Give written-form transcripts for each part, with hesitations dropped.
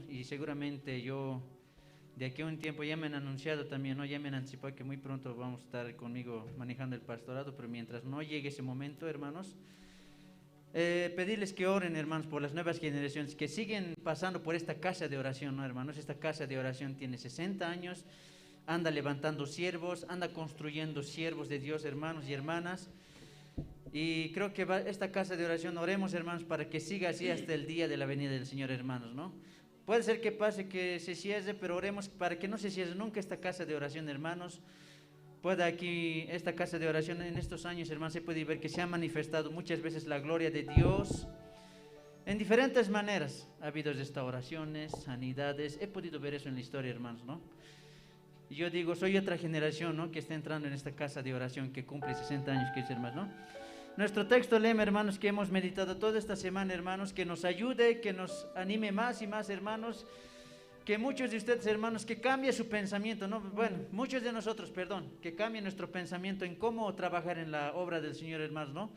Y seguramente yo, de aquí a un tiempo ya me han anunciado también, ¿no? Ya me han anticipado que muy pronto vamos a estar conmigo manejando el pastorado, pero mientras no llegue ese momento, hermanos, pedirles que oren, hermanos, por las nuevas generaciones que siguen pasando por esta casa de oración, ¿no, hermanos? Esta casa de oración tiene 60 años, anda levantando siervos, anda construyendo siervos de Dios, hermanos y hermanas. Y creo que esta casa de oración, oremos, hermanos, para que siga así hasta el día de la venida del Señor, hermanos, ¿no? Puede ser que pase que se cierre, pero oremos para que no se cierre nunca esta casa de oración, hermanos. Pueda aquí, esta casa de oración en estos años, hermanos, se puede ver que se ha manifestado muchas veces la gloria de Dios en diferentes maneras. Ha habido restauraciones, sanidades, he podido ver eso en la historia, hermanos, ¿no? Y yo digo, soy otra generación, ¿no?, que está entrando en esta casa de oración que cumple 60 años, que es, hermanos, ¿no? Nuestro texto lema, hermanos, que hemos meditado toda esta semana, hermanos, que nos ayude, que nos anime más y más, hermanos, que muchos de ustedes, hermanos, que cambie su pensamiento, ¿no? Bueno, muchos de nosotros, perdón, que cambie nuestro pensamiento en cómo trabajar en la obra del Señor, hermanos, ¿no?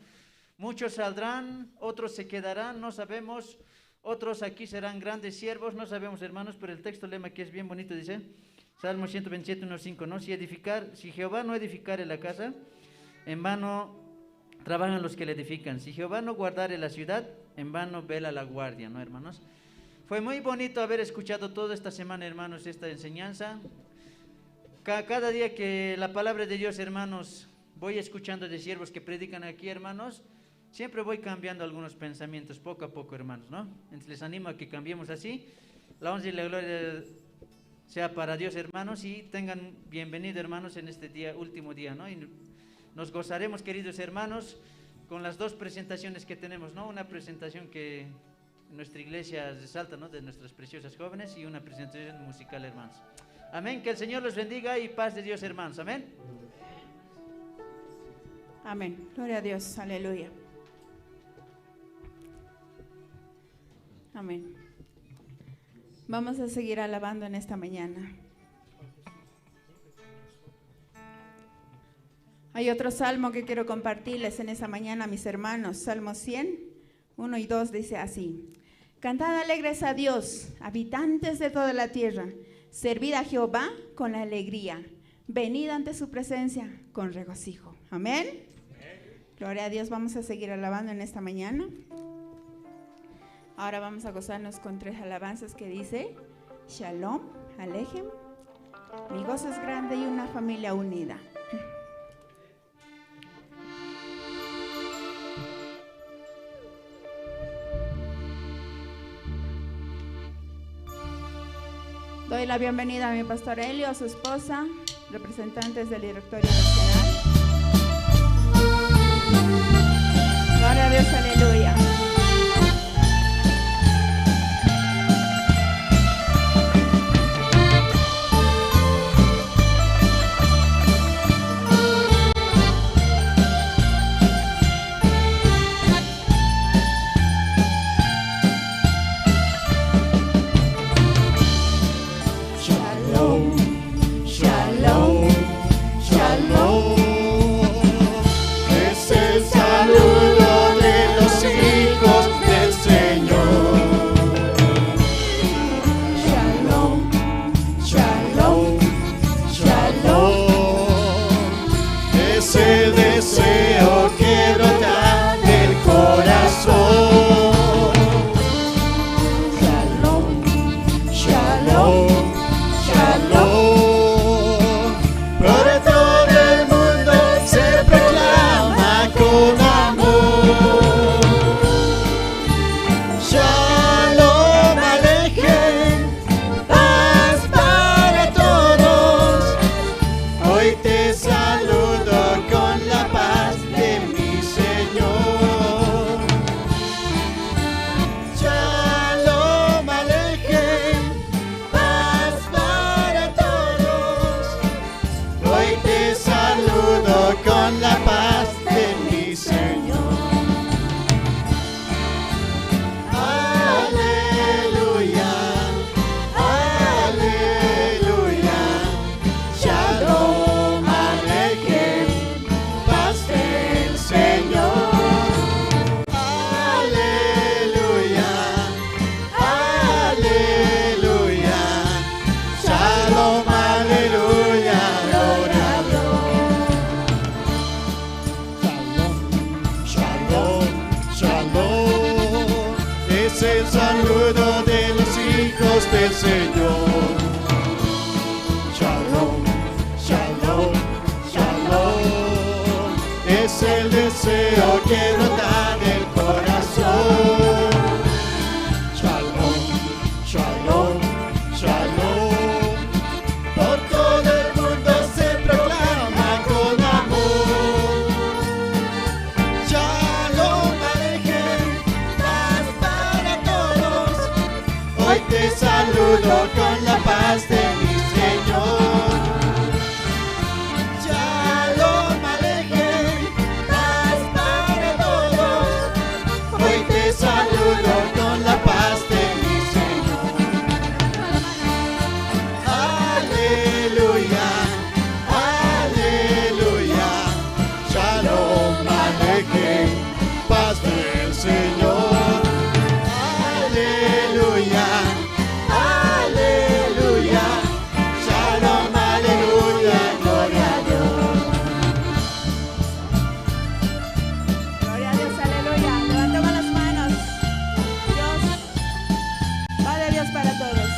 Muchos saldrán, otros se quedarán, no sabemos, otros aquí serán grandes siervos, no sabemos, hermanos, pero el texto lema que es bien bonito dice, Salmo 127, 1:5, ¿no? Si Jehová no edificare la casa, en vano trabajan los que le edifican. Si Jehová no guardare la ciudad, en vano vela la guardia, ¿no, hermanos? Fue muy bonito haber escuchado toda esta semana, hermanos, esta enseñanza. Cada día que la palabra de Dios, hermanos, voy escuchando de siervos que predican aquí, hermanos, siempre voy cambiando algunos pensamientos, poco a poco, hermanos, ¿no? Entonces les animo a que cambiemos así. La honra y la gloria sea para Dios, hermanos, y tengan bienvenido, hermanos, en este día, último día, ¿no? Y nos gozaremos, queridos hermanos, con las dos presentaciones que tenemos, ¿no? Una presentación que nuestra iglesia resalta, ¿no?, de nuestras preciosas jóvenes, y una presentación musical, hermanos. Amén, que el Señor los bendiga y paz de Dios, hermanos. Amén. Amén. Gloria a Dios. Aleluya. Amén. Vamos a seguir alabando en esta mañana. Hay otro salmo que quiero compartirles en esta mañana, mis hermanos. Salmo 100, 1 y 2 dice así: Cantad alegres a Dios, habitantes de toda la tierra. Servid a Jehová con alegría. Venid ante su presencia con regocijo. Amén. Gloria a Dios. Vamos a seguir alabando en esta mañana. Ahora vamos a gozarnos con 3 alabanzas que dice: Shalom, Alejem, mi gozo es grande y una familia unida. Doy la bienvenida a mi pastor Elio, a su esposa, representantes del Directorio Nacional. Gloria a Dios, aleluya. Es el saludo de los hijos. del Señor. Shalom, shalom, shalom, es el deseo que brota del corazón. Shalom, shalom, shalom, por todo el mundo se proclama con amor. Shalom Aleichem, paz para todos. Hoy te saludo con la paz de mi Señor. Shalom Aleichem, paz para todos. Hoy te saludo con la paz de mi Señor. Aleluya, aleluya. Shalom Aleichem, paz del Señor. Aleluya, aleluya. Shalom, aleluya, gloria a Dios. Gloria a Dios, aleluya. Levantemos las manos. Dios, Padre Dios para todos.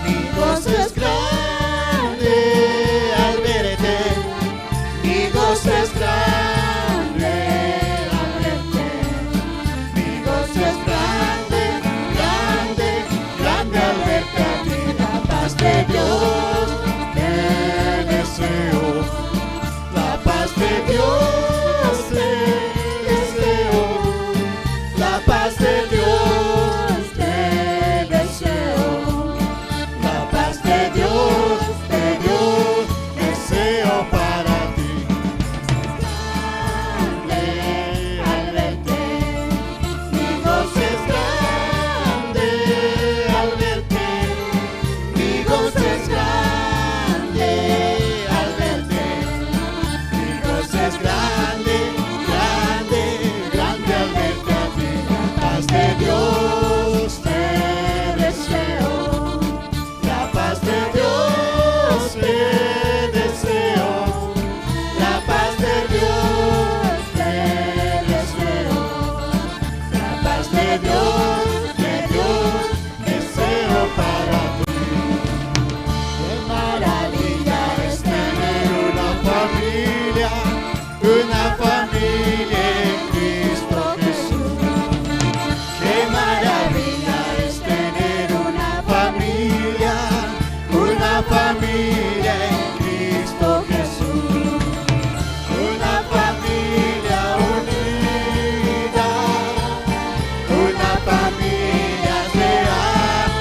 Mi gozo es grande al verte. Mi gozo es grande, grande, grande al verte a ti. La paz de Dios te deseo. La paz de Dios te deseo. La paz de Dios te deseo. La paz de Dios deseo para ti. Grande al verte, mi gozo es grande al verte. Mi gozo es grande al verte. Mi gozo es grande, grande, grande al verte a ti. La paz de Dios te deseo. La paz de Dios te deseo. La paz de Dios te deseo. La paz de Dios deseo para ti. Qué maravilla es tener una familia en Cristo Jesús. Qué maravilla es tener una familia en Cristo Jesús. Una familia unida, una familia real,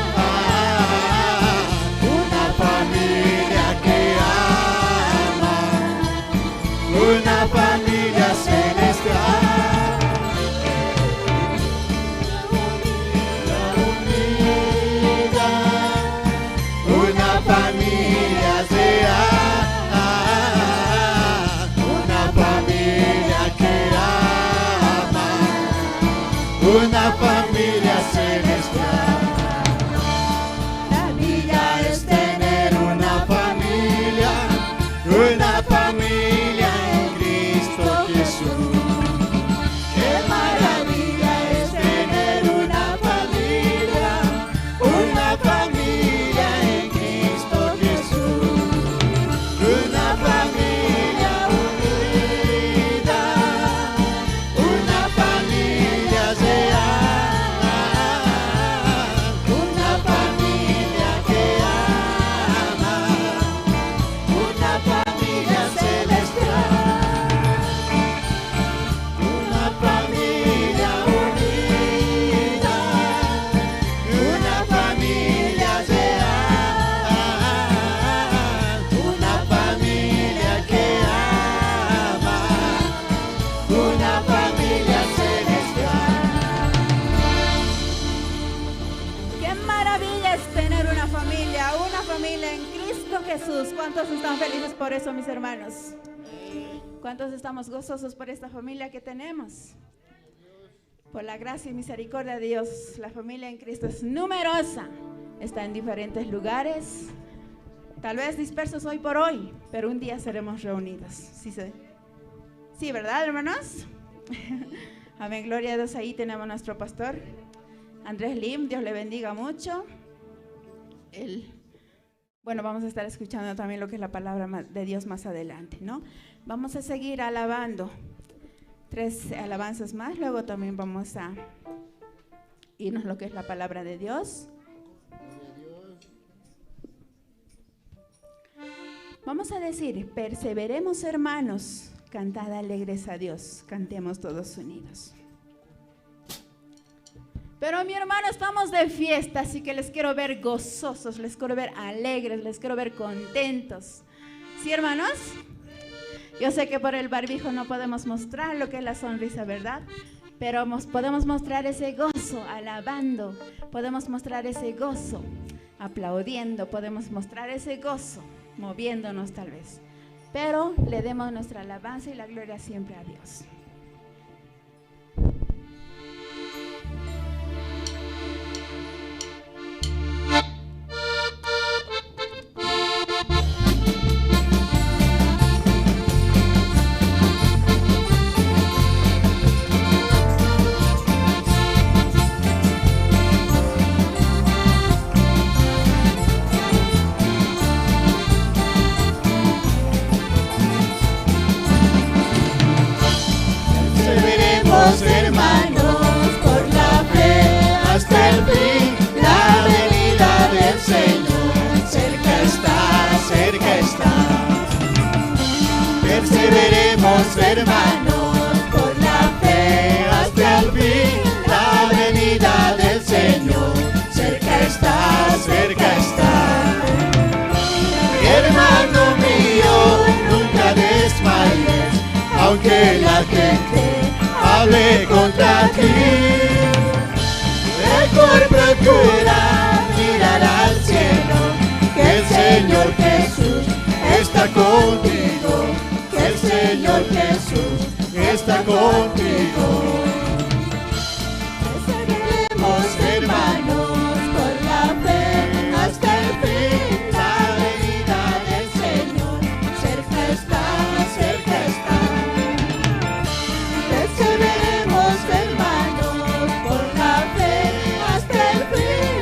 una familia que ama, una familia celestial. Unida, una familia real, una familia que ama, una familia celestial. Maravilla es tener una familia en Cristo Jesús. Qué maravilla es tener una familia en Cristo Jesús. Una familia unida, una familia real, una familia que ama, una familia celestial. Una familia unida, una familia real, una familia que ama, una familia celestial. Qué maravilla es tener una familia en Cristo Jesús. ¿Cuántos están felices por eso, mis hermanos? ¿Cuántos estamos gozosos por esta familia que tenemos? Por la gracia y misericordia de Dios, la familia en Cristo es numerosa. Está en diferentes lugares, tal vez dispersos hoy por hoy, pero un día seremos reunidos. Sí, ¿verdad, hermanos? Amén, gloria a Dios. Ahí tenemos a nuestro pastor Andrés Lim, Dios le bendiga mucho. Bueno, vamos a estar escuchando también lo que es la palabra de Dios más adelante, ¿no? Vamos a seguir alabando 3 alabanzas más, luego también vamos a irnos lo que es la palabra de Dios. Vamos a decir, perseveremos hermanos, cantad alegres a Dios, cantemos todos unidos. Pero mi hermano, estamos de fiesta, así que les quiero ver gozosos, les quiero ver alegres, les quiero ver contentos. ¿Sí, hermanos? Yo sé que por el barbijo no podemos mostrar lo que es la sonrisa, ¿verdad? Pero podemos mostrar ese gozo alabando, podemos mostrar ese gozo aplaudiendo, podemos mostrar ese gozo moviéndonos tal vez. Pero le demos nuestra alabanza y la gloria siempre a Dios. Hermanos, por la fe hasta el fin, la venida del Señor cerca está, cerca está. Perseveremos, hermanos, por la fe hasta el fin, la venida del Señor cerca está, cerca está. Hermano mío, nunca desmayes, aunque la gente hable contra ti. Mejor procura mirar al cielo, que el Señor Jesús está contigo, que el Señor Jesús está contigo. Perseveremos, hermanos, por la fe hasta el fin, la venida del Señor cerca está, cerca está. Perseveremos, hermanos, por la fe hasta el fin,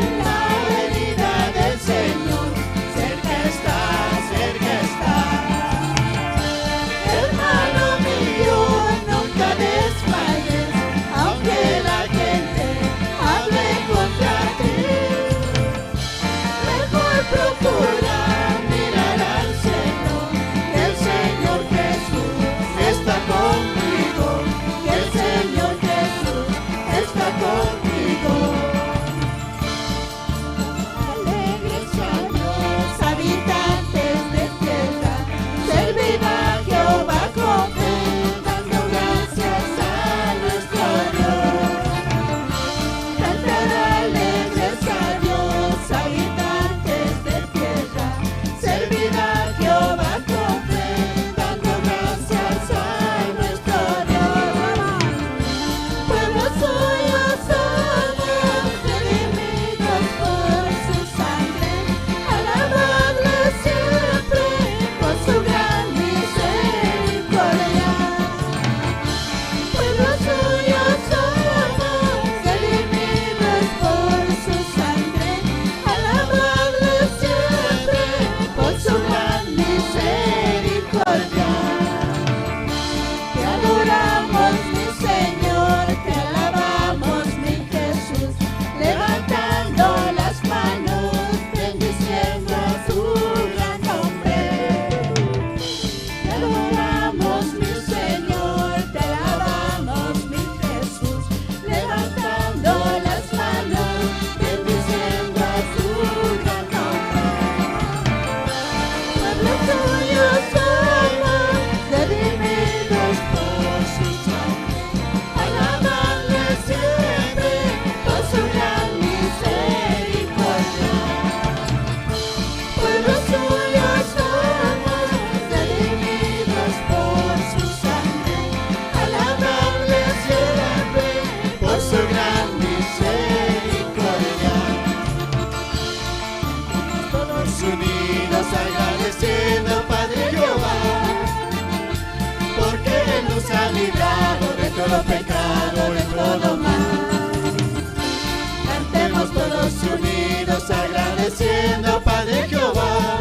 agradeciendo, Padre Jehová,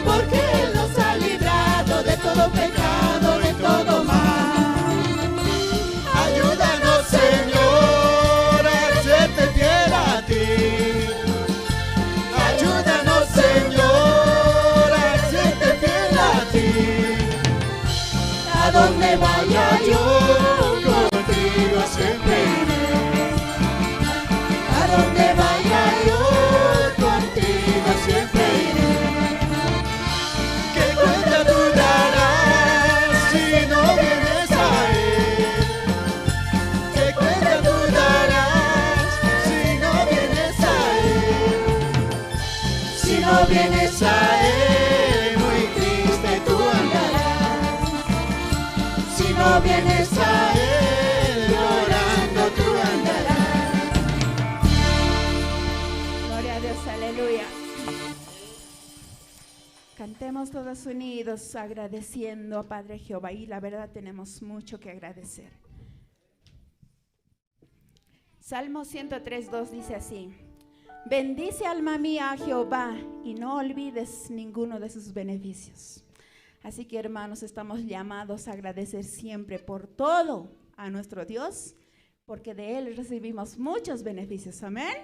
porque Él nos ha librado de todo pecado, de todo mal. Ayúdanos, Señor, a serte fiel a ti. Ayúdanos, Señor, a serte fiel a ti. A donde vaya yo, contigo siempre iré. A donde vaya yo, contigo siempre iré. ¿Qué cuenta tú darás si no vienes a Él? ¿Qué cuenta tú darás si no vienes a Él? Si no vienes a Él, muy triste tú andarás. Si no vienes a Él, llorando tú andarás. Gloria a Dios, aleluya. Cantemos todos unidos agradeciendo a Padre Jehová, y la verdad tenemos mucho que agradecer. Salmo 103:2 dice así: bendice alma mía a Jehová y no olvides ninguno de sus beneficios. Así que, hermanos, estamos llamados a agradecer siempre por todo a nuestro Dios, porque de Él recibimos muchos beneficios. Amén.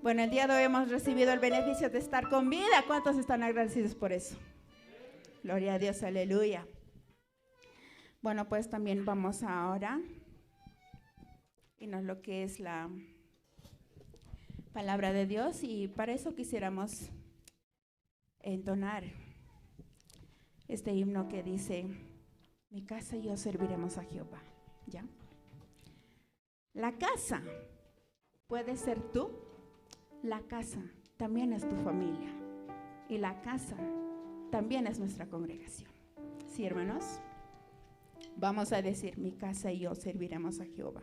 Bueno, el día de hoy hemos recibido el beneficio de estar con vida. ¿Cuántos están agradecidos por eso? Gloria a Dios, aleluya. Bueno, pues también vamos ahora a irnos lo que es la palabra de Dios, y para eso quisiéramos entonar este himno que dice: mi casa y yo serviremos a Jehová. ¿Ya? La casa puede ser tú, la casa también es tu familia, y la casa también es nuestra congregación. ¿Sí, hermanos? Vamos a decir: mi casa y yo serviremos a Jehová.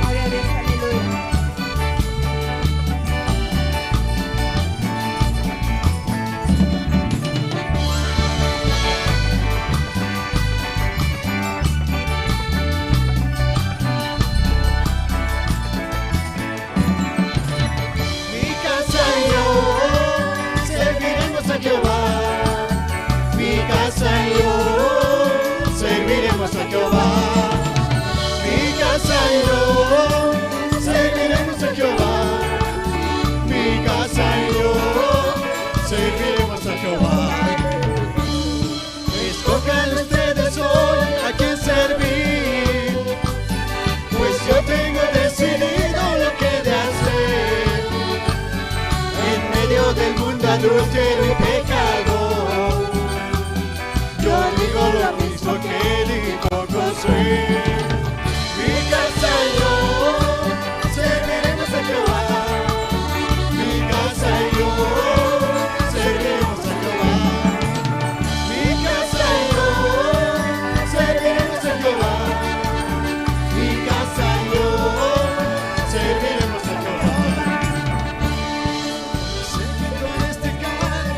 Gloria a Dios, aleluya. Mi casa y yo serviremos a Jehová. Mi casa y yo serviremos a Jehová. Mi casa y yo serviremos a Jehová. Mi casa y yo serviremos a Jehová. Escojan ustedes hoy a quién servir, pues yo tengo decidido lo que he de hacer. En medio del mundo adúltero y pecado, yo digo lo mismo que dijo Josué. Mi casa y yo serviremos a Jehová. Mi casa y yo serviremos a Jehová. Mi casa y yo serviremos a Jehová. Mi casa y yo serviremos a Jehová. Sé que con este canto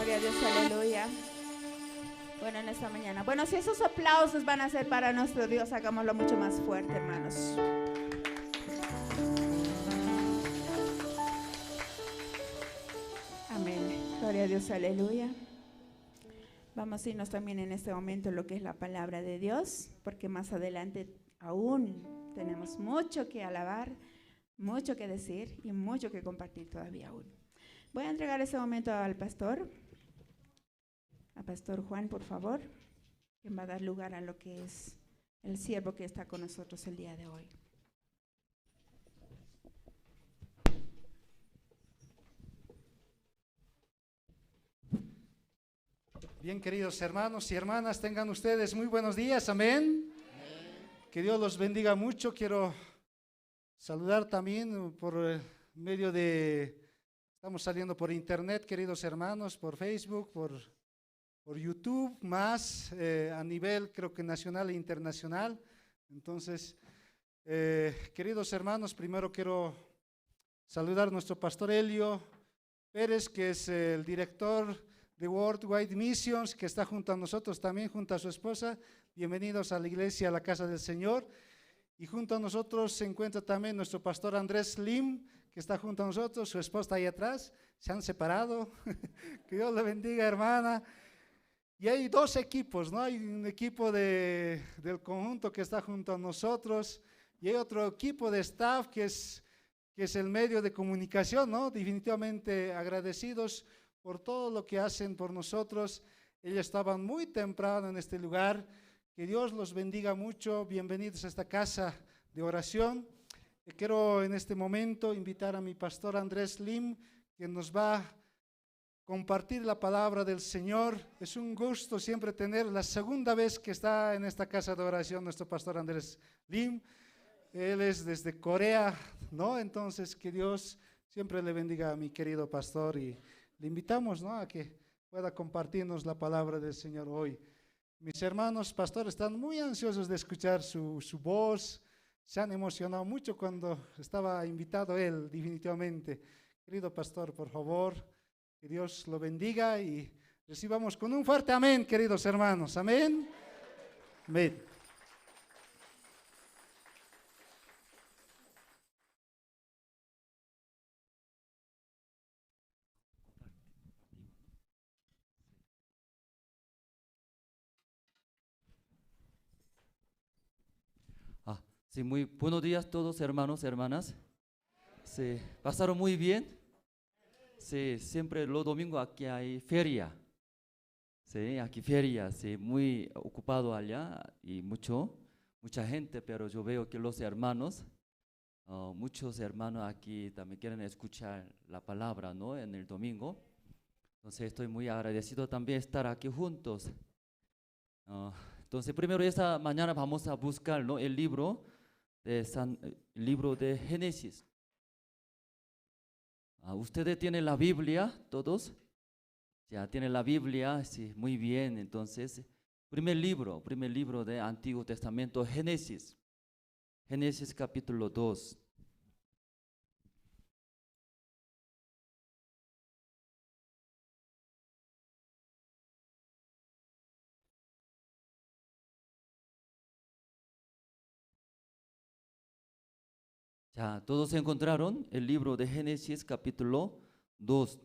Gloria a Dios, aleluya. Bueno, en esta mañana. Bueno, si esos aplausos van a ser para nuestro Dios, hagámoslo mucho más fuerte, hermanos. Amén. Gloria a Dios, aleluya. Vamos a irnos también en este momento en lo que es la palabra de Dios, porque más adelante aún tenemos mucho que alabar, mucho que decir y mucho que compartir todavía aún. Voy a entregar ese momento al pastor Juan, por favor, quien va a dar lugar a lo que es el siervo que está con nosotros el día de hoy. Bien, queridos hermanos y hermanas, tengan ustedes muy buenos días, amén. Que Dios los bendiga mucho. Quiero saludar también por medio de, estamos saliendo por internet, queridos hermanos, por Facebook, por YouTube, más a nivel creo que nacional e internacional. Entonces, queridos hermanos, primero quiero saludar a nuestro pastor Elio Pérez, que es el director de Worldwide Missions, que está junto a nosotros también, junto a su esposa. Bienvenidos a la iglesia, a la casa del Señor. Y junto a nosotros se encuentra también nuestro pastor Andrés Lim, que está junto a nosotros, su esposa está ahí atrás, se han separado. Que Dios le bendiga, hermana. Y hay dos equipos, ¿no? Hay un equipo del conjunto que está junto a nosotros y hay otro equipo de staff que es el medio de comunicación, ¿no? Definitivamente agradecidos por todo lo que hacen por nosotros. Ellos estaban muy temprano en este lugar. Que Dios los bendiga mucho. Bienvenidos a esta casa de oración. Quiero en este momento invitar a mi pastor Andrés Lim, que nos va a compartir la palabra del Señor. Es un gusto siempre tener la segunda vez que está en esta casa de oración nuestro pastor Andrés Lim. Él es desde Corea, ¿no? Entonces que Dios siempre le bendiga a mi querido pastor y le invitamos, ¿no?, a que pueda compartirnos la palabra del Señor hoy. Mis hermanos pastores están muy ansiosos de escuchar su voz. Se han emocionado mucho cuando estaba invitado él, definitivamente. Querido pastor, por favor, que Dios lo bendiga y recibamos con un fuerte amén, queridos hermanos. Amén. Amén. Sí, muy buenos días todos, hermanos, hermanas. Sí, pasaron muy bien. Sí, siempre los domingos aquí hay feria. Sí, aquí feria, sí, muy ocupado allá y mucha gente, pero yo veo que los hermanos, muchos hermanos aquí también quieren escuchar la palabra, ¿no?, en el domingo. Entonces estoy muy agradecido también estar aquí juntos. Entonces primero esta mañana vamos a buscar, ¿no?, el libro de Génesis. ¿Ustedes tienen la Biblia, todos? Ya tienen la Biblia, sí, muy bien. Entonces, primer libro de Antiguo Testamento, Génesis. Génesis capítulo 2. Ya, todos encontraron el libro de Génesis capítulo 2.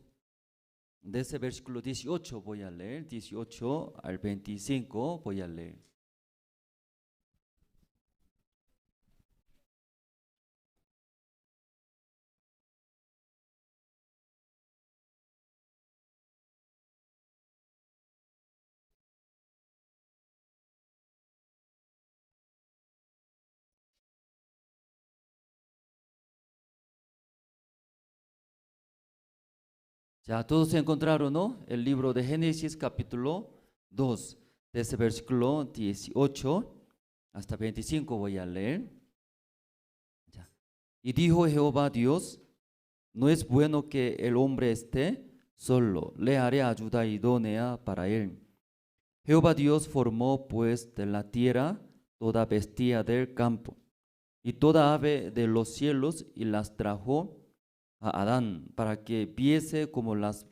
De ese versículo 18 voy a leer, 18 al 25 voy a leer. Ya todos encontraron, ¿no?, el libro de Génesis capítulo 2, de ese versículo 18 hasta 25 voy a leer. Ya. Y dijo Jehová Dios: no es bueno que el hombre esté solo, le haré ayuda idónea para él. Jehová Dios formó pues de la tierra toda bestia del campo y toda ave de los cielos y las trajo a Adán para que viese cómo las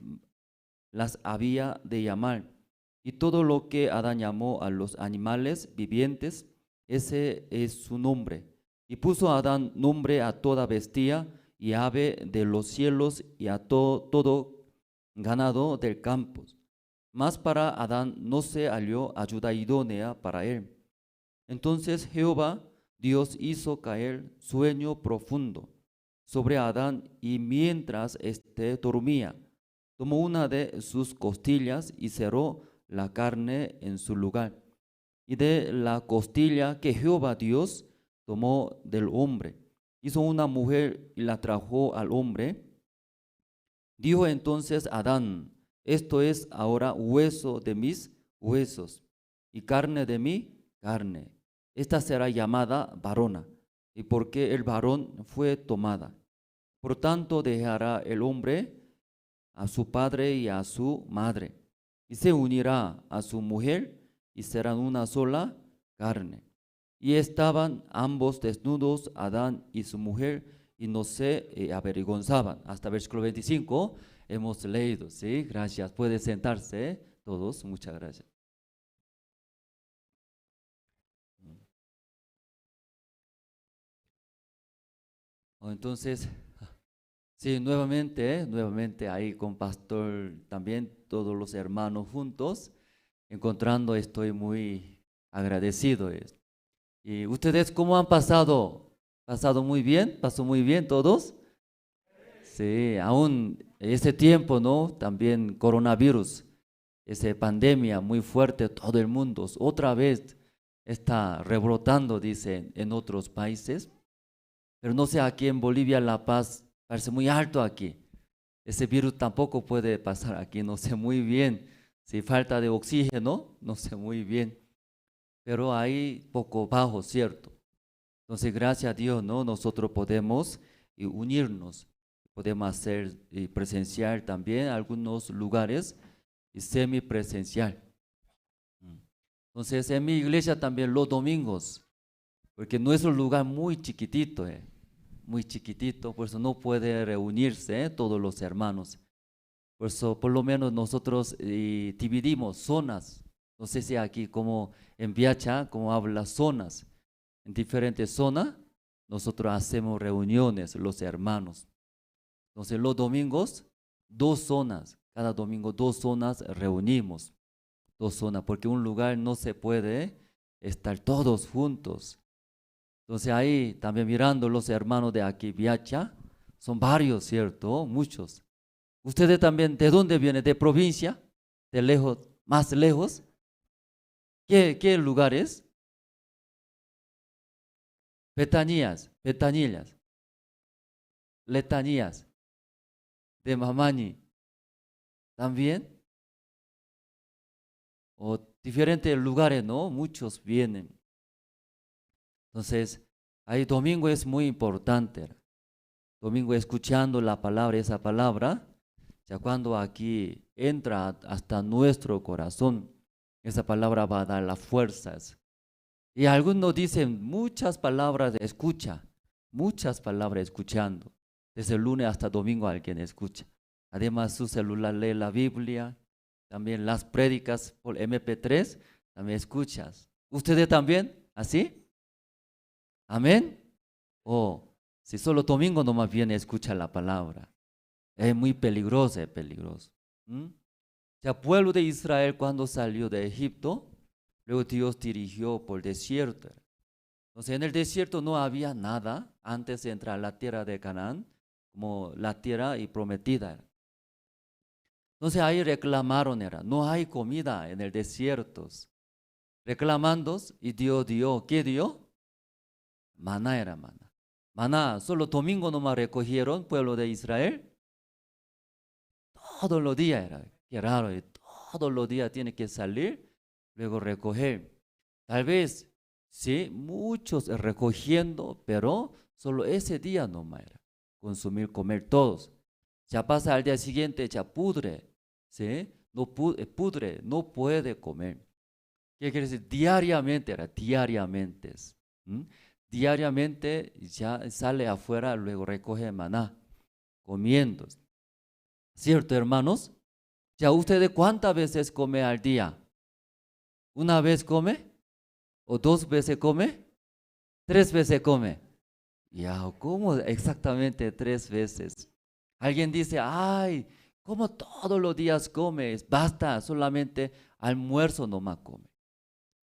las había de llamar. Y todo lo que Adán llamó a los animales vivientes, ese es su nombre. Y puso Adán nombre a toda bestia y ave de los cielos y a todo ganado del campo. Mas para Adán no se halló ayuda idónea para él. Entonces Jehová Dios hizo caer sueño profundo sobre Adán, y mientras éste dormía, tomó una de sus costillas y cerró la carne en su lugar. Y de la costilla que Jehová Dios tomó del hombre, hizo una mujer y la trajo al hombre. Dijo entonces Adán: esto es ahora hueso de mis huesos y carne de mi carne. Esta será llamada varona, y porque el varón fue tomada. Por tanto dejará el hombre a su padre y a su madre, y se unirá a su mujer, y serán una sola carne. Y estaban ambos desnudos, Adán y su mujer, y no se avergonzaban. Hasta versículo 25 hemos leído, ¿sí? Gracias. Puede sentarse todos. Muchas gracias. Entonces, sí, nuevamente ahí con pastor también, todos los hermanos juntos, encontrando, estoy muy agradecido. ¿Y ustedes cómo han pasado? ¿Pasado muy bien? ¿Pasó muy bien todos? Sí, aún ese tiempo, ¿no? También coronavirus, esa pandemia muy fuerte, todo el mundo otra vez está rebrotando, dicen, en otros países. Pero no sé, aquí en Bolivia La Paz parece muy alto aquí. Ese virus tampoco puede pasar aquí, no sé muy bien. Si falta de oxígeno, no sé muy bien. Pero hay poco bajo, ¿cierto? Entonces, gracias a Dios, ¿no? Nosotros podemos unirnos, podemos hacer presencial también en algunos lugares y semipresencial. Entonces, en mi iglesia también los domingos, porque nuestro lugar muy chiquitito, por eso no puede reunirse todos los hermanos. Por eso por lo menos nosotros dividimos zonas. No sé si aquí como en Viacha, como habla zonas. En diferentes zonas nosotros hacemos reuniones, los hermanos. Entonces los domingos, 2 zonas, cada domingo 2 zonas reunimos. 2 zonas, porque un lugar no se puede estar todos juntos. Entonces ahí también mirando los hermanos de aquí, Viacha, son varios, ¿cierto? Muchos. ¿Ustedes también de dónde vienen? ¿De provincia? ¿De lejos? ¿Más lejos? ¿Qué lugares? Betanías, Letanías, de Mamani, ¿también? O diferentes lugares, ¿no? Muchos vienen. Entonces, ahí domingo es muy importante. Domingo escuchando la palabra, esa palabra, ya cuando aquí entra hasta nuestro corazón, esa palabra va a dar las fuerzas. Y algunos dicen muchas palabras de escucha, muchas palabras escuchando. Desde el lunes hasta domingo alguien escucha. Además su celular lee la Biblia, también las prédicas por MP3, también escuchas. ¿Ustedes también? ¿Así? ¿Amén? O si solo domingo nomás viene, escucha la palabra. Es muy peligroso, es peligroso. Ya pueblo de Israel cuando salió de Egipto, luego Dios dirigió por desierto. Entonces en el desierto no había nada antes de entrar a la tierra de Canaán, como la tierra y prometida. Entonces ahí reclamaron, no hay comida en el desierto. Reclamando y Dios dio, ¿qué dio? Maná era maná. Maná, solo domingo nomás recogieron pueblo de Israel. Todos los días era, qué raro, todos los días tiene que salir, luego recoger. Tal vez, sí, muchos recogiendo, pero solo ese día nomás era. Consumir, comer todos. Ya pasa al día siguiente, ya pudre, ¿sí? No pudre, no puede comer. ¿Qué quiere decir? Diariamente era, diariamente. Diariamente ya sale afuera, luego recoge maná, comiendo. ¿Cierto, hermanos? Ya ustedes ¿cuántas veces come al día? ¿Una vez come? ¿O 2 veces come? 3 veces come. Ya, ¿cómo exactamente 3 veces? Alguien dice, ay, ¿cómo todos los días comes? Basta, solamente almuerzo nomás come.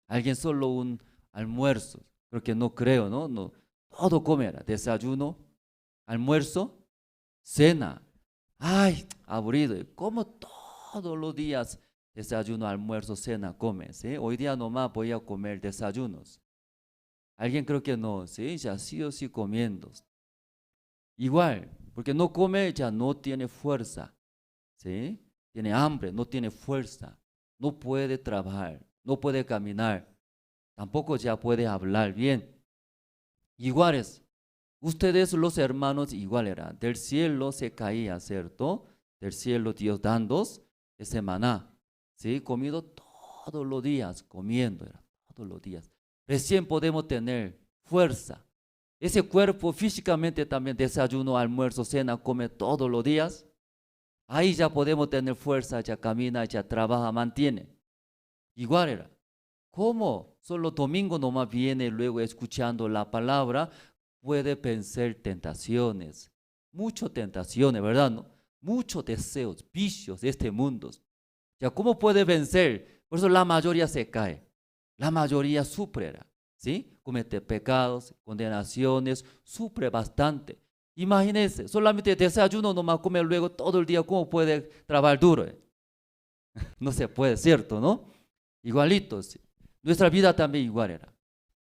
Alguien solo un almuerzo, porque no creo, ¿no? No, todo comerá, desayuno, almuerzo, cena. Ay, aburrido, ¿cómo todos los días desayuno, almuerzo, cena comes? ¿Sí? Hoy día nomás voy a comer desayunos. Alguien creo que no, ¿sí? Ya sí o sí comiendo. Igual, porque no come ya no tiene fuerza, ¿sí? Tiene hambre, no tiene fuerza, no puede trabajar, no puede caminar, tampoco ya puede hablar bien. Iguales, ustedes los hermanos igual eran, del cielo se caía, ¿cierto? Del cielo Dios dando ese maná, ¿sí? Comido todos los días, comiendo era, todos los días. Recién podemos tener fuerza. Ese cuerpo físicamente también desayuno, almuerzo, cena, come todos los días. Ahí ya podemos tener fuerza, ya camina, ya trabaja, mantiene. Igual era. ¿Cómo? Solo domingo nomás viene luego escuchando la palabra, puede vencer tentaciones. Muchas tentaciones, ¿verdad? ¿No? Muchos deseos, vicios de este mundo. Ya, ¿cómo puede vencer? Por eso la mayoría se cae. La mayoría sufre, ¿sí? Comete pecados, condenaciones, sufre bastante. Imagínense, solamente desayuno nomás come luego todo el día, ¿cómo puede trabajar duro? No se puede, ¿cierto? ¿No? Igualito, ¿sí? Nuestra vida también igual era.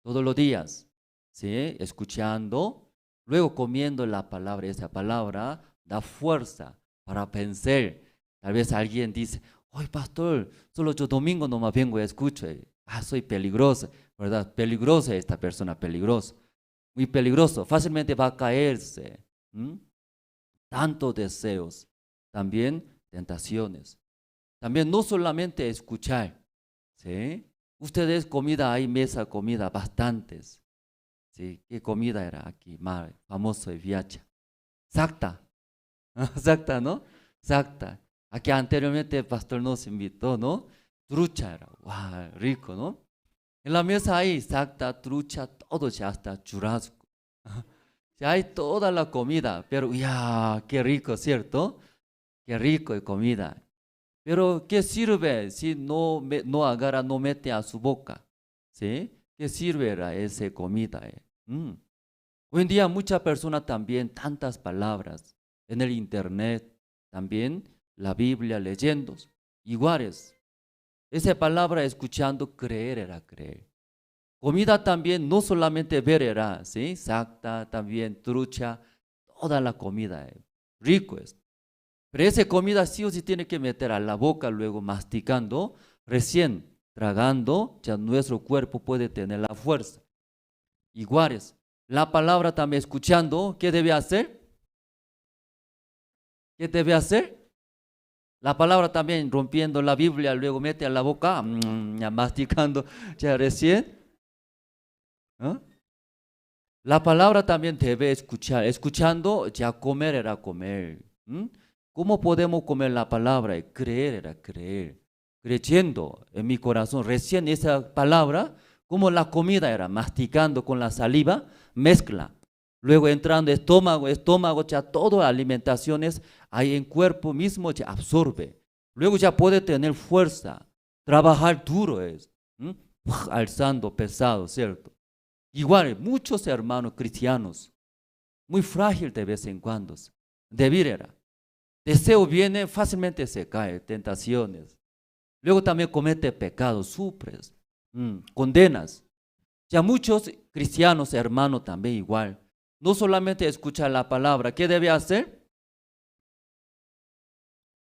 Todos los días, ¿sí? Escuchando, luego comiendo la palabra. Esa palabra da fuerza para vencer. Tal vez alguien dice, ¡ay, pastor! Solo yo domingo nomás vengo y escucho. Soy peligrosa, ¿verdad? Peligrosa esta persona, peligrosa. Muy peligroso, fácilmente va a caerse. Tantos deseos, también tentaciones. También no solamente escuchar, ¿sí? Ustedes comida, hay mesa, comida, bastantes. ¿Sí? ¿Qué comida era aquí? Más famoso es viacha. Sacta. Sacta, ¿no? Sacta. Aquí anteriormente el pastor nos invitó, ¿no? Trucha era, wow, rico, ¿no? En la mesa hay sacta, trucha, todo ya hasta churrasco. Ya hay toda la comida, pero ya, qué rico, ¿cierto? Qué rico de comida. Pero ¿qué sirve si no agarra, no mete a su boca? ¿Sí? ¿Qué sirve esa comida? Hoy en día muchas personas también, tantas palabras, en el internet, también la Biblia leyendo, iguales. Esa palabra escuchando, creer era creer. Comida también, no solamente ver era, ¿sí? Sacta, también trucha, toda la comida, rico es. Pero esa comida sí o sí tiene que meter a la boca, luego masticando, recién tragando, ya nuestro cuerpo puede tener la fuerza. Iguales, la palabra también escuchando, ¿qué debe hacer? ¿Qué debe hacer? La palabra también rompiendo la Biblia, luego mete a la boca, ya masticando, ya recién. ¿Ah? La palabra también debe escuchar, escuchando ya comer era comer. ¿Cómo podemos comer la palabra? Creer era creer, creyendo en mi corazón. Recién esa palabra, como la comida era, masticando con la saliva, mezcla. Luego entrando estómago, ya todas alimentaciones ahí en cuerpo mismo ya absorbe. Luego ya puede tener fuerza, trabajar duro es, alzando pesado, ¿cierto? Igual, muchos hermanos cristianos, muy frágil de vez en cuando, débil era. Deseo viene, fácilmente se cae, tentaciones. Luego también comete pecados, sufres, condenas. Ya muchos cristianos, hermanos, también igual. No solamente escuchar la palabra, ¿qué debe hacer?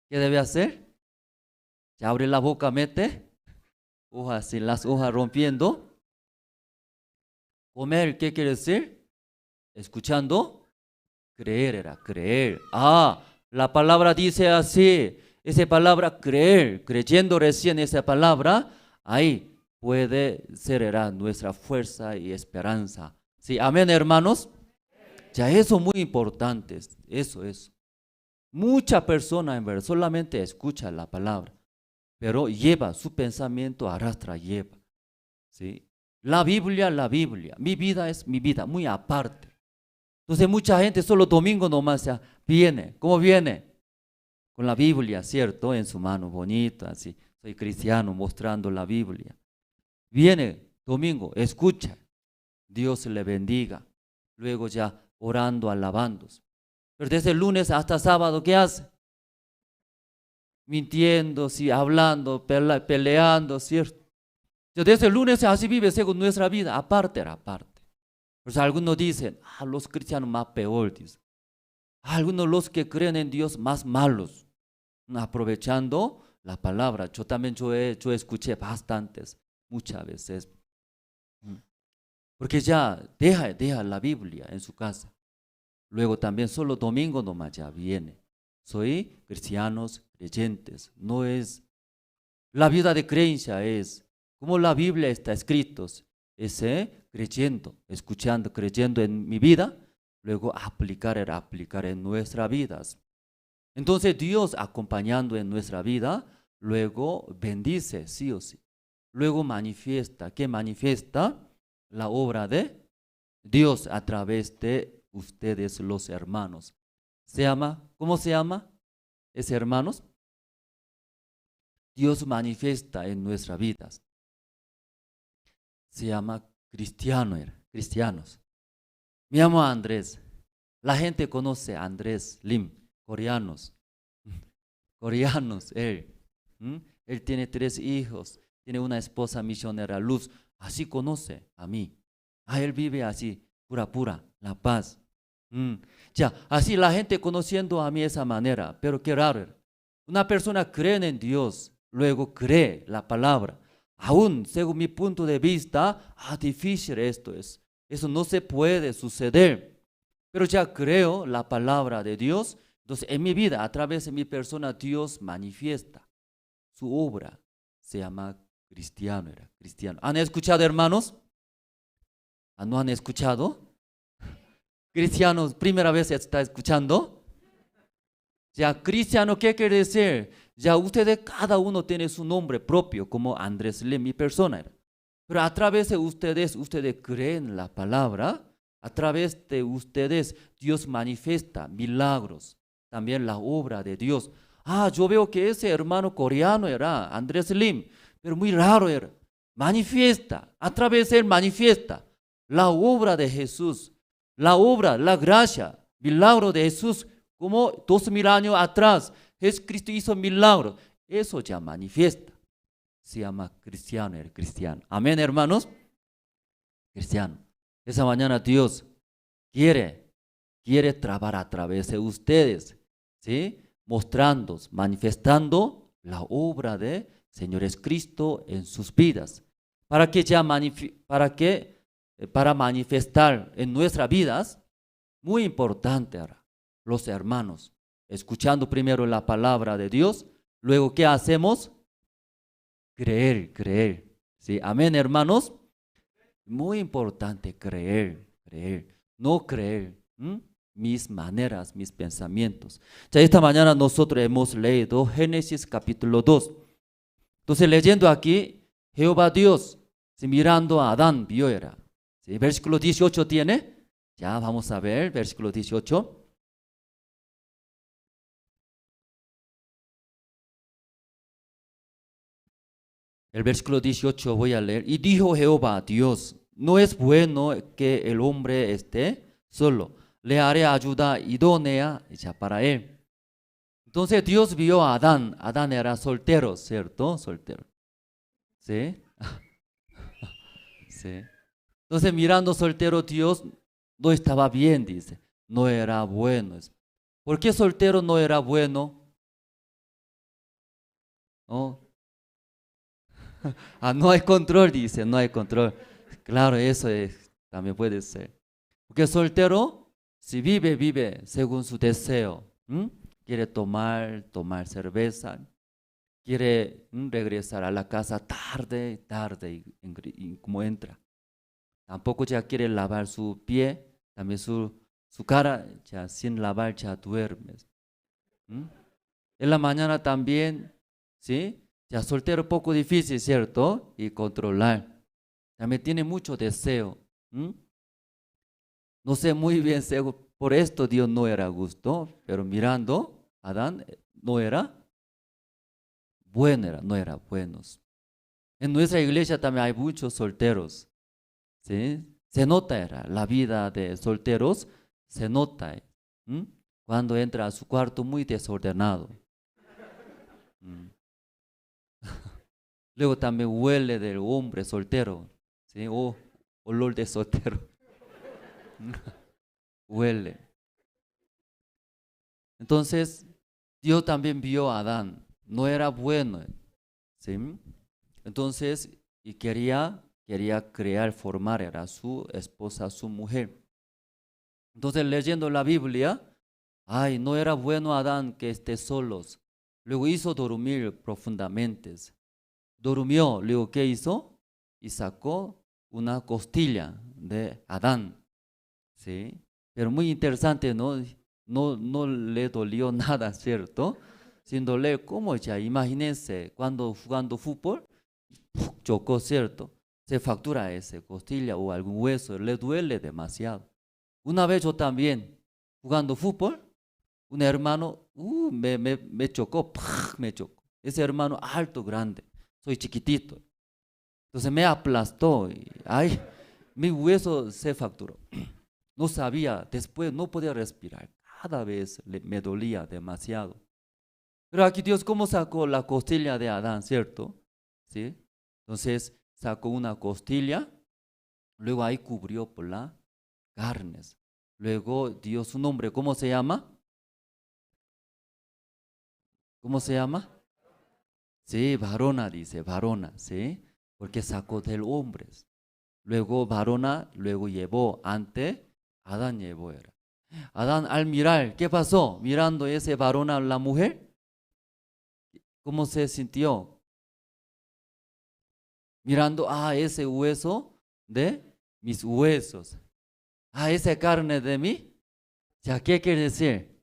¿Qué debe hacer? Ya abre la boca, mete hojas, sin las hojas rompiendo. Comer, ¿qué quiere decir? Escuchando, creer era creer. La palabra dice así, esa palabra creer, creyendo recién esa palabra, ahí puede ser nuestra fuerza y esperanza. Sí, amén, hermanos. Ya eso muy importante, eso. Mucha persona en verdad solamente escucha la palabra, pero lleva su pensamiento, arrastra, lleva. ¿Sí? La Biblia, mi vida es mi vida, muy aparte. Entonces mucha gente solo domingo nomás ya viene. ¿Cómo viene? Con la Biblia, ¿cierto? En su mano, bonita, así. Soy cristiano, mostrando la Biblia. Viene domingo, escucha. Dios le bendiga. Luego ya orando, alabando. Pero desde el lunes hasta sábado, ¿qué hace? Mintiendo, sí, hablando, peleando, ¿cierto? Desde el lunes así vive según nuestra vida, aparte. Pues algunos dicen, los cristianos más peor, dicen. Algunos los que creen en Dios más malos, aprovechando la palabra. Yo también yo escuché bastantes, muchas veces. Porque ya deja la Biblia en su casa. Luego también solo domingo nomás ya viene. Soy cristianos, creyentes. No es, la vida de creencia es, como la Biblia está escrito, es creyendo, escuchando, creyendo en mi vida, luego aplicar en nuestras vidas. Entonces Dios acompañando en nuestra vida, luego bendice, sí o sí. Luego manifiesta, ¿qué manifiesta? La obra de Dios a través de ustedes los hermanos. Se llama, ¿cómo se llama? ¿Es hermanos? Dios manifiesta en nuestras vidas. Se llama cristianos. Me llamo Andrés. La gente conoce a Andrés Lim, coreanos, él. Él tiene 3 hijos, tiene una esposa misionera, Luz. Así conoce a mí. Él vive así, pura, la paz. Ya, así la gente conociendo a mí de esa manera. Pero qué raro. Una persona cree en Dios, luego cree la palabra. Aún, según mi punto de vista, difícil esto es. Eso no se puede suceder. Pero ya creo la palabra de Dios. Entonces, en mi vida, a través de mi persona, Dios manifiesta su obra. Se llama cristiano. ¿Han escuchado, hermanos? ¿No han escuchado? Cristianos, primera vez está escuchando. Ya, cristiano, ¿qué quiere decir? Ya ustedes, cada uno tiene su nombre propio, como Andrés Lim, mi persona. Pero a través de ustedes creen la palabra. A través de ustedes, Dios manifiesta milagros. También la obra de Dios. Yo veo que ese hermano coreano era Andrés Lim, pero muy raro era. Manifiesta, a través de él manifiesta la obra de Jesús. La obra, la gracia, milagro de Jesús, como 2000 años atrás, Jesucristo hizo milagros. Eso ya manifiesta. Se llama cristiano. Amén, hermanos. Cristiano. Esa mañana Dios quiere trabajar a través de ustedes, ¿sí? Mostrando, manifestando la obra de Señor Jesucristo en sus vidas. Para manifestar en nuestras vidas, muy importante ahora, los hermanos, escuchando primero la palabra de Dios, luego ¿qué hacemos? Creer. ¿Sí? Amén, hermanos. Muy importante creer, no creer mis maneras, mis pensamientos. Ya esta mañana nosotros hemos leído Génesis capítulo 2. Entonces leyendo aquí, Jehová Dios, mirando a Adán, vio era. ¿Sí? Versículo 18 tiene. Ya vamos a ver, versículo 18. El versículo 18 voy a leer. Y dijo Jehová Dios, no es bueno que el hombre esté solo. Le haré ayuda idónea ya para él. Entonces Dios vio a Adán. Adán era soltero, ¿cierto? Soltero. ¿Sí? Sí. Entonces mirando soltero, Dios no estaba bien, dice. No era bueno. ¿Por qué soltero no era bueno? ¿No? No hay control, dice, no hay control. Claro, eso también puede ser. Porque soltero, si vive según su deseo. Quiere tomar cerveza. Quiere regresar a la casa tarde y como entra. Tampoco ya quiere lavar su pie, también su cara, ya sin lavar ya duerme. ¿Mm? En la mañana también, ¿sí? Ya soltero poco difícil, ¿cierto? Y controlar. También tiene mucho deseo. ¿Mm? No sé muy bien, por esto Dios no era gusto, pero mirando, Adán no era bueno, no era buenos. En nuestra iglesia también hay muchos solteros, ¿sí? Se nota la vida de solteros, se nota. ¿Mm? Cuando entra a su cuarto muy desordenado. ¿Mm? Luego también huele del hombre soltero, ¿sí? Oh, olor de soltero. Huele. Entonces, Dios también vio a Adán, no era bueno, ¿sí? Entonces, y quería crear, formar, era su esposa, su mujer. Entonces, leyendo la Biblia, ay, no era bueno Adán que esté solos. Luego hizo dormir profundamente. Durmió, luego ¿qué hizo? Y sacó una costilla de Adán, ¿sí? Pero muy interesante, ¿no? No le dolió nada, ¿cierto? Sin doler, ¿cómo ya? Imagínense, cuando jugando fútbol, chocó, ¿cierto? Se fractura ese costilla o algún hueso, le duele demasiado. Una vez yo también, jugando fútbol, un hermano me chocó, me chocó. Ese hermano alto, grande, soy chiquitito. Entonces me aplastó y ay, mi hueso se fracturó. No sabía, después no podía respirar. Cada vez me dolía demasiado. Pero aquí Dios, ¿cómo sacó la costilla de Adán, cierto? ¿Sí? Entonces sacó una costilla, luego ahí cubrió por las carnes. Luego dio su nombre, ¿cómo se llama? ¿Cómo se llama? Sí, varona, dice, varona, ¿sí? Porque sacó del hombre. Luego varona, luego llevó, antes Adán llevó era. Adán al mirar, ¿qué pasó? Mirando ese varón a la mujer, ¿cómo se sintió? Mirando, ese hueso de mis huesos. Esa carne de mí. ¿Ya qué quiere decir?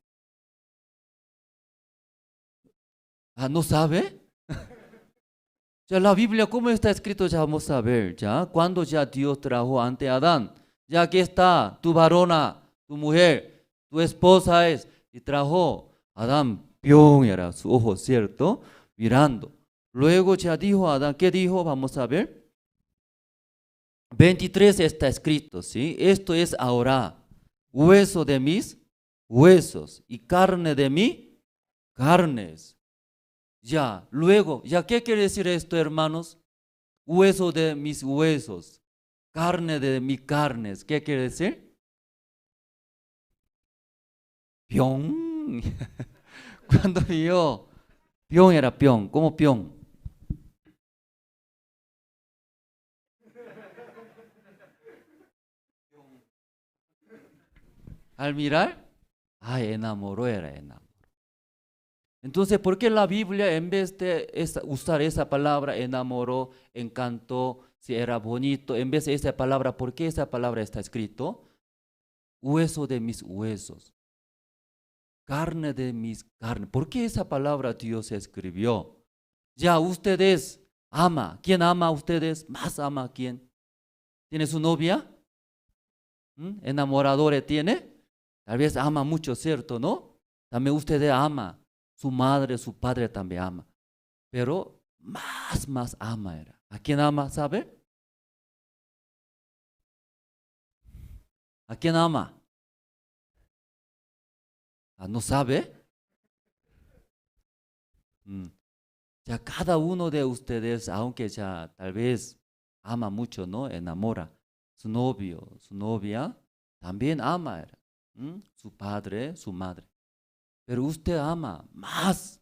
¿No sabe? Ya la Biblia, ¿cómo está escrito? Ya vamos a ver, ¿ya? Cuando ya Dios trajo ante Adán, ya aquí está, tu varona, tu mujer, tu esposa es, y trajo Adán, ¡pium! Era su ojo, ¿cierto? Mirando. Luego ya dijo Adán, ¿qué dijo? Vamos a ver. 23 está escrito, ¿sí? Esto es ahora, hueso de mis huesos y carne de mi carnes. Ya, luego, ¿ya qué quiere decir esto, hermanos? Hueso de mis huesos, carne de mis carnes. ¿Qué quiere decir? Pion. Cuando vio, pion era pion. ¿Cómo pion? Al mirar, enamoró era enamoró. Entonces, ¿por qué la Biblia en vez de usar esa palabra enamoró, encantó, si era bonito, en vez de esa palabra, ¿por qué esa palabra está escrito? Hueso de mis huesos, carne de mis carnes. ¿Por qué esa palabra Dios escribió? Ya ustedes ama. ¿Quién ama a ustedes? Más ama a quién. ¿Tiene su novia? ¿Enamoradores tiene? Tal vez ama mucho, ¿cierto? ¿No? También ustedes ama. Su madre, su padre también ama. Pero más ama era. ¿A quién ama, sabe? ¿A quién ama? ¿No sabe? Ya cada uno de ustedes, aunque ya tal vez ama mucho, ¿no? Enamora. Su novio, su novia, también ama era. Su padre, su madre. Pero usted ama más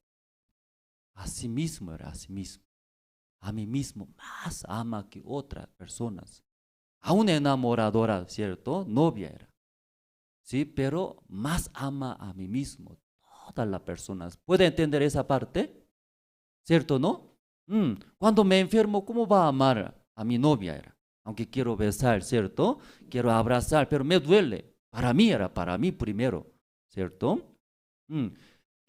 a sí mismo, era a sí mismo. A mí mismo, más ama que otras personas. A una enamoradora, ¿cierto? Novia era. Sí, pero más ama a mí mismo. Todas las personas. ¿Puede entender esa parte? ¿Cierto, no? Cuando me enfermo, ¿cómo va a amar a mi novia? Era. Aunque quiero besar, ¿cierto? Quiero abrazar, pero me duele. Para mí era, para mí primero, ¿cierto?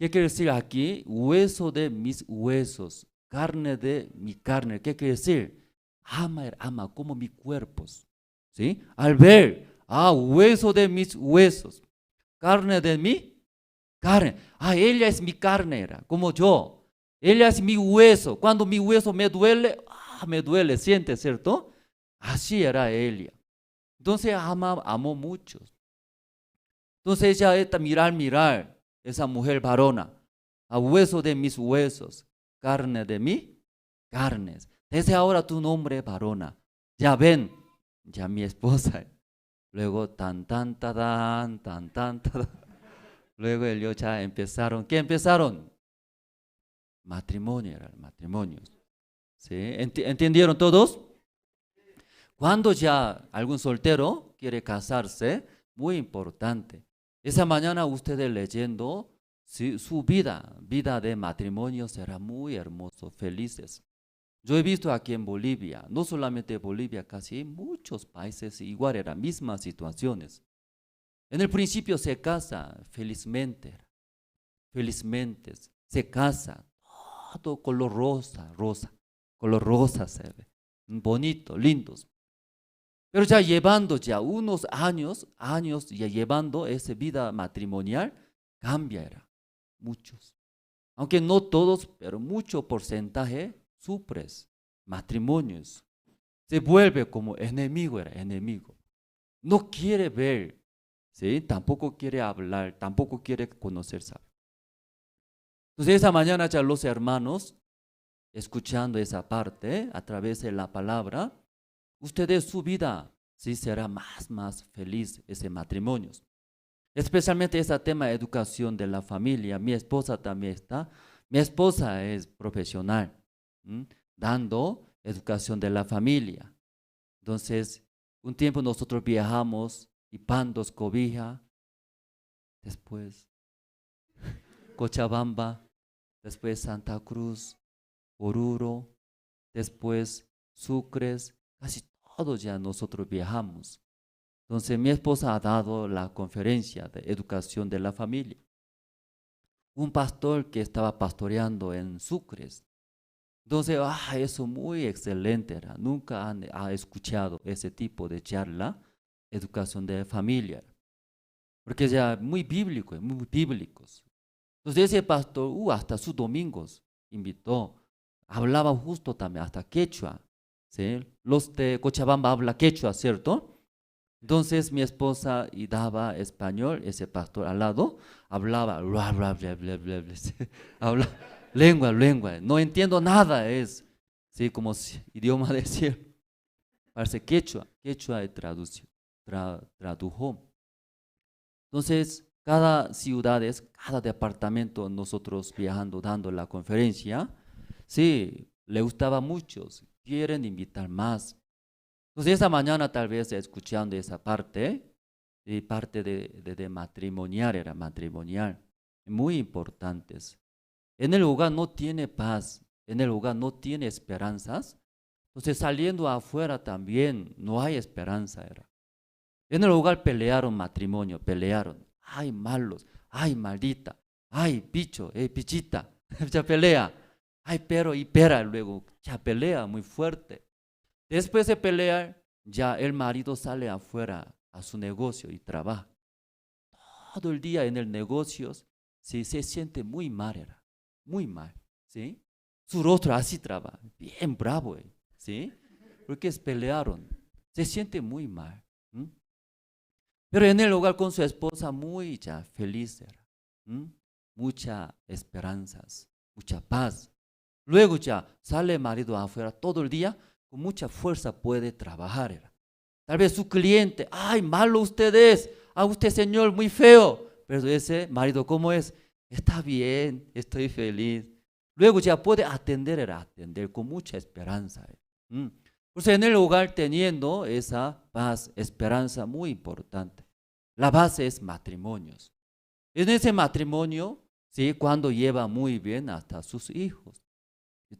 ¿Qué quiere decir aquí? Hueso de mis huesos, carne de mi carne. ¿Qué quiere decir? Ama, ama como mis cuerpos. ¿Sí? Al ver, hueso de mis huesos, carne de mi carne. Ella es mi carne, era como yo. Ella es mi hueso. Cuando mi hueso me duele, siente, ¿cierto? Así era ella. Entonces amó mucho. Entonces ella está mirar, esa mujer varona, a hueso de mis huesos, carne de mi carnes. Desde ahora tu nombre es varona. Ya ven, ya mi esposa. Luego tan. Luego ellos ya empezaron. ¿Qué empezaron? Matrimonio, eran matrimonios. ¿Sí? ¿Entendieron todos? Cuando ya algún soltero quiere casarse, muy importante. Esa mañana ustedes leyendo, ¿sí? Su vida de matrimonio será muy hermoso, felices. Yo he visto aquí en Bolivia, no solamente Bolivia, casi en muchos países igual eran mismas situaciones. En el principio se casa felizmente, se casa, todo color rosa, color rosa se ve, bonito, lindos. Pero ya llevando ya unos años ya llevando esa vida matrimonial, cambia, muchos. Aunque no todos, pero mucho porcentaje sufres matrimonios. Se vuelve como enemigo, enemigo. No quiere ver, ¿sí? Tampoco quiere hablar, tampoco quiere conocer, ¿sabe? Entonces esa mañana ya los hermanos, escuchando esa parte, a través de la palabra, ustedes su vida sí será más feliz ese matrimonio. Especialmente ese tema de educación de la familia. Mi esposa también está. Mi esposa es profesional, dando educación de la familia. Entonces, un tiempo nosotros viajamos y Pandos, Cobija, después Cochabamba, después Santa Cruz, Oruro, después Sucres, casi todos ya nosotros viajamos. Entonces mi esposa ha dado la conferencia de educación de la familia. Un pastor que estaba pastoreando en Sucres. Entonces, eso muy excelente era. Nunca ha escuchado ese tipo de charla, educación de familia. Porque ya muy bíblico, muy bíblicos. Entonces ese pastor, hasta sus domingos invitó. Hablaba justo también, hasta quechua. ¿Sí? Los de Cochabamba hablan quechua, ¿cierto? Entonces mi esposa y daba español, ese pastor al lado, hablaba, habla, lengua, no entiendo nada, es, ¿sí? Como idioma de cielo. Parece quechua tradujo. Entonces, cada ciudad, cada departamento, nosotros viajando, dando la conferencia, sí, le gustaba mucho, quieren invitar más. Entonces, esa mañana tal vez escuchando esa parte, parte de matrimonial, era matrimonial, muy importantes. En el hogar no tiene paz, en el hogar no tiene esperanzas, entonces saliendo afuera también no hay esperanza, era. En el hogar pelearon matrimonio, pelearon, ay malos, ay maldita, ay bicho, pichita, ya pelea, ay pero y pera, luego ya pelea muy fuerte. Después de pelear, ya el marido sale afuera a su negocio y trabaja. Todo el día en el negocio, sí, se siente muy mal, era, muy mal, ¿sí? Su rostro así trabaja, bien bravo, ¿sí? Porque pelearon, se siente muy mal. Pero en el hogar con su esposa muy ya feliz era, muchas esperanzas, mucha paz. Luego ya sale el marido afuera todo el día, con mucha fuerza puede trabajar. Era. Tal vez su cliente, ay, malo usted es, usted señor muy feo. Pero ese marido, ¿cómo es? Está bien, estoy feliz. Luego ya puede atender con mucha esperanza. Pues en el hogar teniendo esa paz, esperanza muy importante. La base es matrimonios. En ese matrimonio, ¿sí? Cuando lleva muy bien hasta sus hijos. Y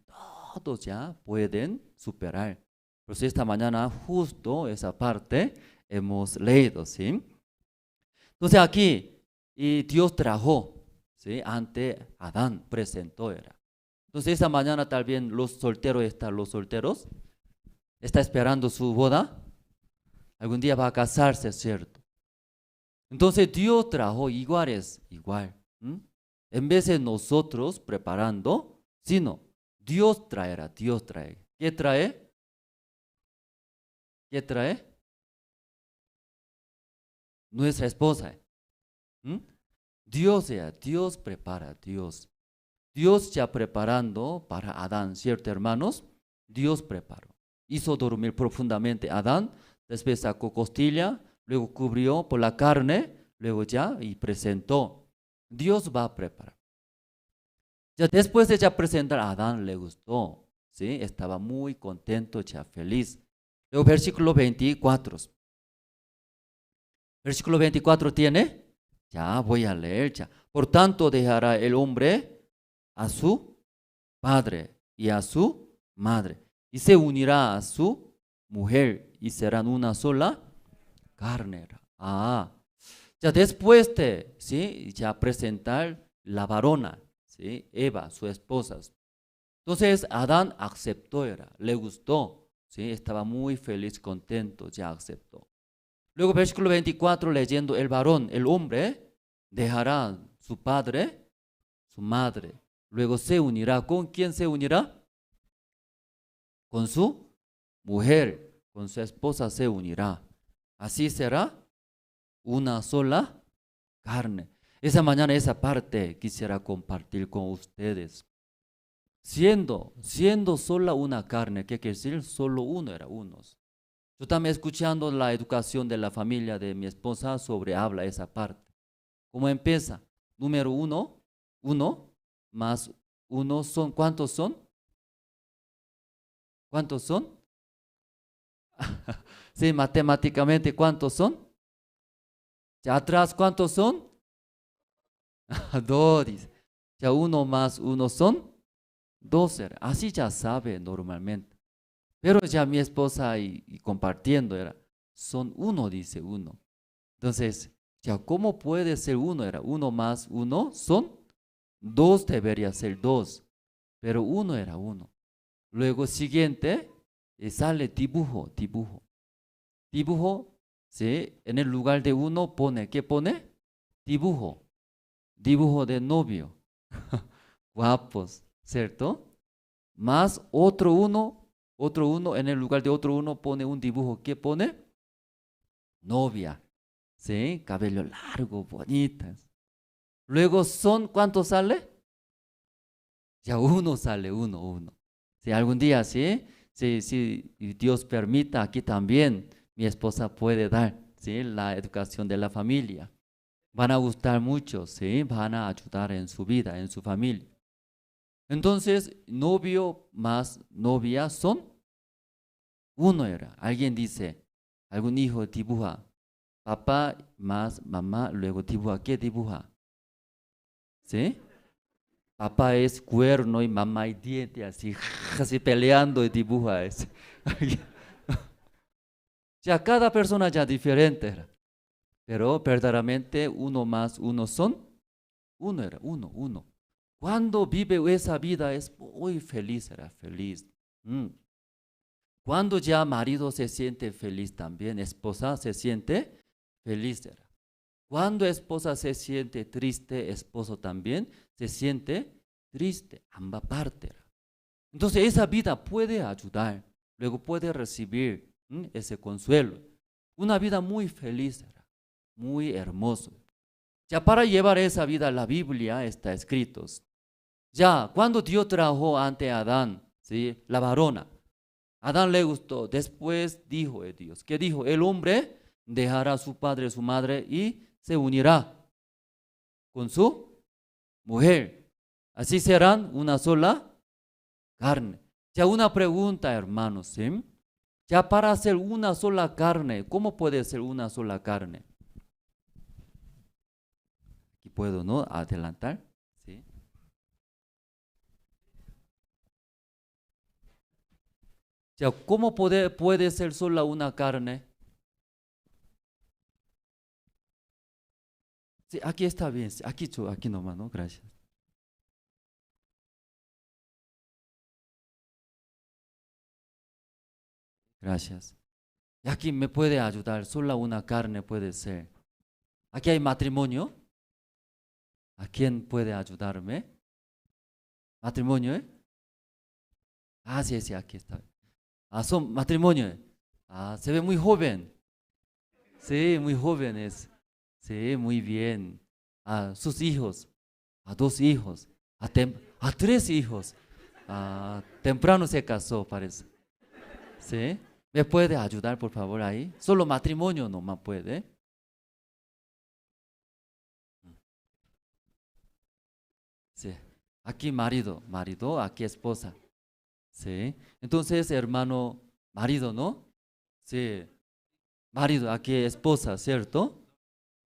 todos ya pueden superar. Pues esta mañana justo esa parte hemos leído, ¿sí? Entonces aquí, y Dios trajo, ¿sí? Ante Adán presentó era. Entonces esa mañana tal vez los solteros está esperando su boda, algún día va a casarse, ¿cierto? Entonces Dios trajo igual. En vez de nosotros preparando, sino Dios traerá, Dios trae. ¿Qué trae? ¿Qué trae? Nuestra esposa. Dios prepara, Dios. Dios ya preparando para Adán, ¿cierto, hermanos? Dios preparó. Hizo dormir profundamente a Adán, después sacó costilla, luego cubrió por la carne, luego ya y presentó. Dios va a preparar. Ya después de ya presentar a Adán le gustó, ¿sí? Estaba muy contento, ya feliz. Luego versículo 24. Versículo 24 tiene, ya voy a leer ya. Por tanto dejará el hombre a su padre y a su madre y se unirá a su mujer y serán una sola carne. Ya después de, ¿sí? Ya presentar la varona, ¿sí? Eva, su esposa. Entonces Adán aceptó, le gustó, ¿sí? Estaba muy feliz, contento, ya aceptó. Luego versículo 24 leyendo, el varón, el hombre, dejará su padre, su madre. Luego se unirá. ¿Con quién se unirá? Con su mujer, con su esposa se unirá. Así será una sola carne. Esa mañana esa parte quisiera compartir con ustedes. Siendo sola una carne, ¿qué quiere decir? Solo uno era unos. Yo también escuchando la educación de la familia de mi esposa habla esa parte. ¿Cómo empieza? Número uno más uno son, ¿cuántos son? ¿Cuántos son? Sí, matemáticamente, ¿cuántos son? Ya atrás, ¿cuántos son? Dos, dice. Ya uno más uno son 12. Así ya sabe normalmente. Pero ya mi esposa y compartiendo son uno, dice uno. Entonces, ya ¿cómo puede ser uno? Uno más uno son dos, debería ser dos. Pero uno era uno. Luego siguiente, sale dibujo. Dibujo, ¿sí? En el lugar de uno pone, ¿qué pone? Dibujo. Dibujo de novio. Guapos, ¿cierto? Más otro uno, en el lugar de otro uno pone un dibujo. ¿Qué pone? Novia. ¿Sí? Cabello largo, bonitas. Luego son, ¿cuánto sale? Ya uno sale, uno. Si algún día, ¿sí? Si Dios permita, aquí también mi esposa puede dar, ¿sí? La educación de la familia. Van a gustar mucho, ¿sí? Van a ayudar en su vida, en su familia. Entonces, novio más novia son uno era. Alguien dice, algún hijo dibuja, papá más mamá, luego dibuja. ¿Qué dibuja? ¿Sí? Papá es cuerno y mamá y diente, así peleando y dibuja eso. Ya cada persona ya diferente era. Pero verdaderamente uno más uno son uno era, uno. Cuando vive esa vida es muy feliz, era feliz. Cuando ya marido se siente feliz también, esposa se siente feliz. Cuando esposa se siente triste, esposo también se siente triste, ambas partes. Entonces esa vida puede ayudar, luego puede recibir ese consuelo. Una vida muy feliz, muy hermosa. Ya para llevar esa vida, la Biblia está escrito. Ya cuando Dios trajo ante Adán, ¿sí? La varona, Adán le gustó. Después dijo Dios, ¿qué dijo? El hombre dejará a su padre y su madre y se unirá con su mujer. Así serán una sola carne. Ya una pregunta, hermanos, ¿sí? Ya para hacer una sola carne, ¿cómo puede ser una sola carne? Aquí puedo, ¿no? Adelantar. ¿Sí? Ya, ¿cómo puede ser sola una carne? Sí, aquí está bien, sí, aquí nomás, ¿no? Gracias. Gracias. Y aquí me puede ayudar, solo una carne puede ser. Aquí hay matrimonio. ¿A quién puede ayudarme? Matrimonio, ¿eh? Ah, sí, sí, aquí está. Ah, son matrimonio. Ah, se ve muy joven. Sí, muy jóvenes. Sí, muy bien. Ah, sus hijos. A 2 hijos. A 3 hijos. Ah, temprano se casó, parece. ¿Sí? ¿Me puede ayudar, por favor, ahí? Solo matrimonio nomás puede. Sí. Aquí marido, aquí esposa. Sí. Entonces, hermano, marido, ¿no? Sí. Marido, aquí esposa, ¿cierto?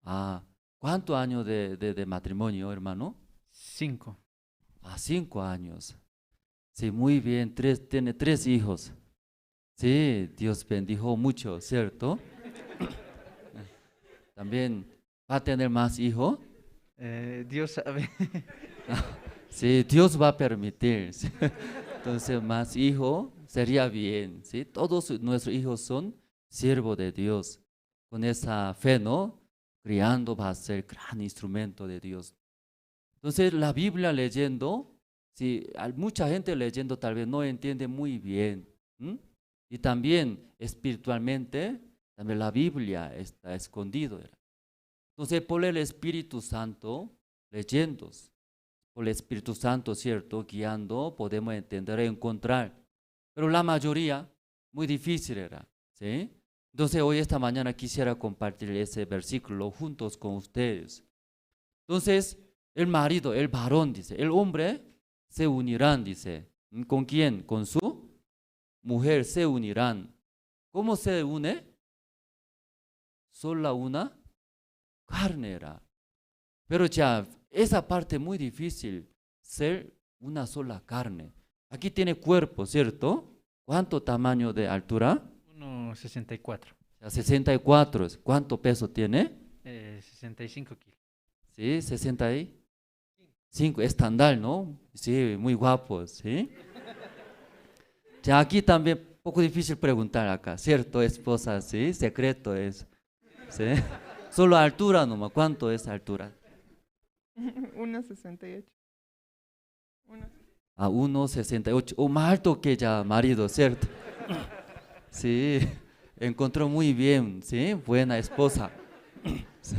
Ah, ¿cuántos años de matrimonio, hermano? 5. Ah, 5 años. Sí, muy bien, tiene 3 hijos. Sí, Dios bendijo mucho, ¿cierto? También va a tener más hijos. Dios sabe. Sí, Dios va a permitir. ¿Sí? Entonces, más hijos sería bien. ¿Sí? Todos nuestros hijos son siervos de Dios. Con esa fe, ¿no? Criando va a ser gran instrumento de Dios. Entonces, la Biblia leyendo, sí, hay mucha gente leyendo tal vez no entiende muy bien. ¿M? Y también espiritualmente, también la Biblia está escondido. Entonces, por el Espíritu Santo, leyendo, por el Espíritu Santo, ¿cierto? Guiando, podemos entender y encontrar. Pero la mayoría, muy difícil era, ¿sí? Entonces, hoy, esta mañana, quisiera compartir ese versículo juntos con ustedes. Entonces, el marido, el varón, dice, el hombre se unirán, dice. ¿Con quién? Con su mujer se unirán. ¿Cómo se une? Solo una carne era. Pero ya, esa parte muy difícil, ser una sola carne. Aquí tiene cuerpo, ¿cierto? ¿Cuánto tamaño de altura? 1,64. 64. ¿Cuánto peso tiene? 65 kilos. Sí, 65. Estándar, ¿no? Sí, muy guapo, ¿sí? Ya aquí también, poco difícil preguntar acá, ¿cierto, esposa? Sí, secreto es. ¿Sí? Solo altura nomás, ¿cuánto es altura? 1,68. A 1,68. O más alto que ya marido, ¿cierto? Sí, encontró muy bien, ¿sí? Buena esposa. Sí.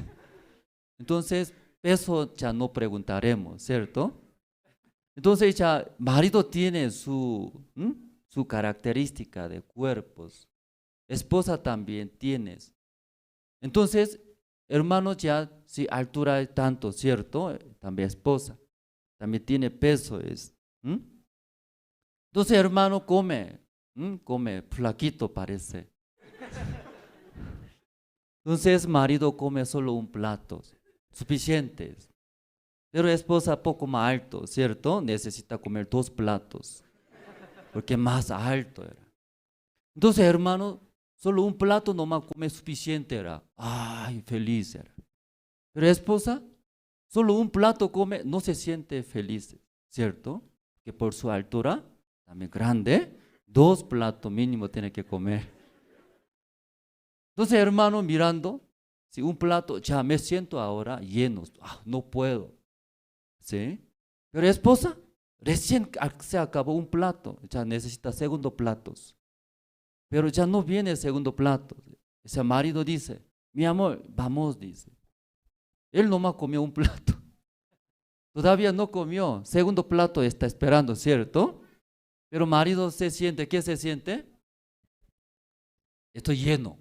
Entonces, peso ya no preguntaremos, ¿cierto? Entonces ya marido tiene su característica de cuerpos. Esposa también tienes. Entonces, hermanos, ya si altura es tanto, ¿cierto? También esposa. También tiene peso. Entonces, hermano, come. Come, flaquito parece. Entonces, marido come solo un plato. Suficientes. Pero esposa poco más alto, ¿cierto? Necesita comer 2 platos. Porque más alto era. Entonces, hermano, solo un plato nomás come suficiente era. Ay, feliz era. Pero esposa, solo un plato come, no se siente feliz, ¿cierto? Que por su altura, también grande, 2 platos mínimo tiene que comer. Entonces, hermano, mirando, si un plato, ya me siento ahora lleno, no puedo, ¿sí? Pero esposa, recién se acabó un plato, ya necesita segundo platos. Pero ya no viene el segundo plato. Ese marido dice, mi amor, vamos, dice. Él nomás comió un plato. Todavía no comió. Segundo plato está esperando, ¿cierto? Pero marido se siente, ¿qué se siente? Estoy lleno,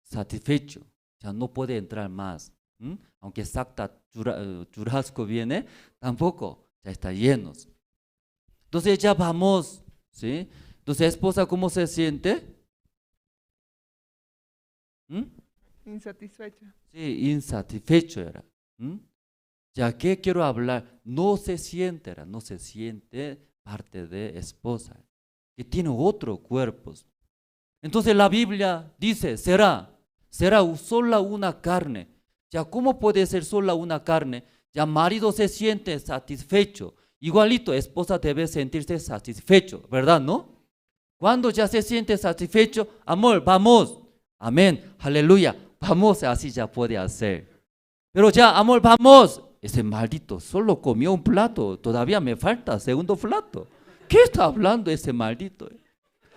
satisfecho. Ya no puede entrar más. Aunque exacta churrasco viene, tampoco, ya está lleno. Entonces ya vamos, ¿sí? Entonces, esposa, ¿cómo se siente? Insatisfecho. Sí, insatisfecho era. Ya que quiero hablar, no se siente, no se siente parte de esposa, que tiene otro cuerpo. Entonces la Biblia dice, será solo una carne. Ya, ¿cómo puede ser sola una carne? Ya, marido se siente satisfecho. Igualito, esposa debe sentirse satisfecho, ¿verdad, no? Cuando ya se siente satisfecho, amor, vamos. Amén, aleluya. Vamos, así ya puede hacer. Pero ya, amor, vamos. Ese maldito solo comió un plato, todavía me falta segundo plato. ¿Qué está hablando ese maldito?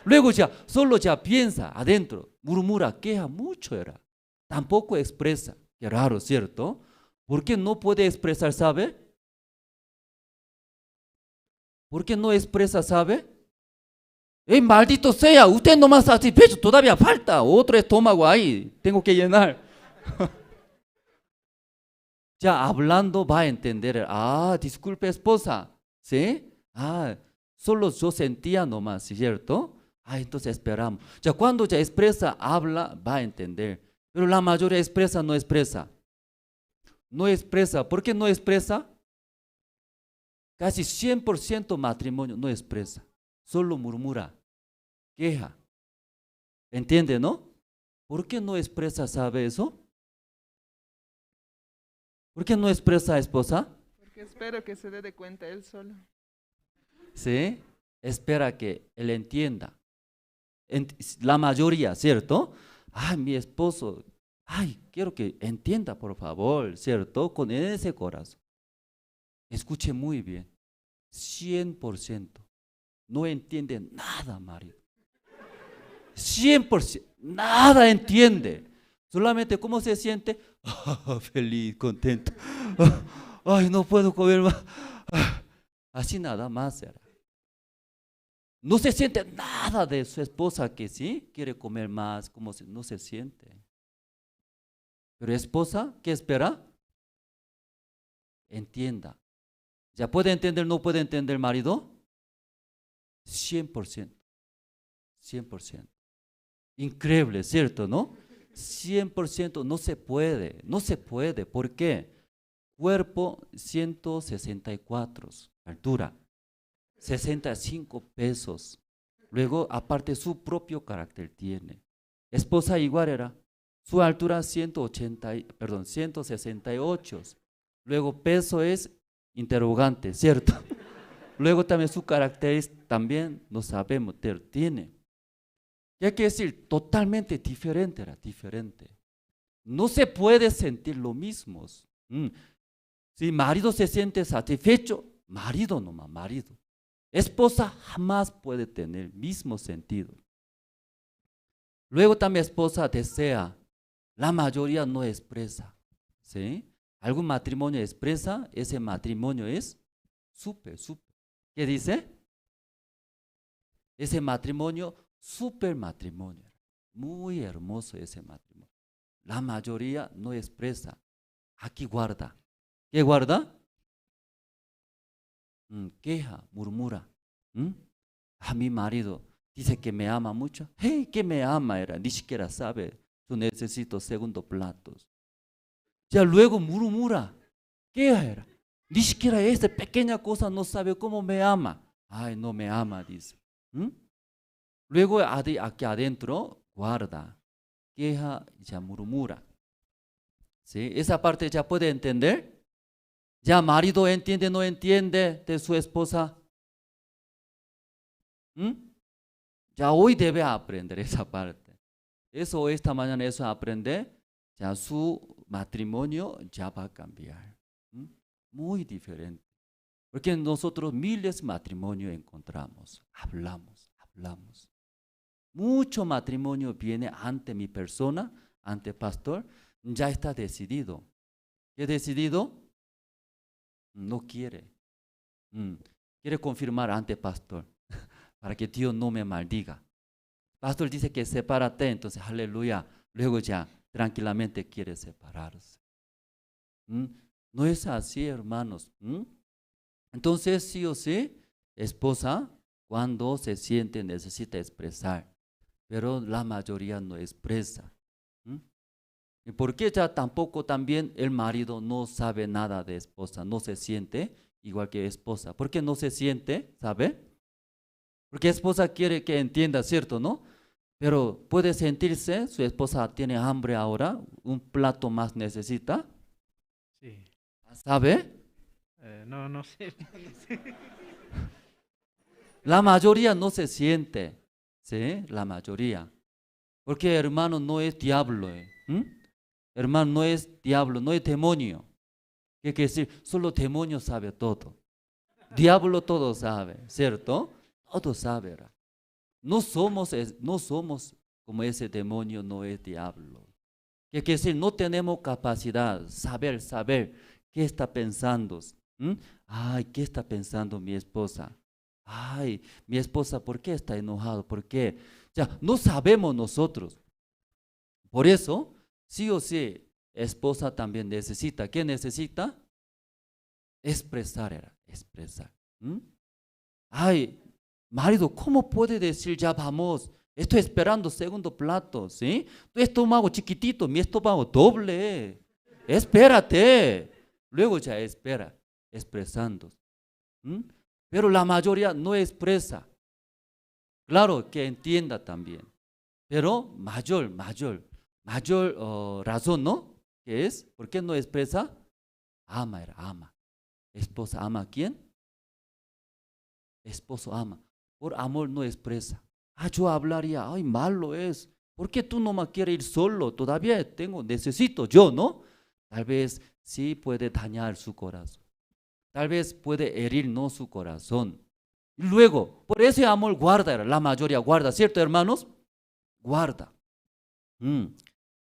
Luego ya, solo ya piensa adentro, murmura, queja mucho era. Tampoco expresa. Qué raro, ¿cierto? ¿Por qué no puede expresar, sabe? ¿Por qué no expresa, sabe? Maldito sea, usted no más satisfecho, todavía falta otro estómago ahí, tengo que llenar. Ya hablando va a entender, disculpe esposa, ¿sí? Solo yo sentía nomás, ¿cierto? Entonces esperamos. Ya cuando ya expresa, habla, va a entender. Pero la mayoría expresa, no expresa. No expresa. ¿Por qué no expresa? Casi 100% matrimonio no expresa. Solo murmura, queja. ¿Entiende, no? ¿Por qué no expresa, sabe eso? ¿Por qué no expresa, esposa? Porque espero que se dé de cuenta él solo. Sí, espera que él entienda. La mayoría, ¿cierto? Mi esposo, quiero que entienda, por favor, ¿cierto? Con ese corazón. Escuche muy bien. 100%. No entiende nada, marido. 100%. Nada entiende. Solamente cómo se siente. Feliz, contento. No puedo comer más. Así nada más era. No se siente nada de su esposa que sí quiere comer más, no se siente. Pero esposa, ¿qué espera? Entienda. ¿Ya puede entender, no puede entender el marido? 100%. 100%. Increíble, ¿cierto, no? 100% no se puede, no se puede. ¿Por qué? Cuerpo 164, altura 65 pesos. Luego, aparte, su propio carácter tiene. Esposa igual era. Su altura 168. Luego, peso es interrogante, ¿cierto? Luego también su carácter también no sabemos, tiene. ¿Qué quiere decir? Totalmente diferente, era diferente. No se puede sentir lo mismo. Si marido se siente satisfecho, marido nomás, marido. Esposa jamás puede tener el mismo sentido. Luego también esposa desea, la mayoría no expresa, ¿sí? Algún matrimonio expresa, ese matrimonio es súper. ¿Qué dice? Ese matrimonio, súper matrimonio. Muy hermoso ese matrimonio. La mayoría no expresa. Aquí guarda. ¿Qué guarda? Queja, murmura. Mi marido dice que me ama mucho. Que me ama era, ni siquiera sabe. Yo necesito segundo platos. Ya luego murmura. Queja era. Ni siquiera esta pequeña cosa no sabe cómo me ama. No me ama, dice. Luego aquí adentro guarda. Queja, ya murmura. ¿Sí? Esa parte ya puede entender. Ya marido entiende, no entiende de su esposa. Ya hoy debe aprender esa parte. Eso esta mañana eso aprende. Ya su matrimonio ya va a cambiar. Muy diferente. Porque nosotros miles de matrimonios encontramos. Hablamos. Mucho matrimonio viene ante mi persona, ante pastor. Ya está decidido. ¿Qué decidido? No quiere. Quiere confirmar ante pastor para que Dios no me maldiga. Pastor dice que sepárate, entonces aleluya. Luego ya tranquilamente quiere separarse. No es así, hermanos. Entonces sí o sí, esposa, cuando se siente necesita expresar, pero la mayoría no expresa. ¿Y por qué ya tampoco también el marido no sabe nada de esposa? No se siente igual que esposa. ¿Por qué no se siente? ¿Sabe? Porque esposa quiere que entienda, ¿cierto? ¿No? Pero puede sentirse, su esposa tiene hambre ahora, un plato más necesita, Sí. ¿sabe? No, no sé. La mayoría no se siente, ¿sí? La mayoría. Porque hermano no es diablo, hermano no es diablo, no es demonio. ¿Qué quiere decir? Solo demonio sabe todo. Diablo todo sabe, ¿cierto? Todo sabe. No somos como ese demonio, no es diablo. ¿Qué quiere decir? No tenemos capacidad, saber qué está pensando. Ay, ¿qué está pensando mi esposa? Ay, mi esposa, ¿por qué está enojado? ¿Por qué? Ya, no sabemos nosotros. Por eso, sí o sí, esposa también necesita. ¿Qué necesita? Expresar. Ay, marido, ¿cómo puede decir ya vamos? Estoy esperando segundo plato, ¿sí? Tu estómago chiquitito, mi estómago doble. Espérate. Luego ya espera, expresando. Pero la mayoría no expresa. Claro que entienda también. Pero mayor razón, ¿no? ¿Qué es? ¿Por qué no expresa? Ama. Esposa ama a quién? Esposo ama. Por amor no expresa. Yo hablaría, ay, malo es. ¿Por qué tú no me quieres ir solo? Todavía necesito yo, ¿no? Tal vez sí puede dañar su corazón. Tal vez puede herir no su corazón. Y luego, por ese amor guarda, la mayoría guarda, ¿cierto, hermanos? Guarda.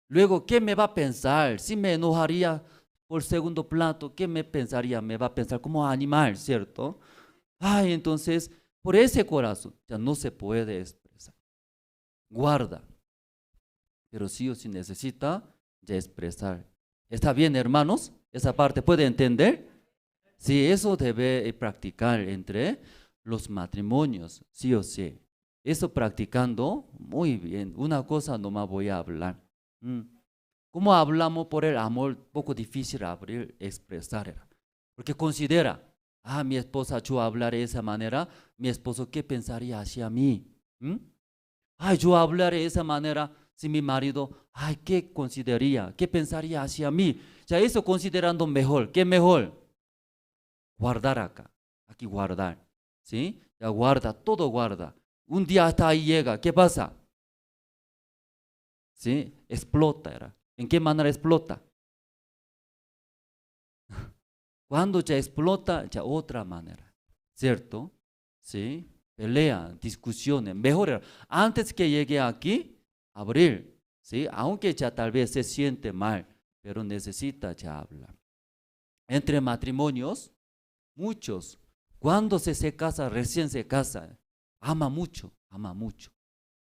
Luego, ¿qué me va a pensar? Si me enojaría por segundo plato, ¿qué me pensaría? Me va a pensar como animal, ¿cierto? Ay, entonces, por ese corazón ya no se puede expresar. Guarda. Pero sí o sí necesita ya expresar. ¿Está bien, hermanos? ¿Esa parte puede entender? Sí, eso debe practicar entre los matrimonios, sí o sí. Eso practicando, muy bien. Una cosa nomás voy a hablar. ¿Cómo hablamos por el amor? Poco difícil abrir, expresar. Porque considera, mi esposa, yo hablar de esa manera, mi esposo, ¿qué pensaría hacia mí? Yo hablaré de esa manera, si mi marido, ¿qué consideraría? ¿Qué pensaría hacia mí? Ya eso considerando mejor. ¿Qué mejor? Guardar acá. Aquí guardar. ¿Sí? Ya guarda, todo guarda. Un día hasta ahí llega. ¿Qué pasa? ¿Sí? Explota. ¿En qué manera explota? Cuando ya explota, ya otra manera. ¿Cierto? ¿Sí? Pelea, discusiones, mejor. Antes que llegue aquí, abrir. ¿Sí? Aunque ya tal vez se siente mal, pero necesita ya hablar. Entre matrimonios, muchos, cuando se casa, recién se casa, ama mucho.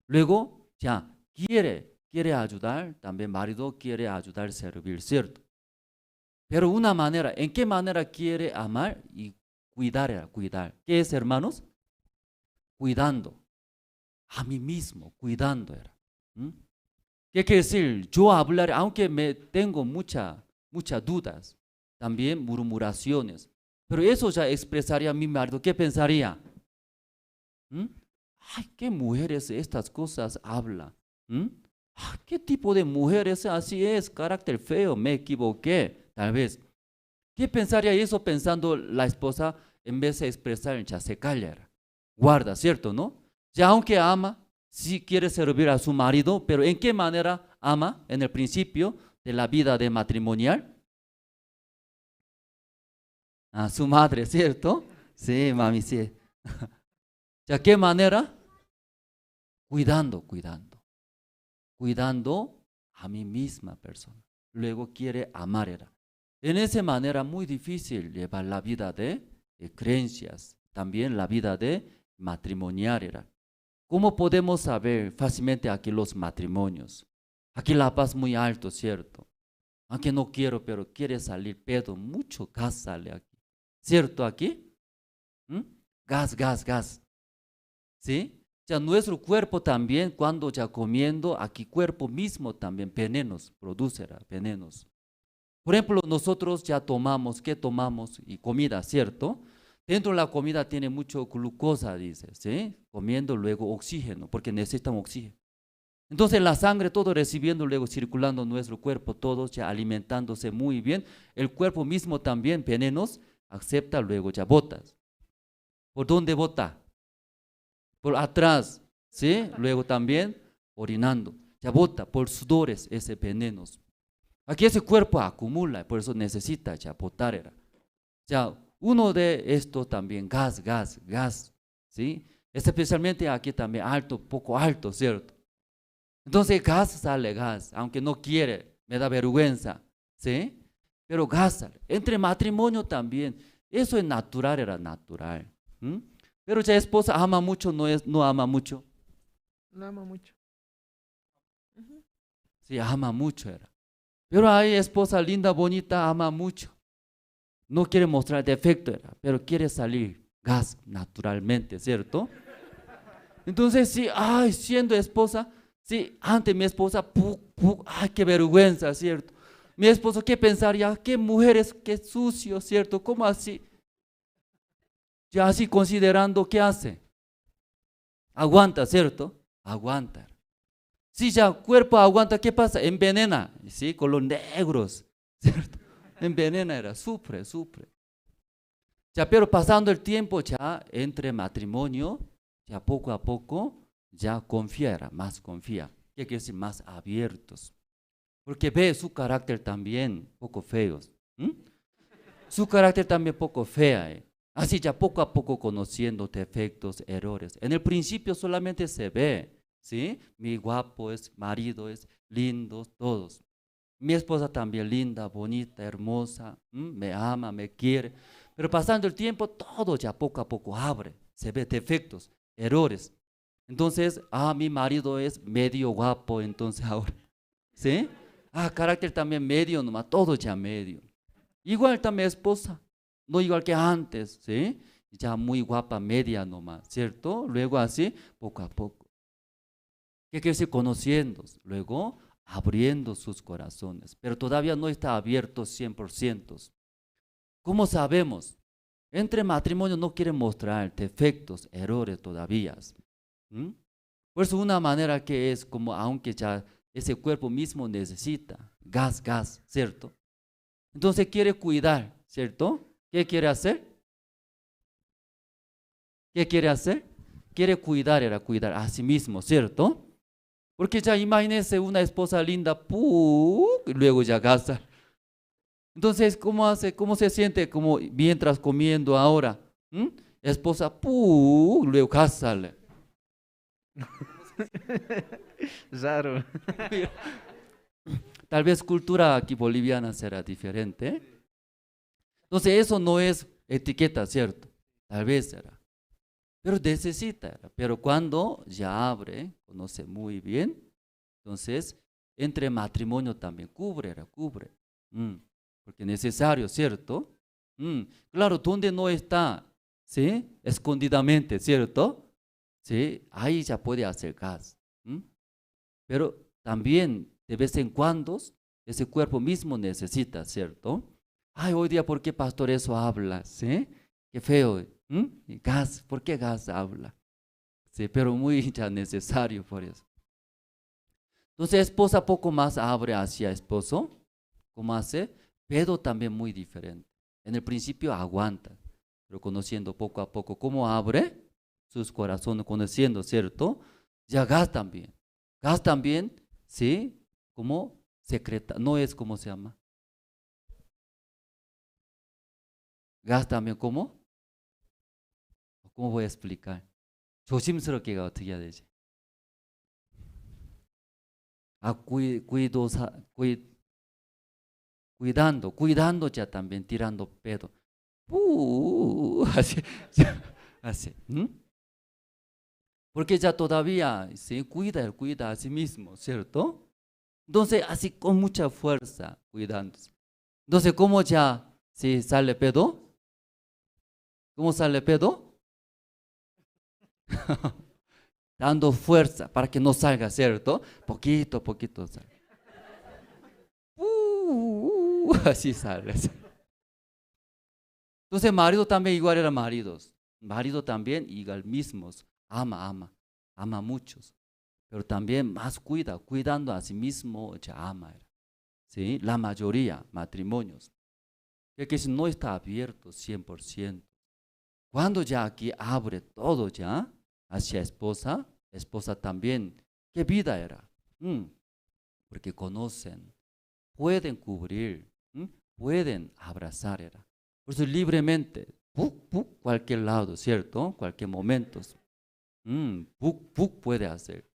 Luego, ya quiere ayudar, también marido quiere ayudar, servir, ¿cierto? Pero una manera, ¿en qué manera quiere amar y cuidar? ¿Qué es, hermanos? Cuidando. A mí mismo, cuidando. ¿Qué quiere decir? Yo hablar, aunque me tengo muchas dudas, también murmuraciones, pero eso ya expresaría a mi marido. ¿Qué pensaría? ¿Qué mujeres estas cosas habla? ¿Qué tipo de mujeres así es? Carácter feo, me equivoqué, tal vez. ¿Qué pensaría eso pensando la esposa en vez de expresar, ya se calla? Guarda, ¿cierto, no? Ya aunque ama, sí quiere servir a su marido, pero ¿en qué manera ama en el principio de la vida de matrimonial? A su madre, ¿cierto? Sí, mami, sí. ¿Ya qué manera? Cuidando a mi misma persona. Luego quiere amar. En esa manera muy difícil llevar la vida de creencias, también la vida de matrimonial. ¿Cómo podemos saber fácilmente aquí los matrimonios? Aquí la paz muy alto, ¿cierto? Aunque no quiero, pero quiere salir pedo, mucho gas sale aquí. ¿Cierto aquí? Gas. ¿Sí? Ya nuestro cuerpo también, cuando ya comiendo, aquí cuerpo mismo también venenos, produce venenos. Por ejemplo, nosotros ya tomamos, ¿qué tomamos? Y comida, ¿cierto? Dentro de la comida tiene mucho glucosa, dice, ¿sí? Comiendo luego oxígeno, porque necesitan oxígeno. Entonces la sangre todo recibiendo, luego circulando nuestro cuerpo, todos ya alimentándose muy bien. El cuerpo mismo también, venenos, acepta, luego ya botas. ¿Por dónde bota? Por atrás, ¿sí? Luego también orinando. Ya bota por sudores ese venenos. Aquí ese cuerpo acumula, por eso necesita ya botar. Ya uno de estos también, gas, ¿sí? Especialmente aquí también alto, poco alto, ¿cierto? Entonces gas sale gas, aunque no quiere, me da vergüenza, ¿sí? Pero gas sale. Entre matrimonio también, eso es natural, era natural. Pero ya esposa ama mucho, no ama mucho. Lo amo mucho. Ujú. Sí, ama mucho era. Pero hay esposa linda, bonita, ama mucho. No quiere mostrar defecto, era, pero quiere salir gas naturalmente, ¿cierto? Entonces, sí, ay, siendo esposa, sí, ante mi esposa, ay, qué vergüenza, ¿cierto? Mi esposo, ¿qué pensaría? ¿Qué mujeres, qué sucio, ¿cierto? ¿Cómo así? Ya así considerando, ¿qué hace? Aguanta, ¿cierto? Aguanta. Si ya cuerpo aguanta, ¿qué pasa? Envenena, ¿sí? Con los negros, ¿cierto? Envenena era, sufre. Ya, pero pasando el tiempo, ya entre matrimonio, ya poco a poco, ya confía, más confía. ¿Qué quiere decir? Más abiertos. Porque ve su carácter también poco feos. Su carácter también poco fea. Así ya poco a poco conociendo defectos, errores. En el principio solamente se ve, ¿sí? Mi guapo es, marido es, lindo, todos. Mi esposa también linda, bonita, hermosa, me ama, me quiere. Pero pasando el tiempo, todo ya poco a poco abre. Se ve defectos, errores. Entonces, mi marido es medio guapo, entonces ahora, ¿sí? Carácter también medio nomás, todo ya medio. Igual también esposa, no igual que antes, ¿sí? Ya muy guapa, media nomás, ¿cierto? Luego así, poco a poco. ¿Qué quiere decir? Conociendo, luego abriendo sus corazones, pero todavía no está abierto 100%. ¿Cómo sabemos? Entre matrimonio no quieren mostrar defectos, errores todavía. Por eso una manera que es como, aunque ya ese cuerpo mismo necesita gas, ¿cierto? Entonces quiere cuidar, ¿cierto? ¿Qué quiere hacer? ¿Qué quiere hacer? Quiere cuidar, era cuidar a sí mismo, ¿cierto? Porque ya imagínese una esposa linda, y luego ya gasta. Entonces, ¿cómo hace? ¿Cómo se siente? Como mientras comiendo ahora. Esposa, luego gasta. Raro. Tal vez cultura aquí boliviana será diferente. Entonces, eso no es etiqueta, ¿cierto? Tal vez será. Pero necesita. Pero cuando ya abre, conoce muy bien, entonces, entre matrimonio también cubre. Porque es necesario, ¿cierto? Claro, donde no está, ¿sí? Escondidamente, ¿cierto? ¿Sí? Ahí ya puede hacer gas. Pero también, de vez en cuando, ese cuerpo mismo necesita, ¿cierto? Hoy día, ¿por qué pastor eso habla? ¿Sí? Qué feo. Gas, ¿por qué gas habla? Sí, pero muy ya necesario por eso. Entonces, esposa poco más abre hacia esposo. ¿Cómo hace? Pero también muy diferente. En el principio aguanta, pero conociendo poco a poco cómo abre sus corazones, conociendo, ¿cierto? Ya gas también, ¿sí? Como secreta, no es como se llama. gas también, ¿cómo? ¿Cómo voy a explicar? 조심스럽게가 어떻게 해야 되지? Cuidando ya también, tirando pedo. Así, así. Porque ya todavía se cuida a sí mismo, ¿cierto? Entonces, así con mucha fuerza, cuidándose. Entonces, ¿cómo ya si sale pedo? ¿Cómo sale pedo? Dando fuerza para que no salga, ¿cierto? Poquito a poquito sale. Así sale. Entonces, marido también igual eran maridos. Marido también igual mismos. Ama muchos. pero también más cuidando a sí mismo, ya ama. ¿Sí? La mayoría, matrimonios. Que si no está abierto 100%. Cuando ya aquí abre todo ya hacia esposa, esposa también, ¿qué vida era? Porque conocen, pueden cubrir, pueden abrazar. Era. Por eso libremente, cualquier lado, ¿cierto? Cualquier momento, puede hacer.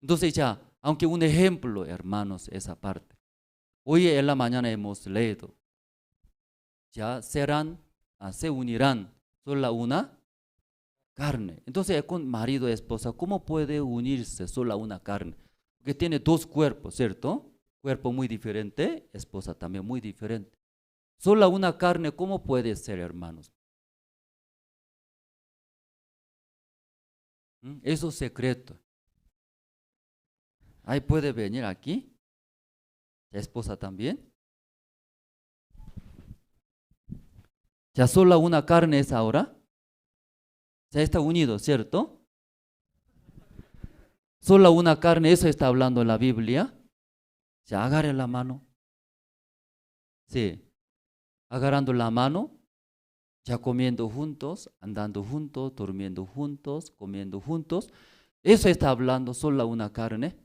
Entonces ya, aunque un ejemplo, hermanos, esa parte. Hoy en la mañana hemos leído, ya se unirán, solo una carne. Entonces con marido y esposa, ¿cómo puede unirse solo una carne? Porque tiene dos cuerpos, ¿cierto? Cuerpo muy diferente, esposa también muy diferente. Solo una carne, ¿cómo puede ser, hermanos? Eso es secreto. Ahí puede venir aquí. La esposa también. Ya solo una carne es ahora. Ya está unido, ¿cierto? Solo una carne, eso está hablando la Biblia. Ya agarre la mano. Sí. Agarrando la mano. Ya comiendo juntos, andando juntos, durmiendo juntos, comiendo juntos. Eso está hablando solo una carne.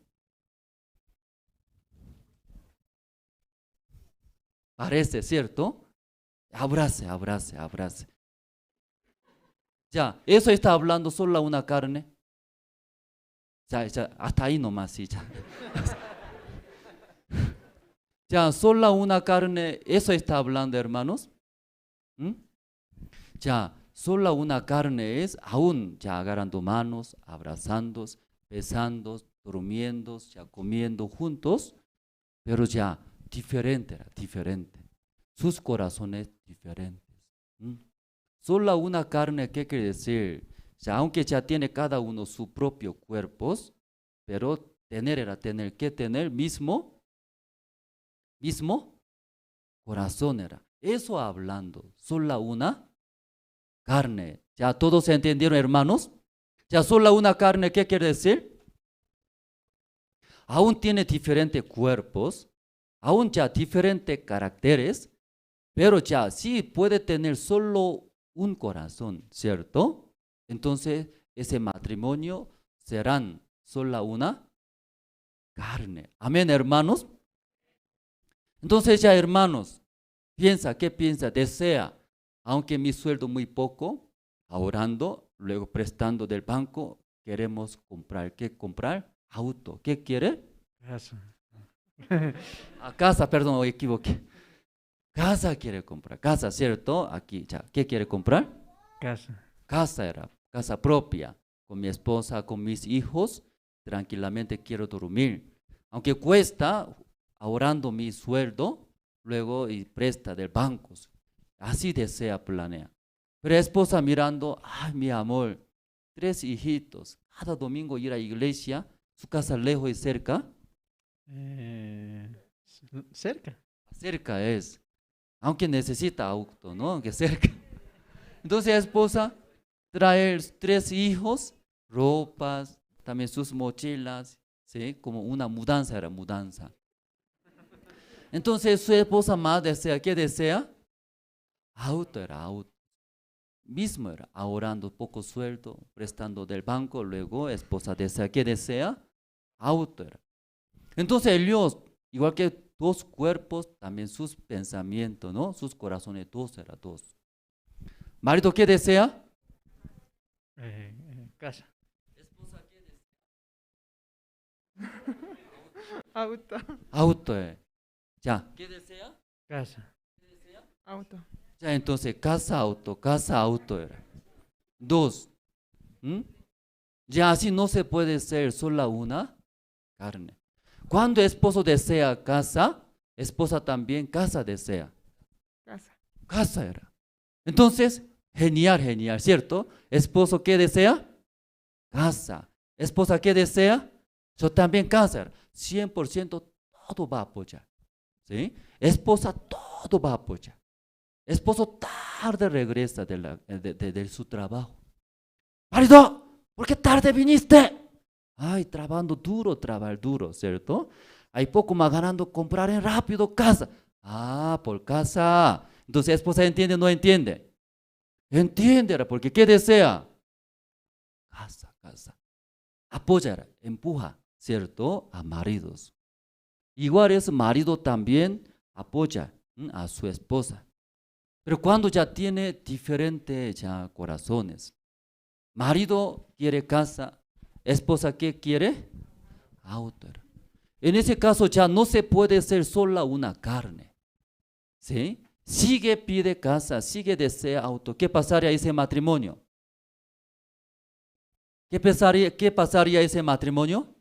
Parece, ¿cierto? Abrace. Ya, eso está hablando solo una carne. Ya, hasta ahí nomás, sí, ya. Ya, solo una carne, eso está hablando, hermanos. Ya, solo una carne es aún ya agarrando manos, abrazando, besando, durmiendo, ya comiendo juntos, pero ya diferente. Sus corazones diferentes. Solo una carne, ¿qué quiere decir? Ya, aunque ya tiene cada uno su propio cuerpo, pero tener que tener mismo corazón era. Eso hablando, solo una carne. ¿Ya todos se entendieron, hermanos? Ya solo una carne, ¿qué quiere decir? Aún tiene diferentes cuerpos, aún ya diferentes caracteres, pero ya sí puede tener solo un corazón, ¿cierto? Entonces ese matrimonio serán solo una carne. Amén, hermanos. Entonces ya, hermanos, ¿qué piensa? Desea, aunque mi sueldo muy poco, ahorrando, luego prestando del banco, queremos comprar. ¿Qué comprar? Auto. ¿Qué quiere? Casa. Casa, perdón, me equivoqué. Casa quiere comprar. Casa, ¿cierto? Aquí, ya. ¿Qué quiere comprar? Casa. Casa era, casa propia. Con mi esposa, con mis hijos, tranquilamente quiero dormir. Aunque cuesta, ahorrando mi sueldo, luego y presta del banco. Así desea, planea. Pero la esposa mirando, ay, mi amor, 3 hijitos, cada domingo ir a la iglesia, su casa lejos y cerca. Cerca. Cerca es, aunque necesita auto, ¿no? Aunque cerca. Entonces la esposa trae 3 hijos, ropas, también sus mochilas, ¿sí? Como una mudanza era mudanza. Entonces su esposa más desea, ¿qué desea? Auto era auto. Mismo era ahorrando poco sueldo, prestando del banco, luego esposa desea, ¿qué desea? Auto era. Entonces Dios, igual que 2 cuerpos, también sus pensamientos, ¿no? Sus corazones, 2 era 2. Marido, ¿qué desea? Casa. Esposa, ¿qué desea? Auto. Auto. Ya. ¿Qué desea? Casa. ¿Qué desea? Auto. Ya, entonces casa, auto era. 2. Ya así no se puede ser solo una carne. Cuando esposo desea casa, esposa también casa desea. Casa. Casa era. Entonces, genial, ¿cierto? Esposo, ¿qué desea? Casa. Esposa, ¿qué desea? Yo también casa. 100% todo va a apoyar. ¿Sí? Esposa, todo va a apoyar. Esposo tarde regresa de su trabajo. Marido, ¿por qué tarde viniste? Ay, trabajando duro, trabajar duro, ¿cierto? Hay poco más ganando, comprar en rápido casa. Ah, por casa. Entonces, esposa entiende o no entiende. Entiende, porque ¿qué desea? Casa, casa. Apoyar, empuja, ¿cierto? A maridos. Igual es marido también apoya a su esposa. Pero cuando ya tiene diferentes ya corazones. Marido quiere casa, esposa ¿qué quiere? Auto. En ese caso ya no se puede ser sola una carne. ¿Sí? Sigue pide casa, sigue desea auto. ¿Qué pasaría ese matrimonio? ¿Qué pasaría ese matrimonio?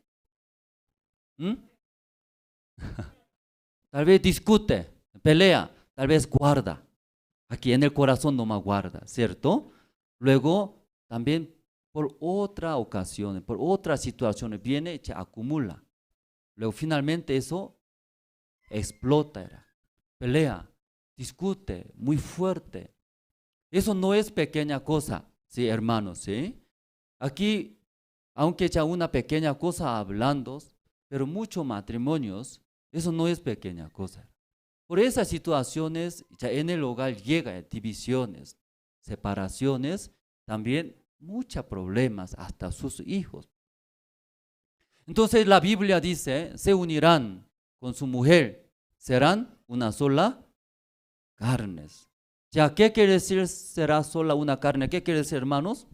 Tal vez discute, pelea, tal vez guarda. Aquí en el corazón no más guarda, ¿cierto? Luego también por otra ocasión, por otras situaciones viene y se acumula. Luego finalmente eso explota, pelea, discute, muy fuerte. Eso no es pequeña cosa, ¿sí, hermanos? ¿Sí? Aquí, aunque ya una pequeña cosa hablando, pero muchos matrimonios, eso no es pequeña cosa. Por esas situaciones, ya en el hogar llega divisiones, separaciones, también muchos problemas hasta sus hijos. Entonces la Biblia dice, se unirán con su mujer, serán una sola carne. Ya, ¿qué quiere decir será sola una carne? ¿Qué quiere decir, hermanos?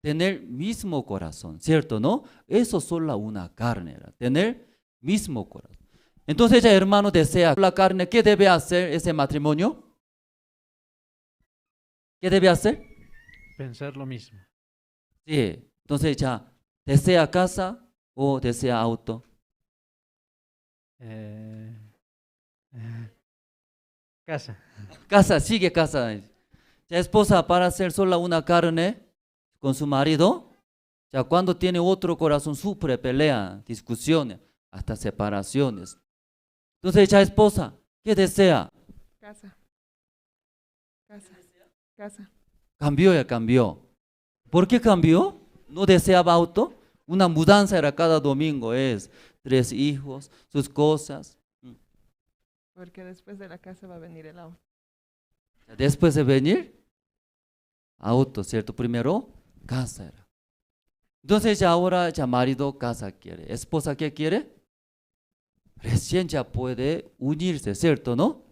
Tener mismo corazón, ¿cierto? ¿No? Eso es solo una carne, tener mismo corazón. Entonces ya hermano desea la carne, ¿qué debe hacer ese matrimonio? ¿Qué debe hacer? Pensar lo mismo. Sí, entonces ya desea casa o desea auto. Casa. Casa, sigue casa. Ya esposa para ser sola una carne con su marido, ya cuando tiene otro corazón sufre, pelea, discusiones, hasta separaciones. Entonces ya esposa, ¿qué desea? Casa. Casa. Casa. Cambió, ya cambió. ¿Por qué cambió? No deseaba auto. Una mudanza era cada domingo, es 3 hijos, sus cosas. Porque después de la casa va a venir el auto. Después de venir, auto, ¿cierto? Primero, casa era. Entonces ya ahora ya marido casa quiere. ¿Esposa qué quiere? Recién ya puede unirse, ¿cierto? ¿No?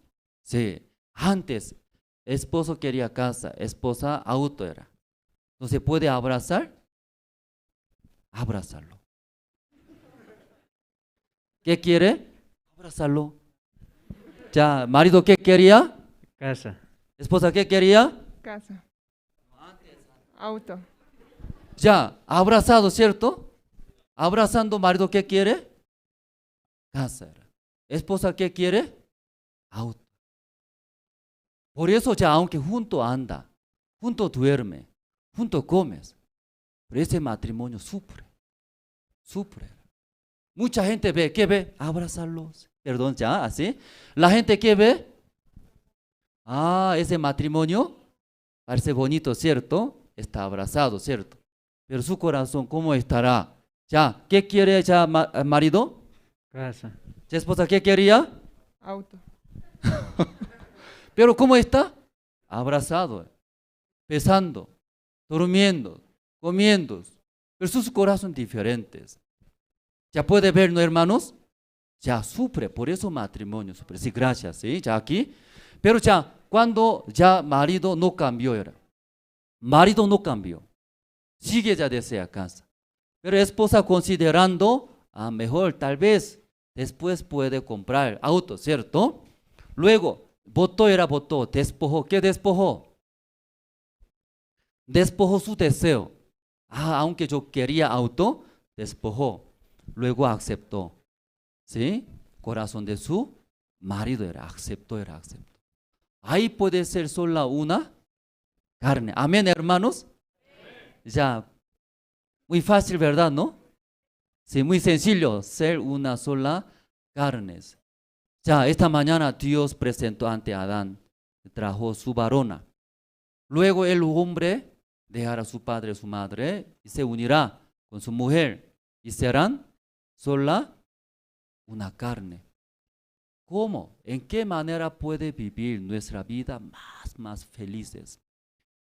Sí. Antes, esposo quería casa, esposa auto era. Entonces, ¿puede abrazar? Abrazarlo. ¿Qué quiere? Abrazarlo. Ya, marido ¿qué quería? Casa. Esposa ¿qué quería? Casa. Auto. Ya, abrazado, ¿cierto? Abrazando, marido ¿qué quiere? Casa. Esposa ¿qué quiere? Auto. Por eso ya aunque junto anda, junto duerme, junto comes, pero ese matrimonio sufre, sufre. Mucha gente ve, ¿qué ve? Abrazarlos. Perdón, ya, así. La gente ¿qué ve? Ah, ese matrimonio parece bonito, ¿cierto? Está abrazado, ¿cierto? Pero su corazón, ¿cómo estará? Ya, ¿qué quiere ya marido? Casa. ¿Ya esposa qué quería? Auto. Pero ¿cómo está? Abrazado, pesando, durmiendo, comiendo. Pero sus corazones diferentes. Ya puede ver, ¿no, hermanos? Ya sufre, por eso matrimonio sufre. Sí, gracias, ¿sí? Ya aquí. Pero ya, cuando ya marido no cambió, era. Marido no cambió. Sigue ya desea casa. Pero esposa considerando, mejor tal vez después puede comprar auto, ¿cierto? Luego, votó, despojó. ¿Qué despojó? Despojó su deseo. Aunque yo quería auto, despojó. Luego aceptó. ¿Sí? Corazón de su marido era, aceptó. Ahí puede ser sola una carne. Amén, hermanos. Ya, muy fácil, ¿verdad, no? Sí, muy sencillo, ser una sola carne. Ya, esta mañana Dios presentó ante Adán, trajo su varona. Luego el hombre dejará a su padre y su madre y se unirá con su mujer y serán sola una carne. ¿Cómo? ¿En qué manera puede vivir nuestra vida más felices?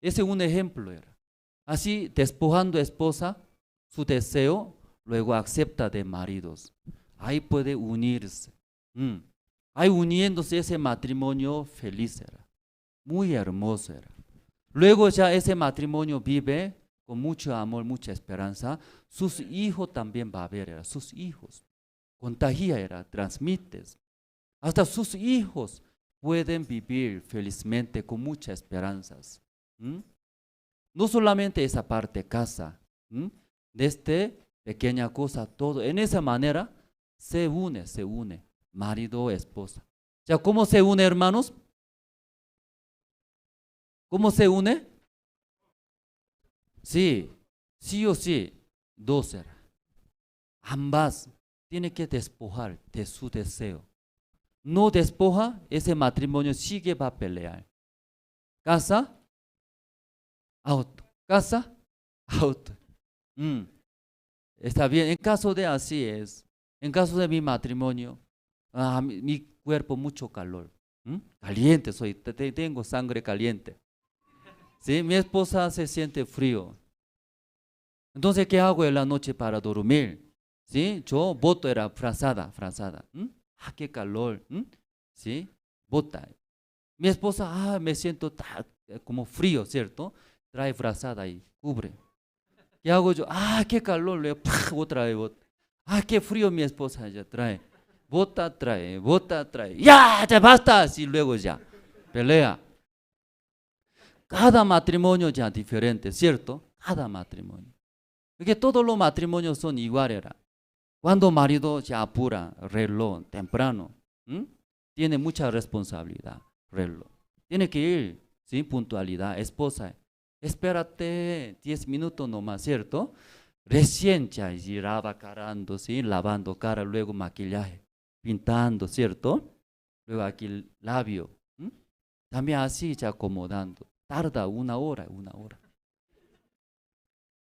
Ese es un ejemplo era. Así, despojando a esposa, su deseo, luego acepta de maridos. Ahí puede unirse. Ahí uniéndose ese matrimonio feliz era. Muy hermoso era. Luego ya ese matrimonio vive con mucho amor, mucha esperanza. Sus hijos también va a ver, era. Sus hijos. Contagia era, transmites. Hasta sus hijos pueden vivir felizmente con muchas esperanzas. No solamente esa parte casa, desde pequeña cosa, todo. En esa manera se une, marido, esposa. Ya, ¿cómo se une, hermanos? ¿Cómo se une? Sí o sí, dos era. Ambas tienen que despojar de su deseo. No despoja, ese matrimonio sigue va a pelear. Casa, auto. Casa, auto. Está bien, en caso de así es. En caso de mi matrimonio, mi cuerpo mucho calor. Caliente soy, tengo sangre caliente. ¿Sí? Mi esposa se siente frío. Entonces, ¿qué hago en la noche para dormir? ¿Sí? Yo boto era frazada. Qué calor. ¿Sí? Bota. Mi esposa, me siento como frío, ¿cierto? Trae frazada y cubre. ¿Qué hago yo? Qué calor. Luego, otra vez bota. Qué frío mi esposa ya trae. Bota, trae. Ya basta. Así luego ya. Pelea. Cada matrimonio ya diferente, ¿cierto? Cada matrimonio. Porque todos los matrimonios son iguales. Cuando marido ya apura, reloj, temprano, tiene mucha responsabilidad, reloj. Tiene que ir, ¿sí? Puntualidad, esposa. Espérate 10 minutos nomás, ¿cierto? Recién ya giraba carando, ¿sí? Lavando cara, luego maquillaje, pintando, ¿cierto? Luego aquí el labio. También así ya acomodando. Tarda una hora.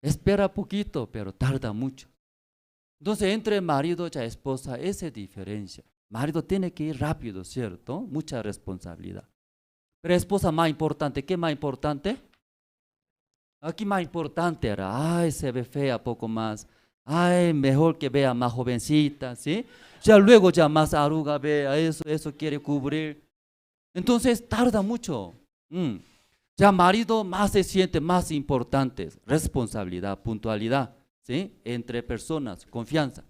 Espera poquito, pero tarda mucho. Entonces, entre marido y esposa, esa diferencia. Marido tiene que ir rápido, ¿cierto? Mucha responsabilidad. Pero esposa más importante, ¿qué más importante? Aquí más importante era, se ve fea poco más. Mejor que vea más jovencita, ¿sí? Ya luego ya más arruga vea, eso quiere cubrir. Entonces, tarda mucho. Ya marido más se siente más importante, responsabilidad, puntualidad, ¿sí? Entre personas, confianza.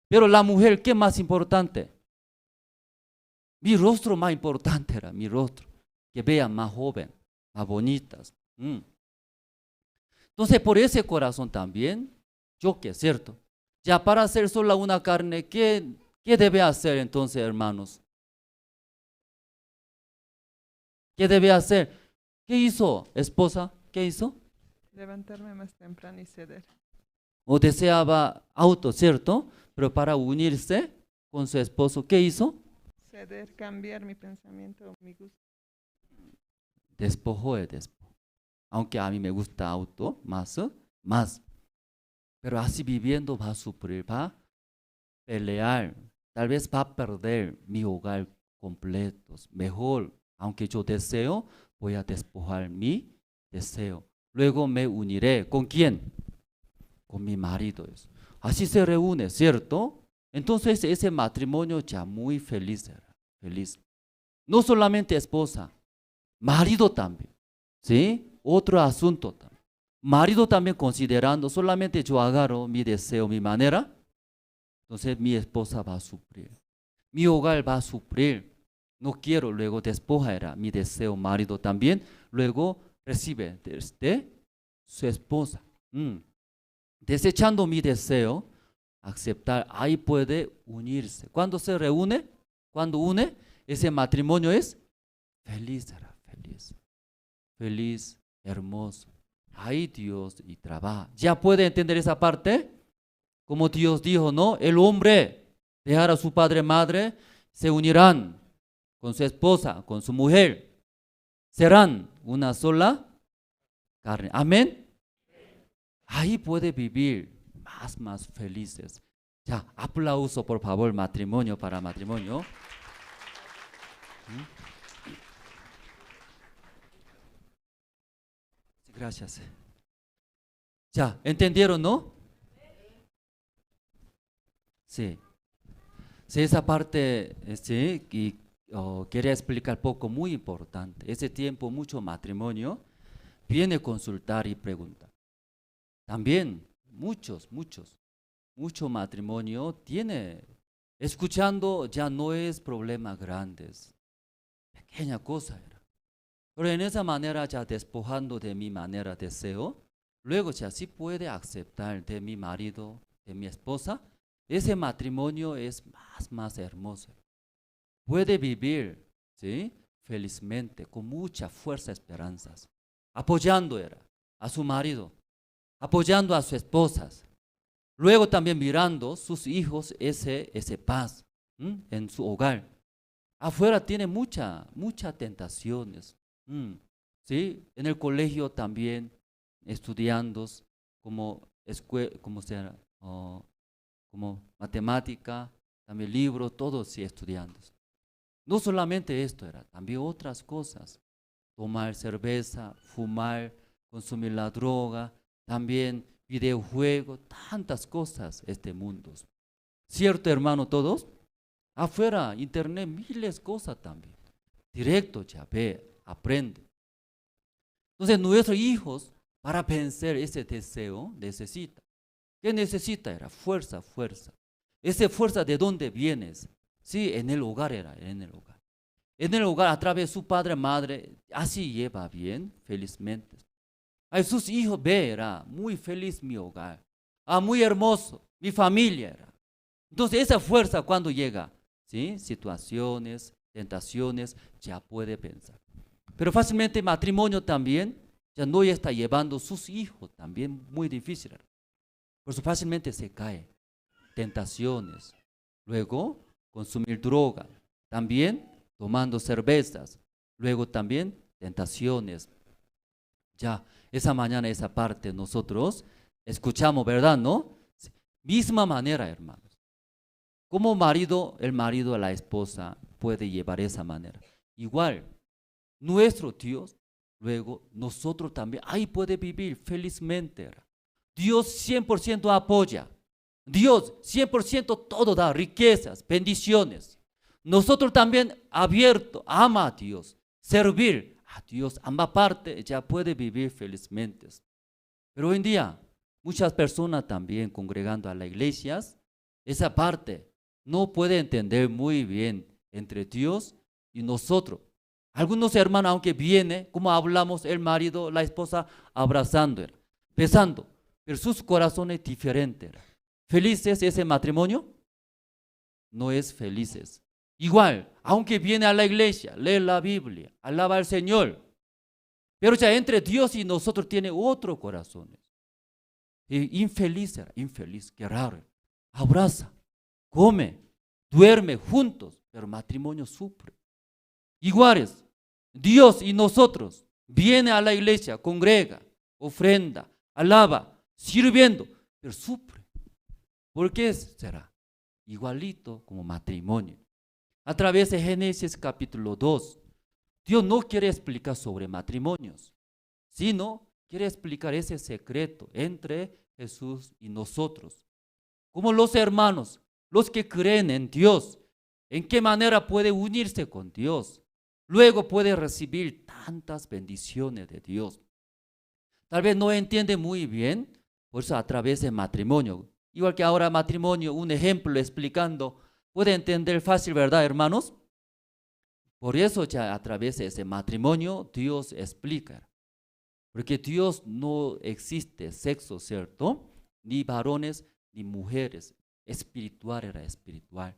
Pero la mujer, ¿qué más importante? Mi rostro más importante era, mi rostro, que vea más joven, más bonitas. Entonces, por ese corazón también, choque, ¿cierto? Ya para hacer sola una carne, ¿qué debe hacer entonces, hermanos? ¿Qué debe hacer? ¿Qué hizo, esposa? ¿Qué hizo? Levantarme más temprano y ceder. O deseaba auto, ¿cierto? Pero para unirse con su esposo, ¿qué hizo? Ceder, cambiar mi pensamiento, mi gusto. Despojó. Aunque a mí me gusta auto, más. Pero así viviendo va a sufrir, va a pelear. Tal vez va a perder mi hogar completo. Mejor, aunque yo deseo, voy a despojar mi deseo. Luego me uniré. ¿Con quién? Con mi marido. Así se reúne, ¿cierto? Entonces ese matrimonio ya muy feliz era. Feliz. No solamente esposa, marido también. ¿Sí? Otro asunto también. Marido también considerando, solamente yo agarro mi deseo, mi manera, entonces mi esposa va a sufrir. Mi hogar va a sufrir. No quiero, luego despoja era mi deseo, marido también, luego recibe de su esposa. Desechando mi deseo, aceptar, ahí puede unirse. Cuando se reúne, cuando une, ese matrimonio es feliz, era feliz, hermoso. Ahí Dios y trabaja. ¿Ya puede entender esa parte? Como Dios dijo, ¿no? El hombre dejará a su padre, madre, se unirán con su esposa, con su mujer, serán una sola carne. Amén. ahí puede vivir más felices. Ya, aplauso por favor, matrimonio para matrimonio. Gracias. Ya, ¿entendieron, no? Sí. Sí, esa parte, sí, y quería explicar poco, muy importante. Ese tiempo, mucho matrimonio viene a consultar y preguntar. También, mucho matrimonio tiene, escuchando ya no es problema grandes, pequeña cosa era. Pero en esa manera ya despojando de mi manera deseo, luego ya sí puede aceptar de mi marido, de mi esposa, ese matrimonio es más hermoso. Puede vivir, ¿sí?, felizmente, con mucha fuerza, esperanzas, apoyando era a su marido, apoyando a sus esposas. Luego también mirando sus hijos ese paz en su hogar. Afuera tiene muchas tentaciones. ¿Sí? En el colegio también estudiando como matemática, también libros, todos sí estudiando. No solamente esto era, también otras cosas. Tomar cerveza, fumar, consumir la droga, también videojuegos, tantas cosas este mundo. ¿Cierto, hermano, todos? Afuera, internet, miles de cosas también. Directo ya ve, aprende. Entonces nuestros hijos, para vencer ese deseo, necesita. ¿Qué necesita? Era fuerza. Esa fuerza, ¿de dónde vienes? Sí, en el hogar era, en el hogar. En el hogar, a través de su padre, madre, así lleva bien, felizmente. A sus hijos ve, era muy feliz mi hogar. Muy hermoso, mi familia era. Entonces esa fuerza cuando llega, ¿sí?, situaciones, tentaciones, ya puede pensar. Pero fácilmente matrimonio también, ya no está llevando sus hijos, también muy difícil. Por eso fácilmente se cae. Tentaciones. Luego, consumir droga. También tomando cervezas. Luego también tentaciones. Ya, esa mañana, esa parte nosotros escuchamos, ¿verdad, no? Misma manera, hermanos. Como el marido a la esposa puede llevar esa manera. Igual, nuestro Dios, luego nosotros también, ahí puede vivir felizmente. Dios 100% apoya. Dios 100% todo da, riquezas, bendiciones. Nosotros también abierto, ama a Dios, servir a Dios, ambas partes ya puede vivir felizmente. Pero hoy en día, muchas personas también congregando a las iglesias, esa parte no puede entender muy bien entre Dios y nosotros. Algunos hermanos, aunque viene, como hablamos, el marido, la esposa, abrazando, besando, pero sus corazones diferentes. ¿Felices ese matrimonio? No es felices. Igual, aunque viene a la iglesia, lee la Biblia, alaba al Señor, pero ya entre Dios y nosotros tiene otro corazón. Infeliz, qué raro. Abraza, come, duerme juntos, pero matrimonio sufre. Iguales, Dios y nosotros, viene a la iglesia, congrega, ofrenda, alaba, sirviendo, pero sufre. ¿Por qué será? Igualito como matrimonio. A través de Génesis capítulo 2, Dios no quiere explicar sobre matrimonios, sino quiere explicar ese secreto entre Jesús y nosotros. Como los hermanos, los que creen en Dios, en qué manera puede unirse con Dios. Luego puede recibir tantas bendiciones de Dios. Tal vez no entiende muy bien, por eso a través de matrimonio. Igual que ahora matrimonio, un ejemplo explicando, puede entender fácil, ¿verdad, hermanos? Por eso ya a través de ese matrimonio Dios explica. Porque Dios no existe sexo, ¿cierto? Ni varones ni mujeres. Espiritual era espiritual.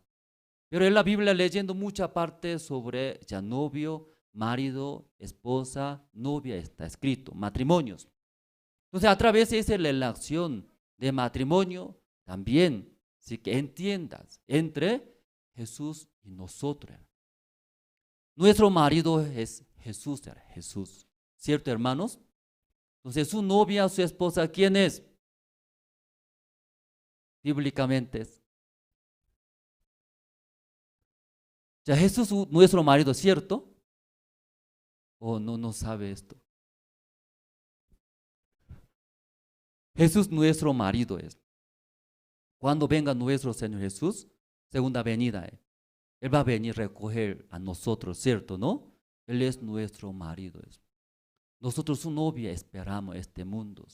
Pero en la Biblia leyendo mucha parte sobre ya novio, marido, esposa, novia está escrito, matrimonios. Entonces a través de esa relación de matrimonio también, sí que entiendas, entre Jesús y nosotros. Nuestro marido es Jesús, ¿cierto, hermanos? Entonces su novia, su esposa, ¿quién es? bíblicamente. Ya Jesús nuestro marido, ¿cierto? ¿O no sabe esto? Jesús nuestro marido es. Cuando venga nuestro Señor Jesús, segunda venida, Él va a venir a recoger a nosotros, ¿cierto? ¿No? Él es nuestro marido. Nosotros su novia esperamos este mundo.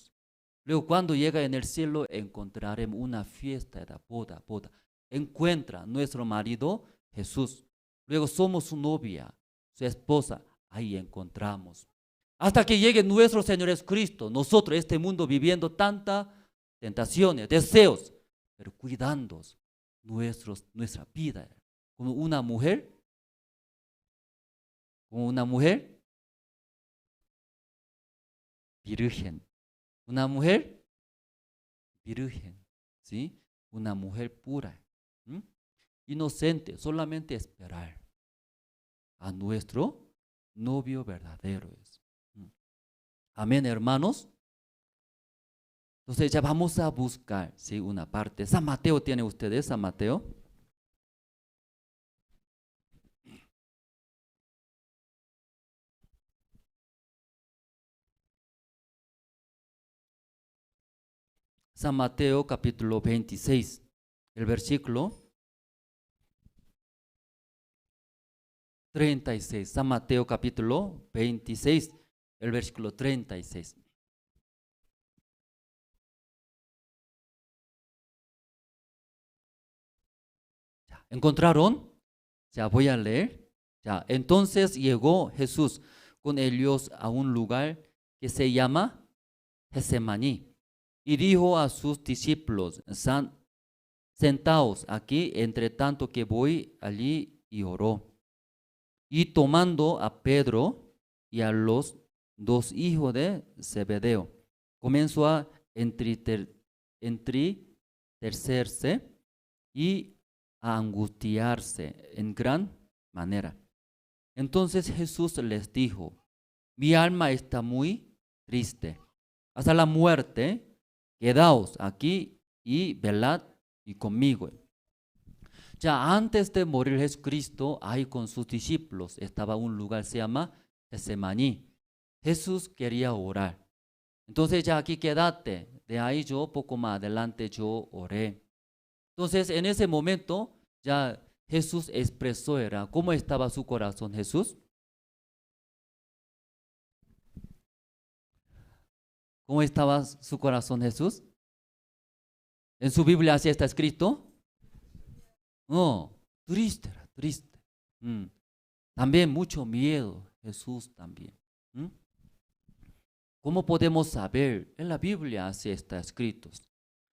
Luego cuando llega en el cielo encontraremos una fiesta de boda. Encuentra nuestro marido Jesús. Luego somos su novia, su esposa. Ahí encontramos. Hasta que llegue nuestro Señor Jesucristo, nosotros este mundo viviendo tantas tentaciones, deseos, pero cuidando nuestra vida. Como una mujer virgen. Una mujer virgen, ¿sí? Una mujer pura, inocente, solamente esperar a nuestro novio verdadero. Amén, hermanos. Entonces ya vamos a buscar, ¿sí? Una parte. San Mateo tiene ustedes, San Mateo. San Mateo capítulo 26, el versículo 36. San Mateo capítulo 26, el versículo 36. ¿Encontraron? Ya voy a leer. Ya, entonces llegó Jesús con ellos a un lugar que se llama Getsemaní. Y dijo a sus discípulos, sentaos aquí, entre tanto que voy allí, y oró. Y tomando a Pedro y a los dos hijos de Zebedeo, comenzó a entristecerse y a angustiarse en gran manera. Entonces Jesús les dijo, mi alma está muy triste, hasta la muerte. Quedaos aquí y velad y conmigo. Ya antes de morir Jesucristo, ahí con sus discípulos estaba un lugar, se llama Getsemaní. Jesús quería orar. Entonces ya aquí quédate, de ahí yo poco más adelante yo oré. Entonces en ese momento ya Jesús expresó, ¿cómo estaba su corazón Jesús? ¿Cómo estaba su corazón Jesús? ¿En su Biblia así está escrito? No, triste. También mucho miedo Jesús también. ¿Cómo podemos saber? En la Biblia así está escrito.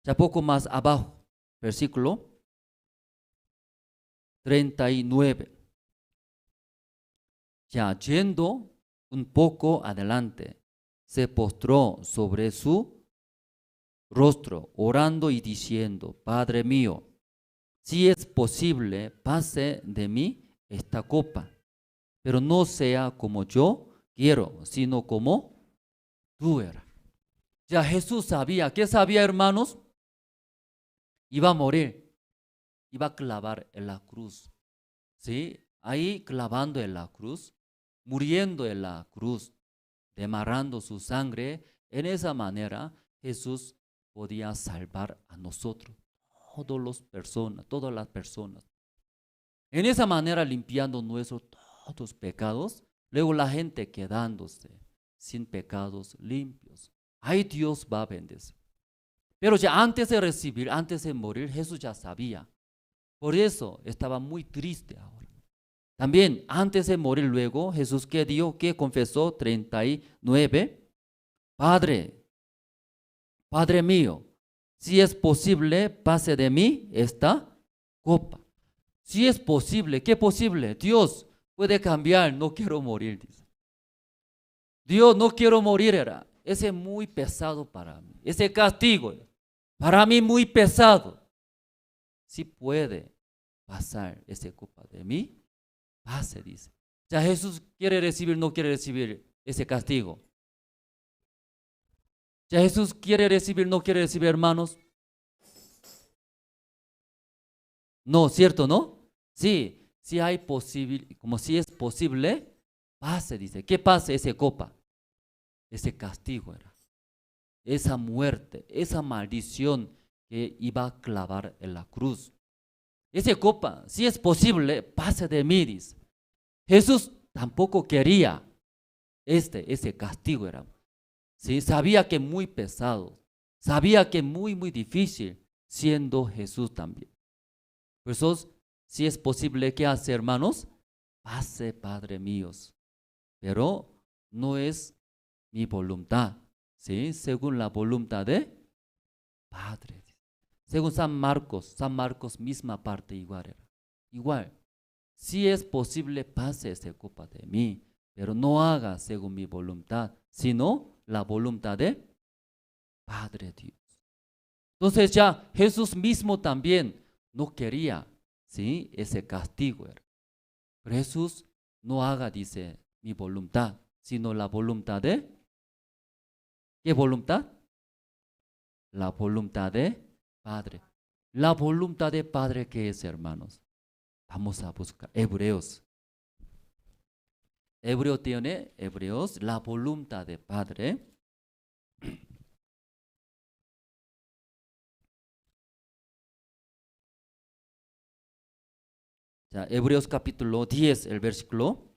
Ya poco más abajo, versículo 39. Ya yendo un poco adelante, se postró sobre su rostro, orando y diciendo, Padre mío, si es posible, pase de mí esta copa, pero no sea como yo quiero, sino como tú eras. Ya Jesús sabía, ¿qué sabía, hermanos? Iba a morir, iba a clavar en la cruz, ¿sí? Ahí clavando en la cruz, muriendo en la cruz, derramando su sangre. En esa manera Jesús podía salvar a nosotros, todas las personas. En esa manera limpiando nuestros todos pecados, luego la gente quedándose sin pecados limpios. Ahí Dios va a bendecir. Pero ya antes de recibir, antes de morir, Jesús ya sabía. Por eso estaba muy triste ahora. También antes de morir luego, Jesús ¿qué dijo? ¿Qué confesó? 39. Padre mío, si es posible, pase de mí esta copa. Si es posible, ¿qué posible? Dios puede cambiar, no quiero morir, dice. Dios, no quiero morir, ese es muy pesado para mí. Ese castigo, para mí muy pesado. Si puede pasar esa copa de mí, pase, dice. Ya Jesús quiere recibir, no quiere recibir ese castigo. Ya Jesús quiere recibir, no quiere recibir, hermanos. No, ¿cierto, no? Sí, sí hay como si es posible, pase, dice. ¿Qué pasa esa copa? Ese castigo era. Esa muerte, esa maldición que iba a clavar en la cruz. Esa copa, si es posible, pase de mí, dice. Jesús tampoco quería ese castigo era. ¿Sí? Sabía que muy pesado, sabía que muy difícil, siendo Jesús también. Por eso, si es posible, ¿qué hace, hermanos? Pase, Padre míos, pero no es mi voluntad, ¿sí? Según la voluntad de Padre. Según San Marcos misma parte igual era. Igual, si es posible, pase esa copa de mí, pero no haga según mi voluntad, sino la voluntad de Padre Dios. Entonces ya Jesús mismo también no quería, ¿sí? Ese castigo. Pero Jesús no haga, dice, mi voluntad, sino la voluntad de, ¿qué voluntad? La voluntad de Padre. La voluntad de Padre, ¿qué es, hermanos? Vamos a buscar Hebreos. Hebreos, la voluntad de Padre. Ya, Hebreos capítulo 10, el versículo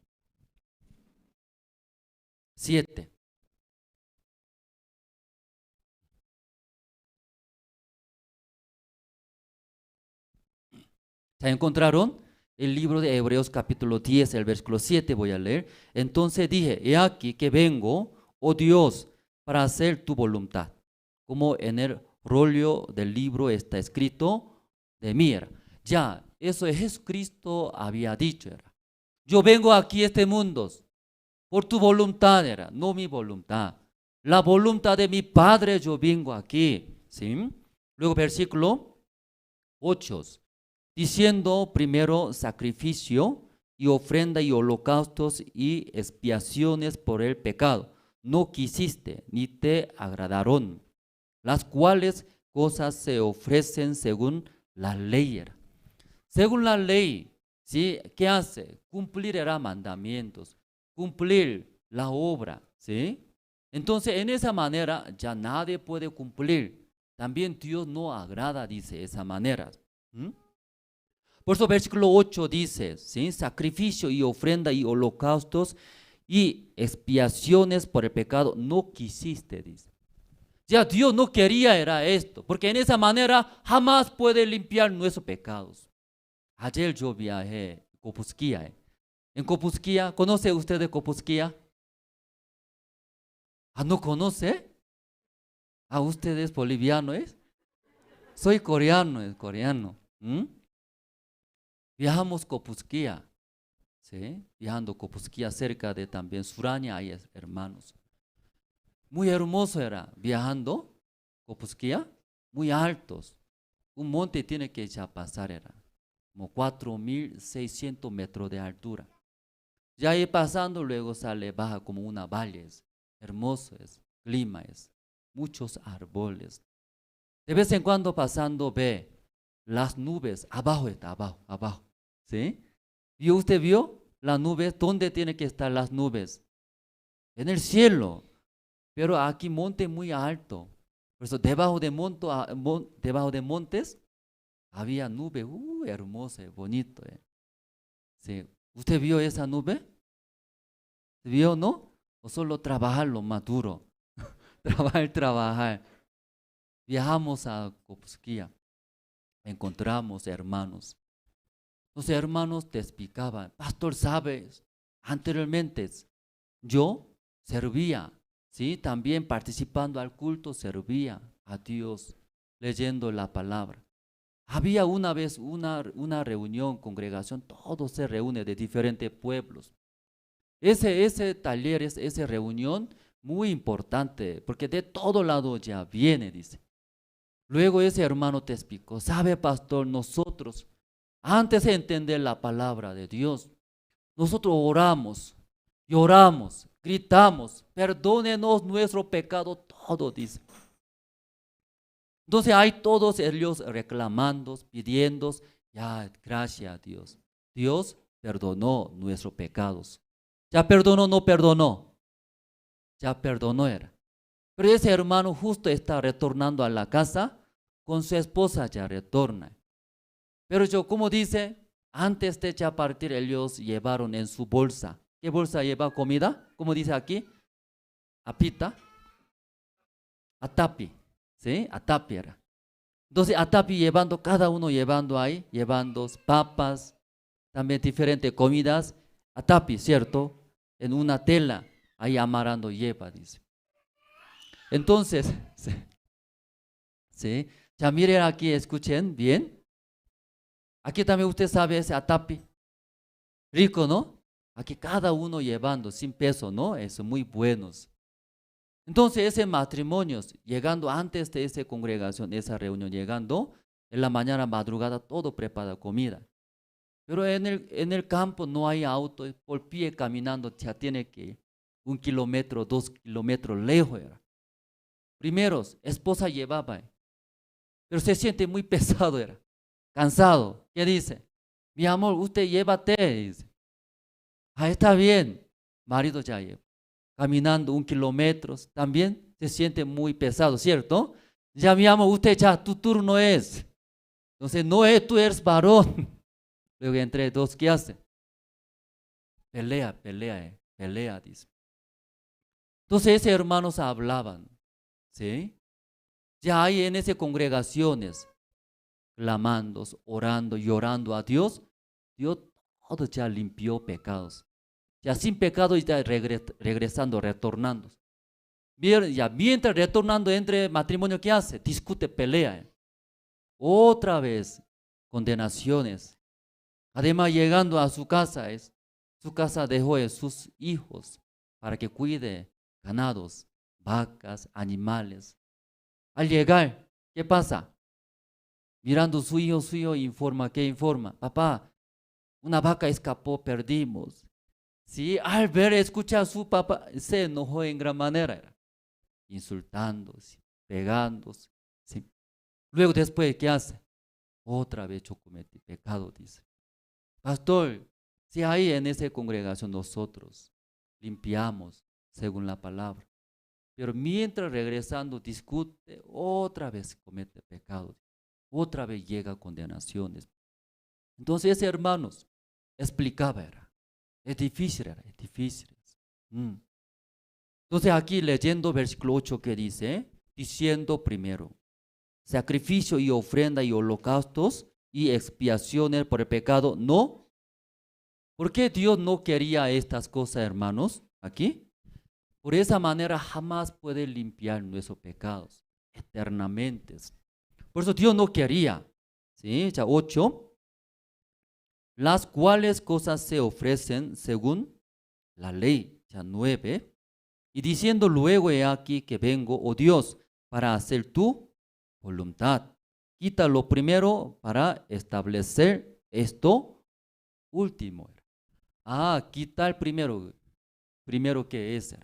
7. ¿Se encontraron? El libro de Hebreos capítulo 10, el versículo 7 voy a leer. Entonces dije, he aquí que vengo, oh Dios, para hacer tu voluntad. Como en el rollo del libro está escrito de mí. Ya, eso Jesucristo había dicho. Yo vengo aquí a este mundo por tu voluntad, no mi voluntad. La voluntad de mi Padre yo vengo aquí. ¿Sí? Luego versículo 8. Diciendo primero sacrificio y ofrenda y holocaustos y expiaciones por el pecado. No quisiste ni te agradaron, las cuales cosas se ofrecen según la ley. Según la ley, ¿sí? ¿Qué hace? Cumplir mandamientos, cumplir la obra, ¿sí? Entonces en esa manera ya nadie puede cumplir. También Dios no agrada, dice, esa manera. Por eso versículo 8 dice, ¿sí? Sacrificio y ofrenda y holocaustos y expiaciones por el pecado no quisiste, dice. Ya Dios no quería era esto, porque en esa manera jamás puede limpiar nuestros pecados. Ayer yo viajé a Copusquía. En Copusquía, ¿conoce usted de Copusquía? ¿No conoce? ¿Usted es boliviano? Soy coreano, es coreano. Viajamos Copusquía, ¿sí? Viajando Copusquía cerca de también Suraña, hay hermanos. Muy hermoso era, viajando Copusquía, muy altos. Un monte tiene que ya pasar, era como 4.600 metros de altura. Ya ahí pasando, luego sale, baja como una valle, hermoso es, clima es, muchos árboles. De vez en cuando pasando ve las nubes, abajo está, abajo. ¿Sí? ¿Y usted vio las nubes? ¿Dónde tienen que estar las nubes? En el cielo. Pero aquí monte muy alto. Por eso debajo de montes había nube, hermosa, bonito. ¿Sí? ¿Usted vio esa nube? ¿Vio, no? ¿O solo trabajar lo más duro? trabajar. Viajamos a Copusquía. Encontramos hermanos. Los hermanos te explicaban, pastor, sabes, anteriormente yo servía, ¿sí? También participando al culto servía a Dios, leyendo la palabra. Había una vez una reunión, congregación, todo se reúne de diferentes pueblos. Ese taller, esa reunión, muy importante, porque de todo lado ya viene, dice. Luego ese hermano te explicó, sabe, pastor, nosotros, antes de entender la palabra de Dios, nosotros oramos, lloramos, gritamos, perdónenos nuestro pecado, todo, dice. Entonces hay todos ellos reclamando, pidiendo Ya, gracias a Dios. Dios perdonó nuestros pecados. Ya perdonó, no perdonó. Ya perdonó era. Pero ese hermano justo está retornando a la casa, con su esposa ya retorna. Pero yo, como dice, antes de ya partir, ellos llevaron en su bolsa. ¿Qué bolsa lleva comida? Como dice aquí, apita, atapi, ¿sí? Atapi era. Entonces, atapi llevando, cada uno llevando ahí, llevando papas, también diferentes comidas, atapi, ¿cierto? En una tela, ahí amarrando lleva, dice. Entonces, ¿sí? Ya miren aquí, escuchen bien. Aquí también usted sabe ese atapi. Rico, ¿no? Aquí cada uno llevando, sin peso, ¿no? Es muy buenos. Entonces, ese matrimonio, llegando antes de esa congregación, esa reunión, llegando, en la mañana, madrugada, todo prepara comida. Pero en el campo no hay auto, por pie caminando, ya tiene que ir 1 kilómetro, 2 kilómetros lejos. Era. Primero, esposa llevaba, pero se siente muy pesado, era cansado. ¿Qué dice? Mi amor, usted llévate. Dice. Ah, está bien. Marido ya lleva. Caminando 1 kilómetro, también se siente muy pesado, ¿cierto? Ya mi amor, usted ya, tu turno es. Entonces, no es, tú eres varón. Luego entre dos, ¿qué hace? Pelea, dice. Entonces, esos hermanos hablaban, ¿sí? Ya hay en esas congregaciones, clamando, orando, llorando a Dios. Dios todo ya limpió pecados. Ya sin pecado ya regresando, retornando. Ya mientras retornando entre matrimonio, ¿qué hace? Discute, pelea. Otra vez, condenaciones. Además, llegando a su casa, dejó a sus hijos para que cuide ganados, vacas, animales. Al llegar, ¿qué pasa? Mirando su hijo informa, ¿qué informa? Papá, una vaca escapó, perdimos. Sí, al ver, escucha a su papá, se enojó en gran manera, insultándose, pegándose. ¿Sí? Luego después, ¿qué hace? Otra vez yo cometí pecado, dice. Pastor, si hay en esa congregación nosotros limpiamos según la palabra, pero mientras regresando discute, otra vez comete pecado, otra vez llega a condenaciones. Entonces, ese hermanos explicaba, es difícil. Entonces, aquí leyendo versículo 8 que dice, diciendo primero, sacrificio y ofrenda y holocaustos y expiaciones por el pecado, no. ¿Por qué Dios no quería estas cosas, hermanos? Aquí. Por esa manera jamás puede limpiar nuestros pecados eternamente. Por eso Dios no quería. ¿Sí? Ya 8. Las cuales cosas se ofrecen según la ley. Ya 9. Y diciendo luego, he aquí que vengo, oh Dios, para hacer tu voluntad. Quita lo primero para establecer esto último. Quita el primero. Primero que es.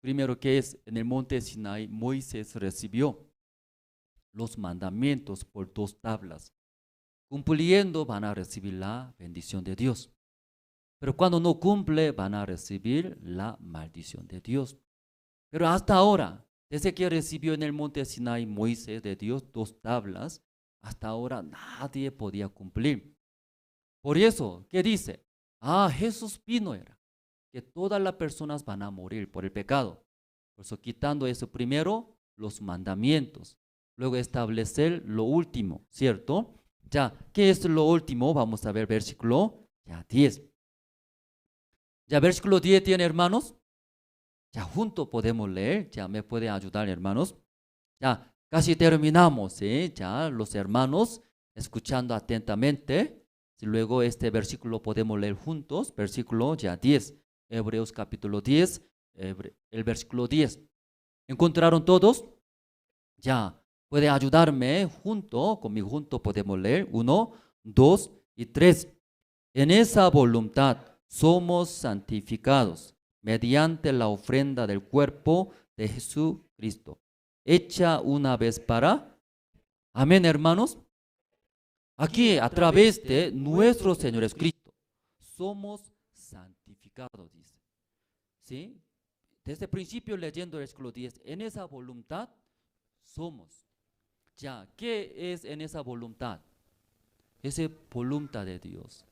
Primero que es, en el monte Sinai, Moisés recibió los mandamientos por 2 tablas. Cumpliendo van a recibir la bendición de Dios. Pero cuando no cumple van a recibir la maldición de Dios. Pero hasta ahora, desde que recibió en el monte Sinai Moisés de Dios 2 tablas, hasta ahora nadie podía cumplir. Por eso, ¿qué dice? Jesús vino que todas las personas van a morir por el pecado. Por eso quitando eso primero, los mandamientos. Luego establecer lo último, ¿cierto? Ya, ¿qué es lo último? Vamos a ver versículo 10. Ya versículo 10 tiene, hermanos. Ya juntos podemos leer, ya me puede ayudar, hermanos. Ya casi terminamos, ¿sí? Ya los hermanos escuchando atentamente. Y luego este versículo podemos leer juntos, versículo 10. Hebreos capítulo 10, el versículo 10. ¿Encontraron todos? Ya, puede ayudarme conmigo junto podemos leer 1, 2 y 3. En esa voluntad somos santificados mediante la ofrenda del cuerpo de Jesucristo, hecha una vez para. Amén, hermanos. Aquí a través de nuestro Señor Jesucristo somos santificados, dice. ¿Sí? Desde el principio leyendo el versículo 10, en esa voluntad somos. Ya, ¿qué es en esa voluntad? Esa voluntad de Dios.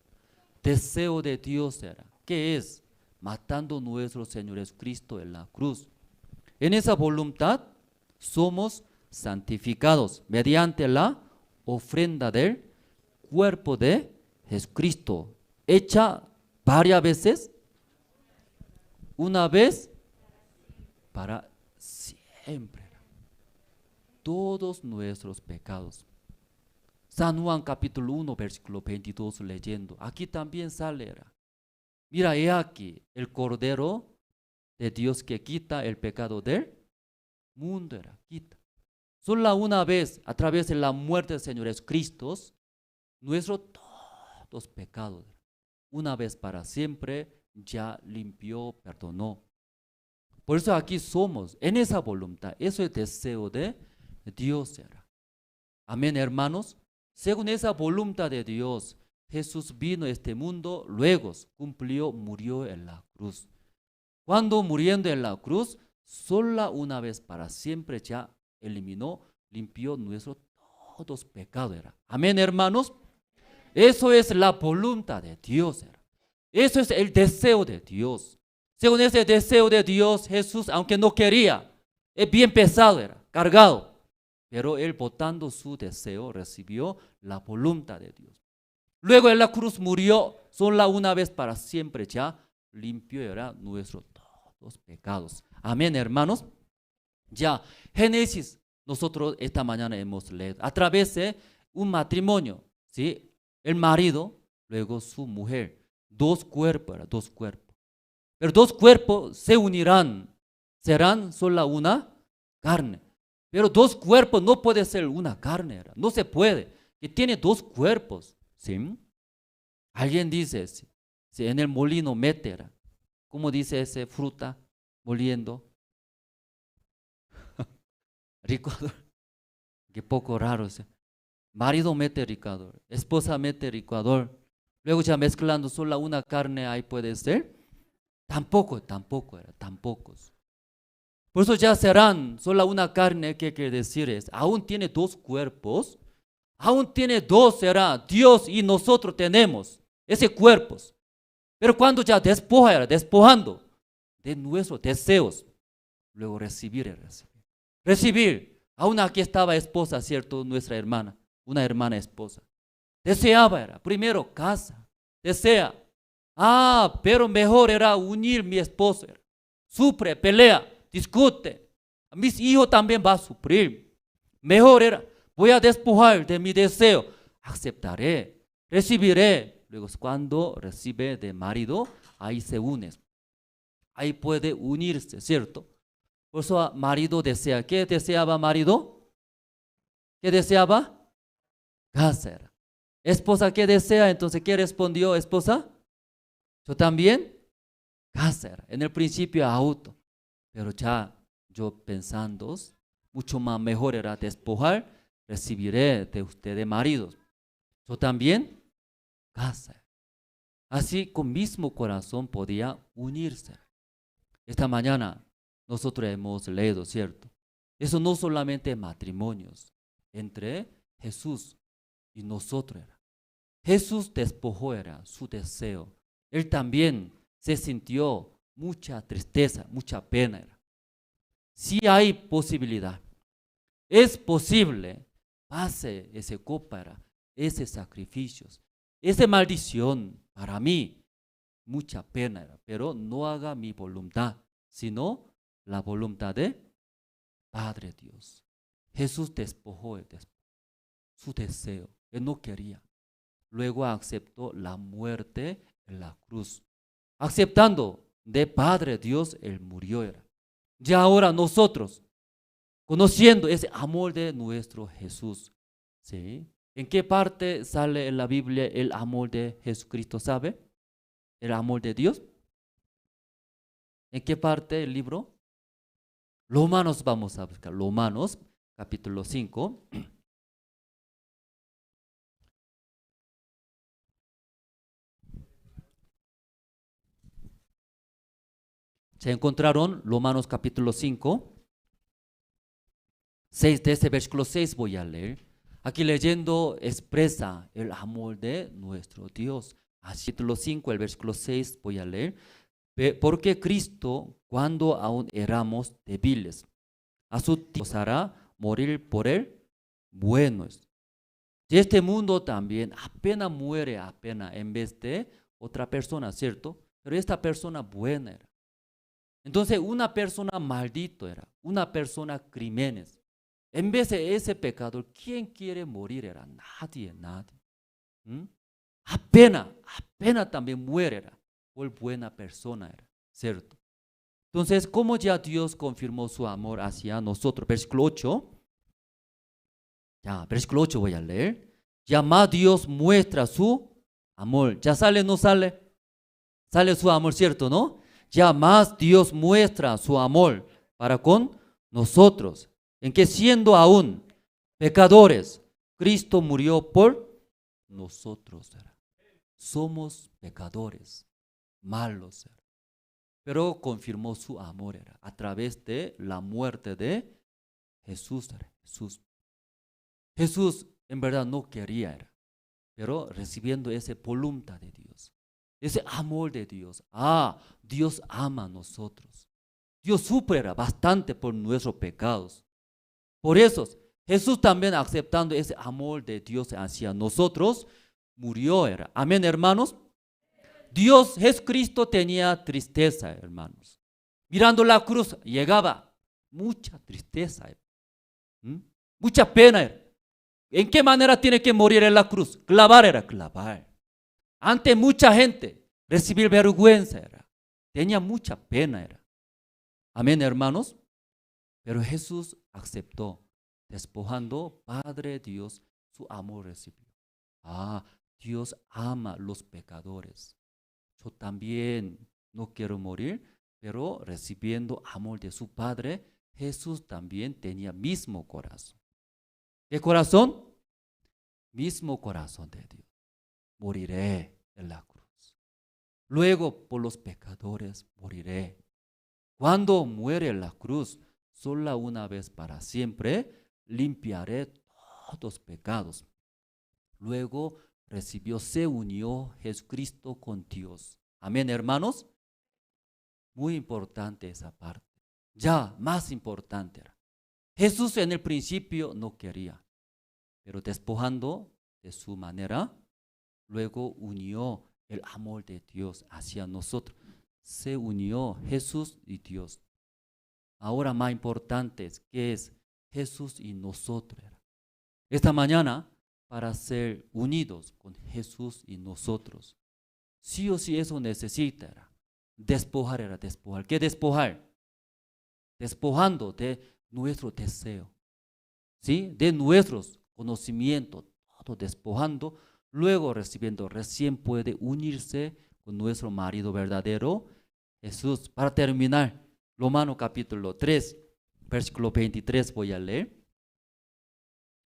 Deseo de Dios era. ¿Qué es? Matando nuestro Señor Jesucristo en la cruz. En esa voluntad somos santificados mediante la ofrenda del cuerpo de Jesucristo, hecha varias veces, una vez para siempre. Todos nuestros pecados. San Juan capítulo 1 versículo 22 leyendo. Aquí también sale. Mira, he aquí el Cordero de Dios que quita el pecado del mundo. Quita. Solo una vez, a través de la muerte del Señor Jesucristo, nuestros todos pecados, una vez para siempre, ya limpió, perdonó. Por eso aquí somos, en esa voluntad, eso es el deseo de Dios. Amén, hermanos. Según esa voluntad de Dios, Jesús vino a este mundo, luego cumplió, murió en la cruz. Cuando muriendo en la cruz, solo una vez para siempre ya eliminó, limpió nuestros todos pecados. Amén, hermanos. Eso es la voluntad de Dios. Eso es el deseo de Dios. Según ese deseo de Dios, Jesús, aunque no quería, es bien pesado, cargado. Pero él, botando su deseo, recibió la voluntad de Dios. Luego en la cruz murió, solo una vez para siempre ya limpió nuestros todos pecados. Amén, hermanos. Ya, Génesis, nosotros esta mañana hemos leído, a través de un matrimonio, ¿sí? El marido, luego su mujer, dos cuerpos. Pero dos cuerpos se unirán, serán solo una carne. Pero dos cuerpos no puede ser una carne, no se puede, que tiene dos cuerpos, ¿sí? Alguien dice, si en el molino mete, ¿cómo dice esa fruta moliendo? Licuador, que poco raro. Marido mete licuador, esposa mete licuador, luego ya mezclando solo una carne ahí puede ser. Tampoco. Por eso ya serán solo una carne. ¿Qué quiere decir? Aún tiene dos cuerpos, aún tiene dos, será Dios y nosotros tenemos ese cuerpos. Pero cuando ya despojando de nuestros deseos, luego recibir. Aún aquí estaba esposa, ¿cierto? Nuestra hermana, una hermana esposa. Deseaba, primero casa, desea. Pero mejor era unir mi esposo. Sufre, pelea, discute. Mis hijos también van a sufrir. Mejor era, voy a despojar de mi deseo. Aceptaré, recibiré. Luego cuando recibe de marido, ahí se une. Ahí puede unirse, ¿cierto? Por eso marido desea. ¿Qué deseaba marido? ¿Qué deseaba? Casa. Esposa, ¿qué desea? Entonces, ¿qué respondió esposa? Yo también, casa. En el principio auto. Pero ya yo pensando, mucho más mejor era despojar, recibiré de ustedes maridos. Yo también, casa. Así con mismo corazón podía unirse. Esta mañana nosotros hemos leído, ¿cierto? Eso no solamente matrimonios entre Jesús y nosotros. Jesús despojó su deseo. Él también se sintió mucha tristeza, mucha pena. Si hay posibilidad, es posible, pase ese copa, ese sacrificio, esa maldición para mí, mucha pena, pero no haga mi voluntad, sino la voluntad de Padre Dios. Jesús despojó su deseo, él no quería. Luego aceptó la muerte en la cruz. Aceptando de Padre Dios, él murió. Ya ahora nosotros, conociendo ese amor de nuestro Jesús, ¿sí? ¿En qué parte sale en la Biblia el amor de Jesucristo? ¿Sabe? El amor de Dios. ¿En qué parte del libro? Romanos, vamos a buscar. Romanos, capítulo 5. Se encontraron Romanos capítulo 5, 6, de ese versículo 6 voy a leer. Aquí leyendo expresa el amor de nuestro Dios. Así, capítulo 5, el versículo 6 voy a leer. Porque Cristo, cuando aún éramos débiles, a su tiempo nos hará morir por él buenos. De este mundo también apenas muere, apenas en vez de otra persona, ¿cierto? Pero esta persona buena era. Entonces una persona maldito era, una persona crímenes. En vez de ese pecador, ¿quién quiere morir? Era nadie. Apenas también muere era, por buena persona era, ¿cierto? Entonces, ¿cómo ya Dios confirmó su amor hacia nosotros? Versículo 8. Ya, versículo 8 voy a leer. Ya más Dios muestra su amor. ¿Ya sale o no sale? Sale su amor, ¿cierto, no? Ya más Dios muestra su amor para con nosotros, en que siendo aún pecadores, Cristo murió por nosotros. Somos pecadores, malos, pero confirmó su amor a través de la muerte de Jesús. Jesús en verdad no quería, pero recibiendo esa voluntad de Dios, ese amor de Dios. Dios ama a nosotros. Dios supera bastante por nuestros pecados. Por eso Jesús también, aceptando ese amor de Dios hacia nosotros, murió. Amén, hermanos. Dios, Jesucristo, tenía tristeza, hermanos. Mirando la cruz, llegaba mucha tristeza, mucha pena. ¿En qué manera tiene que morir en la cruz? Clavar. Ante mucha gente, recibir vergüenza tenía mucha pena. Amén, hermanos. Pero Jesús aceptó, despojando, Padre Dios, su amor recibió. Dios ama a los pecadores. Yo también no quiero morir, pero recibiendo amor de su Padre, Jesús también tenía mismo corazón. ¿Qué corazón? Mismo corazón de Dios. Moriré en la cruz. Luego por los pecadores moriré. Cuando muere en la cruz, solo una vez para siempre, limpiaré todos los pecados. Luego se unió Jesucristo con Dios. Amén, hermanos. Muy importante esa parte. Ya, más importante era. Jesús en el principio no quería, pero despojando de su manera, luego unió el amor de Dios hacia nosotros. Se unió Jesús y Dios. Ahora más importante es que es Jesús y nosotros. Esta mañana, para ser unidos con Jesús y nosotros, sí o sí eso necesita despojar. ¿Qué despojar? Despojando de nuestro deseo, ¿sí? De nuestros conocimientos, todo despojando, luego recibiendo, recién puede unirse con nuestro marido verdadero, Jesús. Para terminar, Romanos capítulo 3, versículo 23 voy a leer.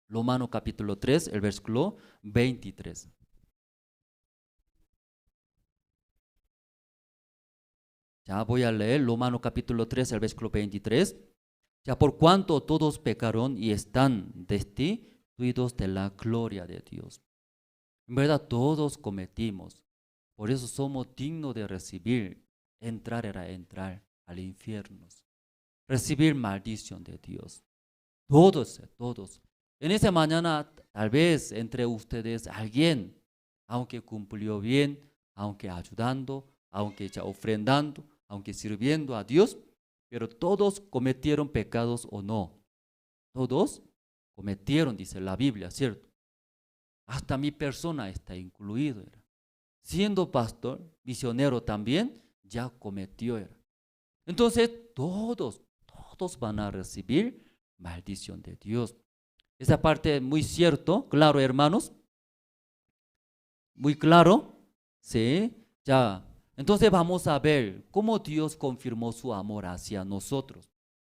Romanos capítulo 3, el versículo 23. Ya voy a leer Romanos capítulo 3, el versículo 23. Ya por cuanto todos pecaron y están destituidos de la gloria de Dios. En verdad todos cometimos. Por eso somos dignos de recibir, entrar al infierno. Recibir maldición de Dios. Todos. En esa mañana tal vez entre ustedes alguien, aunque cumplió bien, aunque ayudando, aunque ya ofrendando, aunque sirviendo a Dios, pero todos cometieron pecados o no. Todos cometieron, dice la Biblia, ¿cierto? Hasta mi persona está incluido. Siendo pastor, misionero también, ya cometió. Entonces todos van a recibir maldición de Dios. Esa parte es muy cierto, claro, hermanos. Muy claro, ¿sí? Ya. Entonces vamos a ver cómo Dios confirmó su amor hacia nosotros.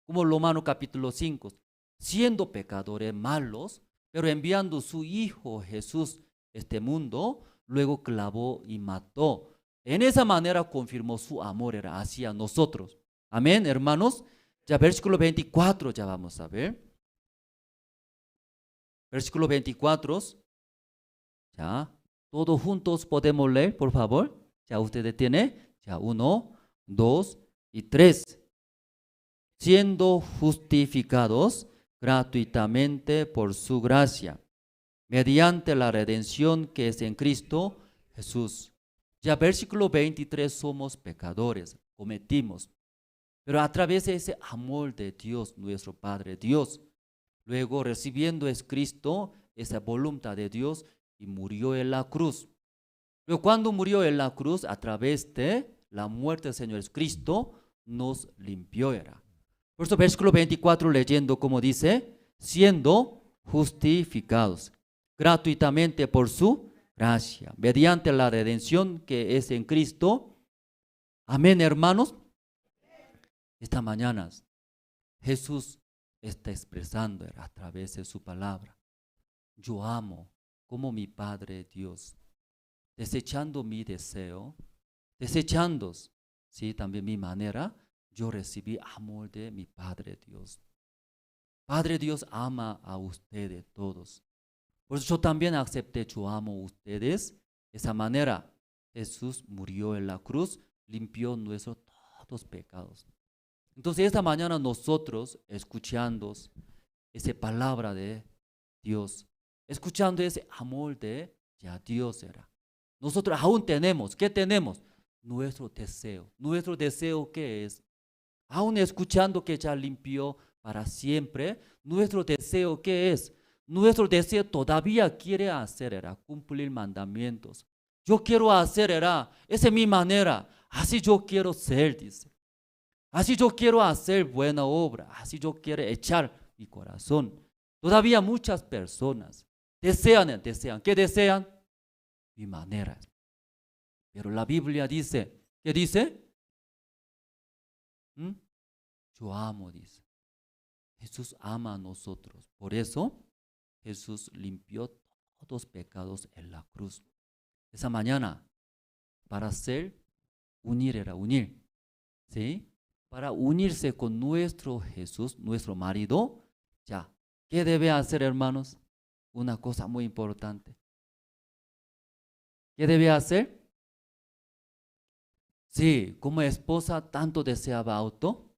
Como Romanos capítulo 5, siendo pecadores malos, pero enviando su Hijo Jesús a este mundo, luego clavó y mató. En esa manera confirmó su amor hacia nosotros. Amén, hermanos. Ya versículo 24 ya vamos a ver. Versículo 24. Ya, todos juntos podemos leer, por favor. Ya ustedes tienen. Ya 1, 2 y 3. Siendo justificados gratuitamente por su gracia, mediante la redención que es en Cristo Jesús. Ya versículo 23, somos pecadores, cometimos, pero a través de ese amor de Dios, nuestro Padre Dios, luego recibiendo es Cristo, esa voluntad de Dios, y murió en la cruz. Luego cuando murió en la cruz, a través de la muerte del Señor Cristo, nos limpió era. Por eso versículo 24 leyendo como dice, siendo justificados gratuitamente por su gracia, mediante la redención que es en Cristo. Amén, hermanos. Esta mañana Jesús está expresando a través de su palabra, yo amo como mi Padre Dios, desechando mi deseo, desechando, sí, también mi manera, yo recibí amor de mi Padre Dios. Padre Dios ama a ustedes todos. Por eso yo también acepté, yo amo a ustedes. De esa manera Jesús murió en la cruz, limpió nuestros todos pecados. Entonces esta mañana nosotros escuchando esa palabra de Dios, escuchando ese amor de ya Dios era. Nosotros aún tenemos, ¿qué tenemos? Nuestro deseo. ¿Nuestro deseo qué es? Aún escuchando que ya limpió para siempre, nuestro deseo ¿qué es? Nuestro deseo todavía quiere hacer era cumplir mandamientos. Yo quiero hacer era, esa es mi manera, así yo quiero ser, dice. Así yo quiero hacer buena obra, así yo quiero echar mi corazón. Todavía muchas personas desean, ¿qué desean? Mi manera. Pero la Biblia dice, ¿qué dice? Yo amo, dice. Jesús ama a nosotros. Por eso Jesús limpió todos los pecados en la cruz. Esa mañana, para ser unir era unir. ¿Sí? Para unirse con nuestro Jesús, nuestro marido, ya. ¿Qué debe hacer, hermanos? Una cosa muy importante. ¿Qué debe hacer? Sí, como esposa tanto deseaba auto,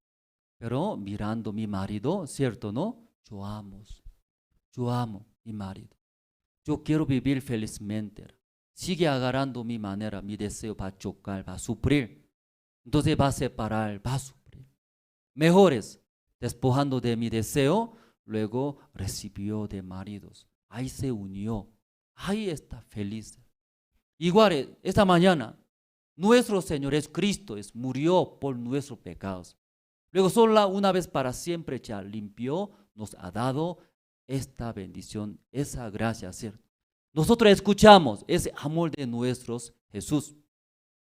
pero mirando mi marido, ¿cierto, no? Yo amo mi marido. Yo quiero vivir felizmente. Sigue agarrando mi manera, mi deseo va a chocar, va a sufrir. Entonces va a separar, va a sufrir. Mejores, despojando de mi deseo, luego recibió de maridos. Ahí se unió, ahí está feliz. Igual, esta mañana, nuestro Señor es Cristo, murió por nuestros pecados. Luego solo una vez para siempre ya limpió, nos ha dado esta bendición, esa gracia, ¿cierto? Nosotros escuchamos ese amor de nuestros Jesús.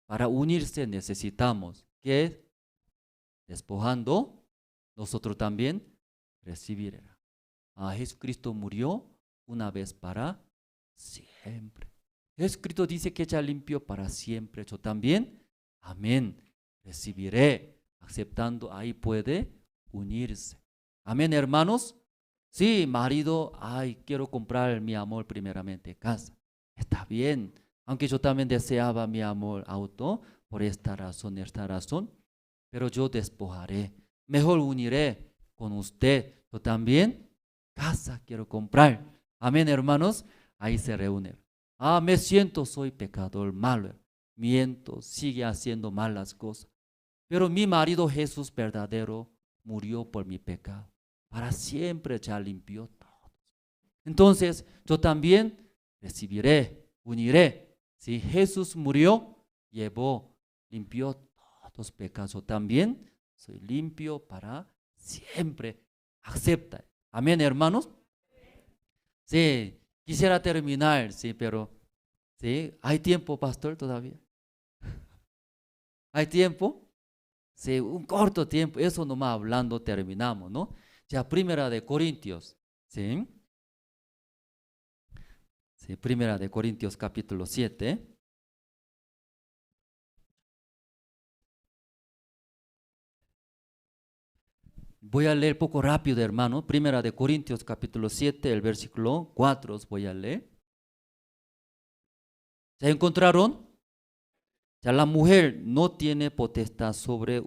Para unirse necesitamos que despojando, nosotros también recibir. Jesucristo murió una vez para siempre. Jesucristo dice que ya limpió para siempre. Yo también, amén, recibiré. Aceptando, ahí puede unirse. Amén, hermanos. Sí, marido, quiero comprar mi amor primeramente casa. Está bien, aunque yo también deseaba mi amor auto, por esta razón, pero yo despojaré, mejor uniré con usted. Yo también casa quiero comprar. Amén, hermanos, ahí se reúnen. Me siento, soy pecador malo, miento, sigue haciendo malas cosas. Pero mi marido Jesús verdadero murió por mi pecado. Para siempre ya limpió todo. Entonces yo también recibiré, uniré. Si Jesús murió, llevó, limpió todos los pecados. Yo también soy limpio para siempre. Acepta. Amén, hermanos. Sí, quisiera terminar, sí, pero sí, ¿hay tiempo, pastor, todavía? ¿Hay tiempo? Sí, un corto tiempo, eso nomás hablando terminamos, ¿no? Ya Primera de Corintios, ¿sí? Sí, Primera de Corintios capítulo 7. Voy a leer poco rápido, hermano. Primera de Corintios capítulo 7, el versículo 4 os voy a leer. ¿Se encontraron? Ya la mujer no tiene potestad sobre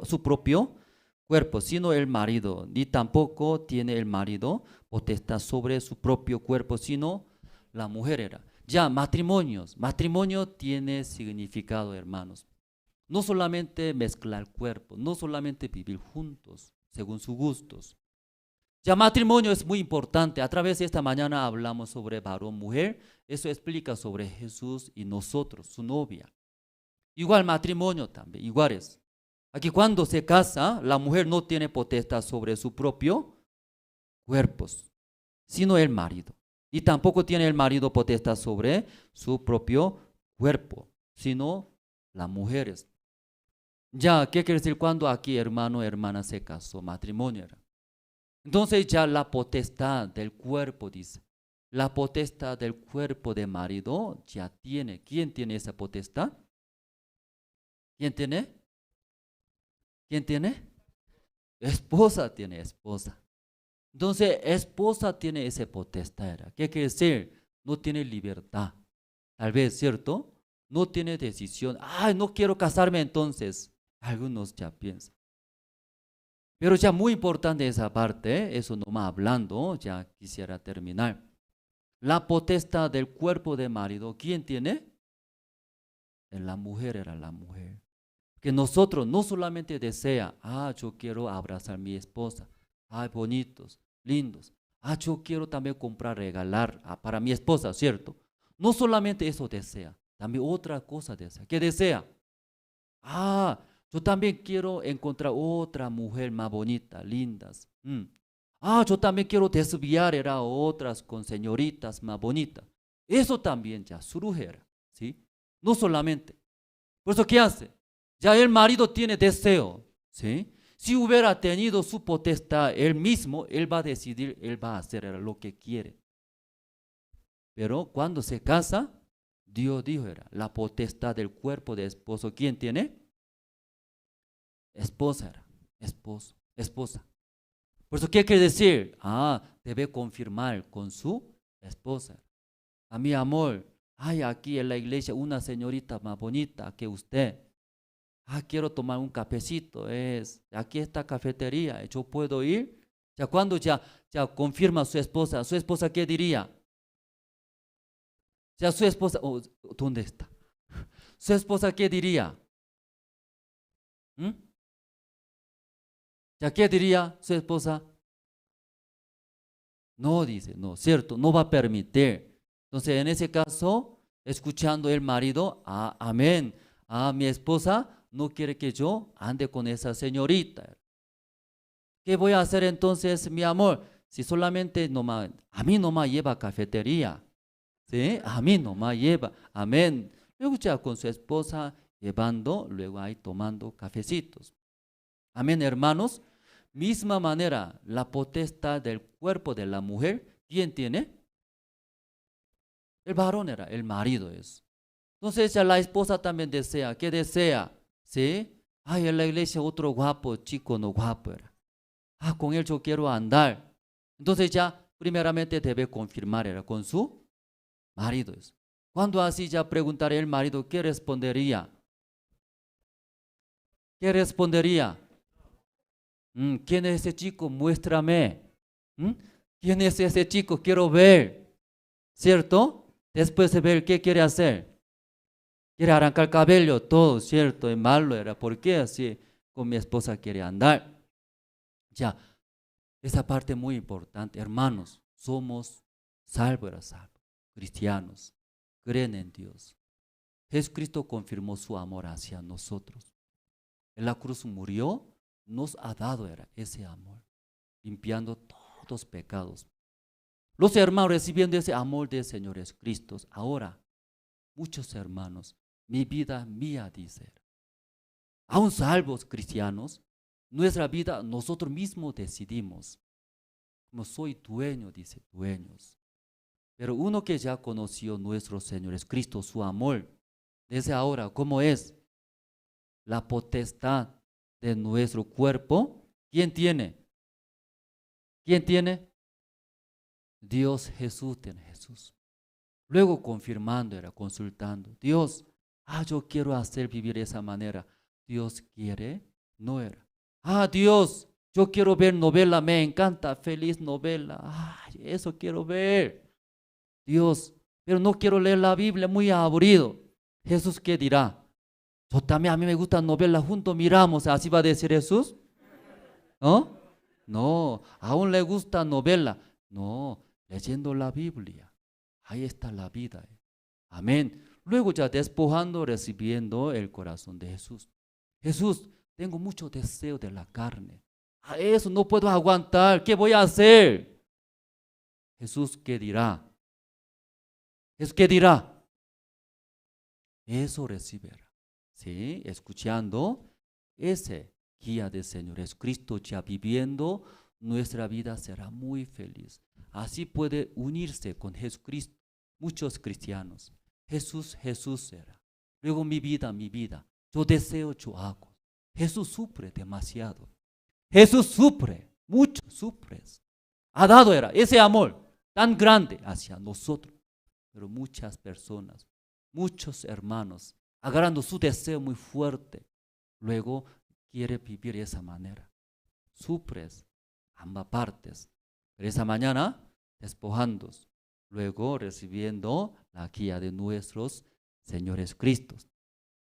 su propio cuerpo, sino el marido, ni tampoco tiene el marido potestad sobre su propio cuerpo, sino la mujer era. Ya matrimonio tiene significado, hermanos. No solamente mezclar cuerpos, no solamente vivir juntos según sus gustos. Ya matrimonio es muy importante. A través de esta mañana hablamos sobre varón, mujer. Eso explica sobre Jesús y nosotros, su novia. Igual matrimonio también, iguales. Aquí cuando se casa, la mujer no tiene potestad sobre su propio cuerpo, sino el marido. Y tampoco tiene el marido potestad sobre su propio cuerpo, sino las mujeres. Ya, ¿qué quiere decir cuando aquí hermano, hermana se casó? Matrimonio era. Entonces ya la potestad del cuerpo, dice. La potestad del cuerpo de marido ya tiene. ¿Quién tiene esa potestad? ¿Quién tiene? ¿Quién tiene? Esposa tiene esposa. Entonces, esposa tiene esa potestad. ¿Qué quiere decir? No tiene libertad. Tal vez, ¿cierto? No tiene decisión. Ay, no quiero casarme entonces. Algunos ya piensan. Pero ya muy importante esa parte, eso nomás hablando, ya quisiera terminar. La potestad del cuerpo de marido, ¿quién tiene? La mujer era la mujer. Que nosotros no solamente desea, yo quiero abrazar a mi esposa, bonitos, lindos, yo quiero también comprar, regalar para mi esposa, ¿cierto? No solamente eso desea, también otra cosa desea. ¿Qué desea? Yo también quiero encontrar otra mujer más bonita, lindas. Yo también quiero desviar a otras con señoritas más bonitas. Eso también ya surge, ¿sí? No solamente. Por eso, ¿qué hace? Ya el marido tiene deseo, ¿sí? Si hubiera tenido su potestad él mismo, él va a decidir, él va a hacer lo que quiere. Pero cuando se casa, Dios dijo, la potestad del cuerpo de esposo, ¿quién tiene? Esposa era, esposa. Por eso, ¿qué quiere decir? Debe confirmar con su esposa. A mi amor, aquí en la iglesia una señorita más bonita que usted. Quiero tomar un cafecito, aquí está cafetería, yo puedo ir. Ya cuando ya confirma su esposa ¿qué diría? Ya su esposa, ¿dónde está? Su esposa ¿qué diría? ¿Ya qué diría su esposa? No, dice, no, cierto, no va a permitir. Entonces, en ese caso, escuchando el marido, amén, mi esposa no quiere que yo ande con esa señorita. ¿Qué voy a hacer entonces, mi amor? Si solamente a mí nomás lleva a cafetería, ¿sí? A mí nomás lleva, amén. Luego ya con su esposa llevando, luego ahí tomando cafecitos. Amén, hermanos. Misma manera, la potestad del cuerpo de la mujer, ¿quién tiene? El varón era, el marido es. Entonces ya la esposa también desea, ¿qué desea? ¿Sí? En la iglesia otro guapo, chico no guapo era. Con él yo quiero andar. Entonces ya primeramente debe confirmar con su marido. Cuando así ya preguntaré el marido, ¿qué respondería? ¿Qué respondería? ¿Quién es ese chico? Muéstrame. ¿Quién es ese chico? Quiero ver. ¿Cierto? Después de ver, ¿qué quiere hacer? Quiere arrancar cabello, todo, ¿cierto? Es malo era. ¿Por qué así con mi esposa quiere andar? Ya, esa parte muy importante. Hermanos, somos salvos, cristianos, creen en Dios. Jesucristo confirmó su amor hacia nosotros. En la cruz murió, nos ha dado ese amor, limpiando todos los pecados. Los hermanos recibiendo ese amor del Señor Jesucristo. Ahora, muchos hermanos, mi vida mía, dice. Aún salvos cristianos, nuestra vida nosotros mismos decidimos. Como soy dueño, dice, dueños. Pero uno que ya conoció nuestro Señor Jesucristo, su amor, desde ahora, ¿cómo es? La potestad de nuestro cuerpo, ¿Quién tiene? ¿Quién tiene? Dios, Jesús tiene Jesús. Luego confirmando, era consultando. Dios, yo quiero hacer vivir de esa manera. Dios quiere, no era. Dios, yo quiero ver novela, me encanta, feliz novela. Eso quiero ver. Dios, pero no quiero leer la Biblia, muy aburrido. Jesús, ¿qué dirá? Yo también, a mí me gusta novela, juntos miramos, así va a decir Jesús. ¿No? No, aún le gusta novela. No, leyendo la Biblia. Ahí está la vida. Amén. Luego ya despojando, recibiendo el corazón de Jesús. Jesús, tengo mucho deseo de la carne. Eso no puedo aguantar. ¿Qué voy a hacer? Jesús, ¿qué dirá? ¿Es qué dirá? Eso recibirá. ¿Sí? Escuchando ese guía del Señor Jesucristo, ya viviendo, nuestra vida será muy feliz. Así puede unirse con Jesucristo. Muchos cristianos. Jesús, Jesús será. Luego mi vida. Yo deseo, yo hago. Jesús sufre demasiado. Jesús sufre, mucho sufre. Ha dado era ese amor tan grande hacia nosotros. Pero muchas personas, muchos hermanos, agarrando su deseo muy fuerte, luego quiere vivir de esa manera. Sufres ambas partes. Pero esa mañana, despojándose, luego recibiendo la guía de nuestros señores Cristos,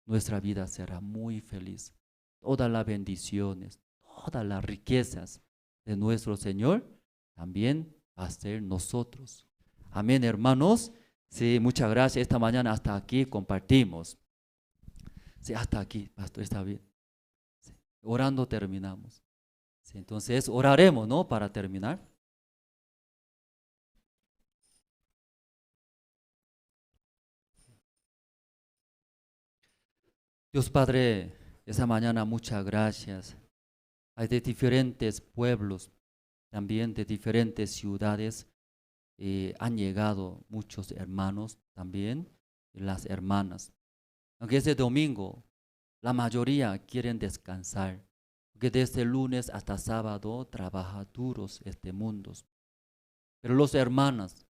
nuestra vida será muy feliz. Todas las bendiciones, todas las riquezas de nuestro Señor también va a ser nosotros. Amén, hermanos. Sí, muchas gracias. Esta mañana hasta aquí compartimos. Sí, hasta aquí, pastor, está bien. Sí, orando terminamos. Sí, entonces oraremos, ¿no? Para terminar. Dios Padre, esa mañana muchas gracias. Hay de diferentes pueblos, también de diferentes ciudades. Han llegado muchos hermanos también, y las hermanas. Aunque este domingo la mayoría quieren descansar, porque desde lunes hasta sábado trabaja duros este mundo. Pero los hermanos,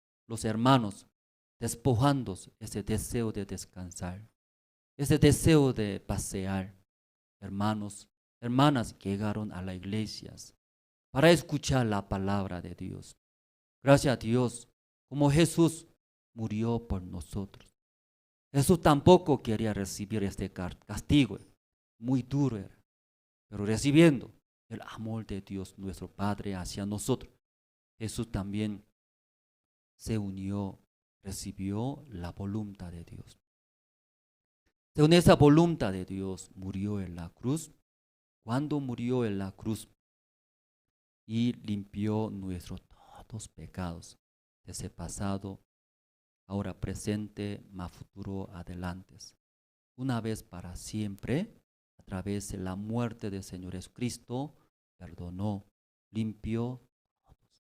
despojándose ese deseo de descansar, ese deseo de pasear, hermanos, hermanas llegaron a las iglesias para escuchar la palabra de Dios. Gracias a Dios, como Jesús murió por nosotros. Jesús tampoco quería recibir este castigo, muy duro era, pero recibiendo el amor de Dios, nuestro Padre, hacia nosotros, Jesús también se unió, recibió la voluntad de Dios. Según esa voluntad de Dios, murió en la cruz. Cuando murió en la cruz y limpió nuestros todos pecados, desde pasado, ahora presente, más futuro, adelante. Una vez para siempre, a través de la muerte del Señor Jesucristo, perdonó, limpió todos.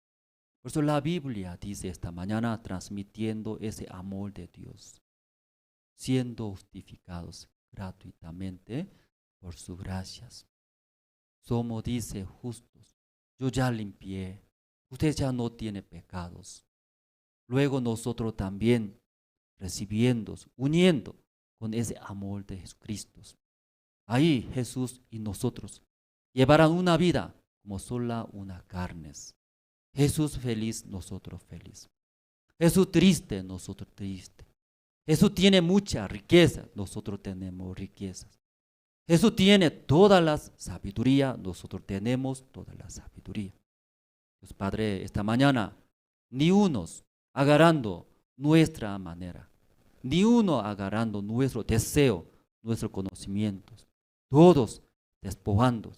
Por eso la Biblia dice esta mañana, transmitiendo ese amor de Dios, siendo justificados gratuitamente por sus gracias. Somos, dice, justos. Yo ya limpié. Usted ya no tiene pecados. Luego nosotros también recibiendo, uniendo con ese amor de Jesucristo. Ahí Jesús y nosotros llevarán una vida como sola una carne. Jesús feliz, nosotros feliz. Jesús triste, nosotros triste. Jesús tiene mucha riqueza, nosotros tenemos riquezas. Jesús tiene toda la sabiduría, nosotros tenemos toda la sabiduría. Dios Padre, esta mañana, ni unos agarrando nuestra manera, ni uno agarrando nuestro deseo, nuestros conocimientos, todos despojando.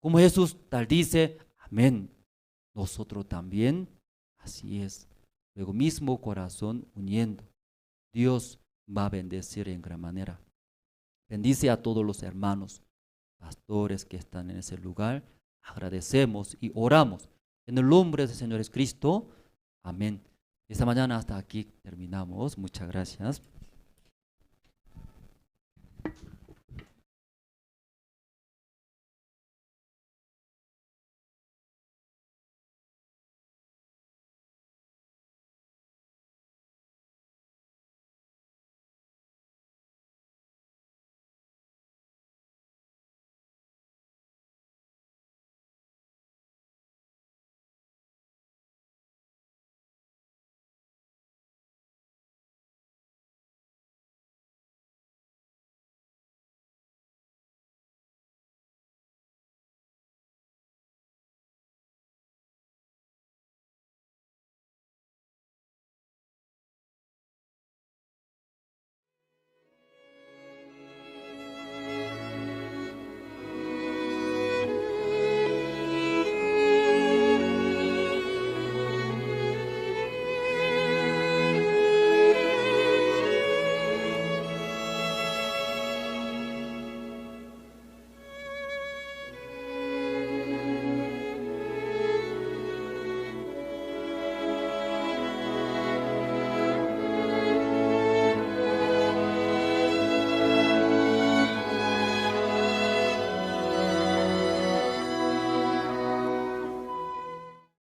Como Jesús tal dice, amén. Nosotros también, así es. Luego mismo corazón uniendo. Dios va a bendecir en gran manera. Bendice a todos los hermanos, pastores que están en ese lugar. Agradecemos y oramos en el nombre del Señor Jesucristo. Amén. Esta mañana hasta aquí terminamos. Muchas gracias.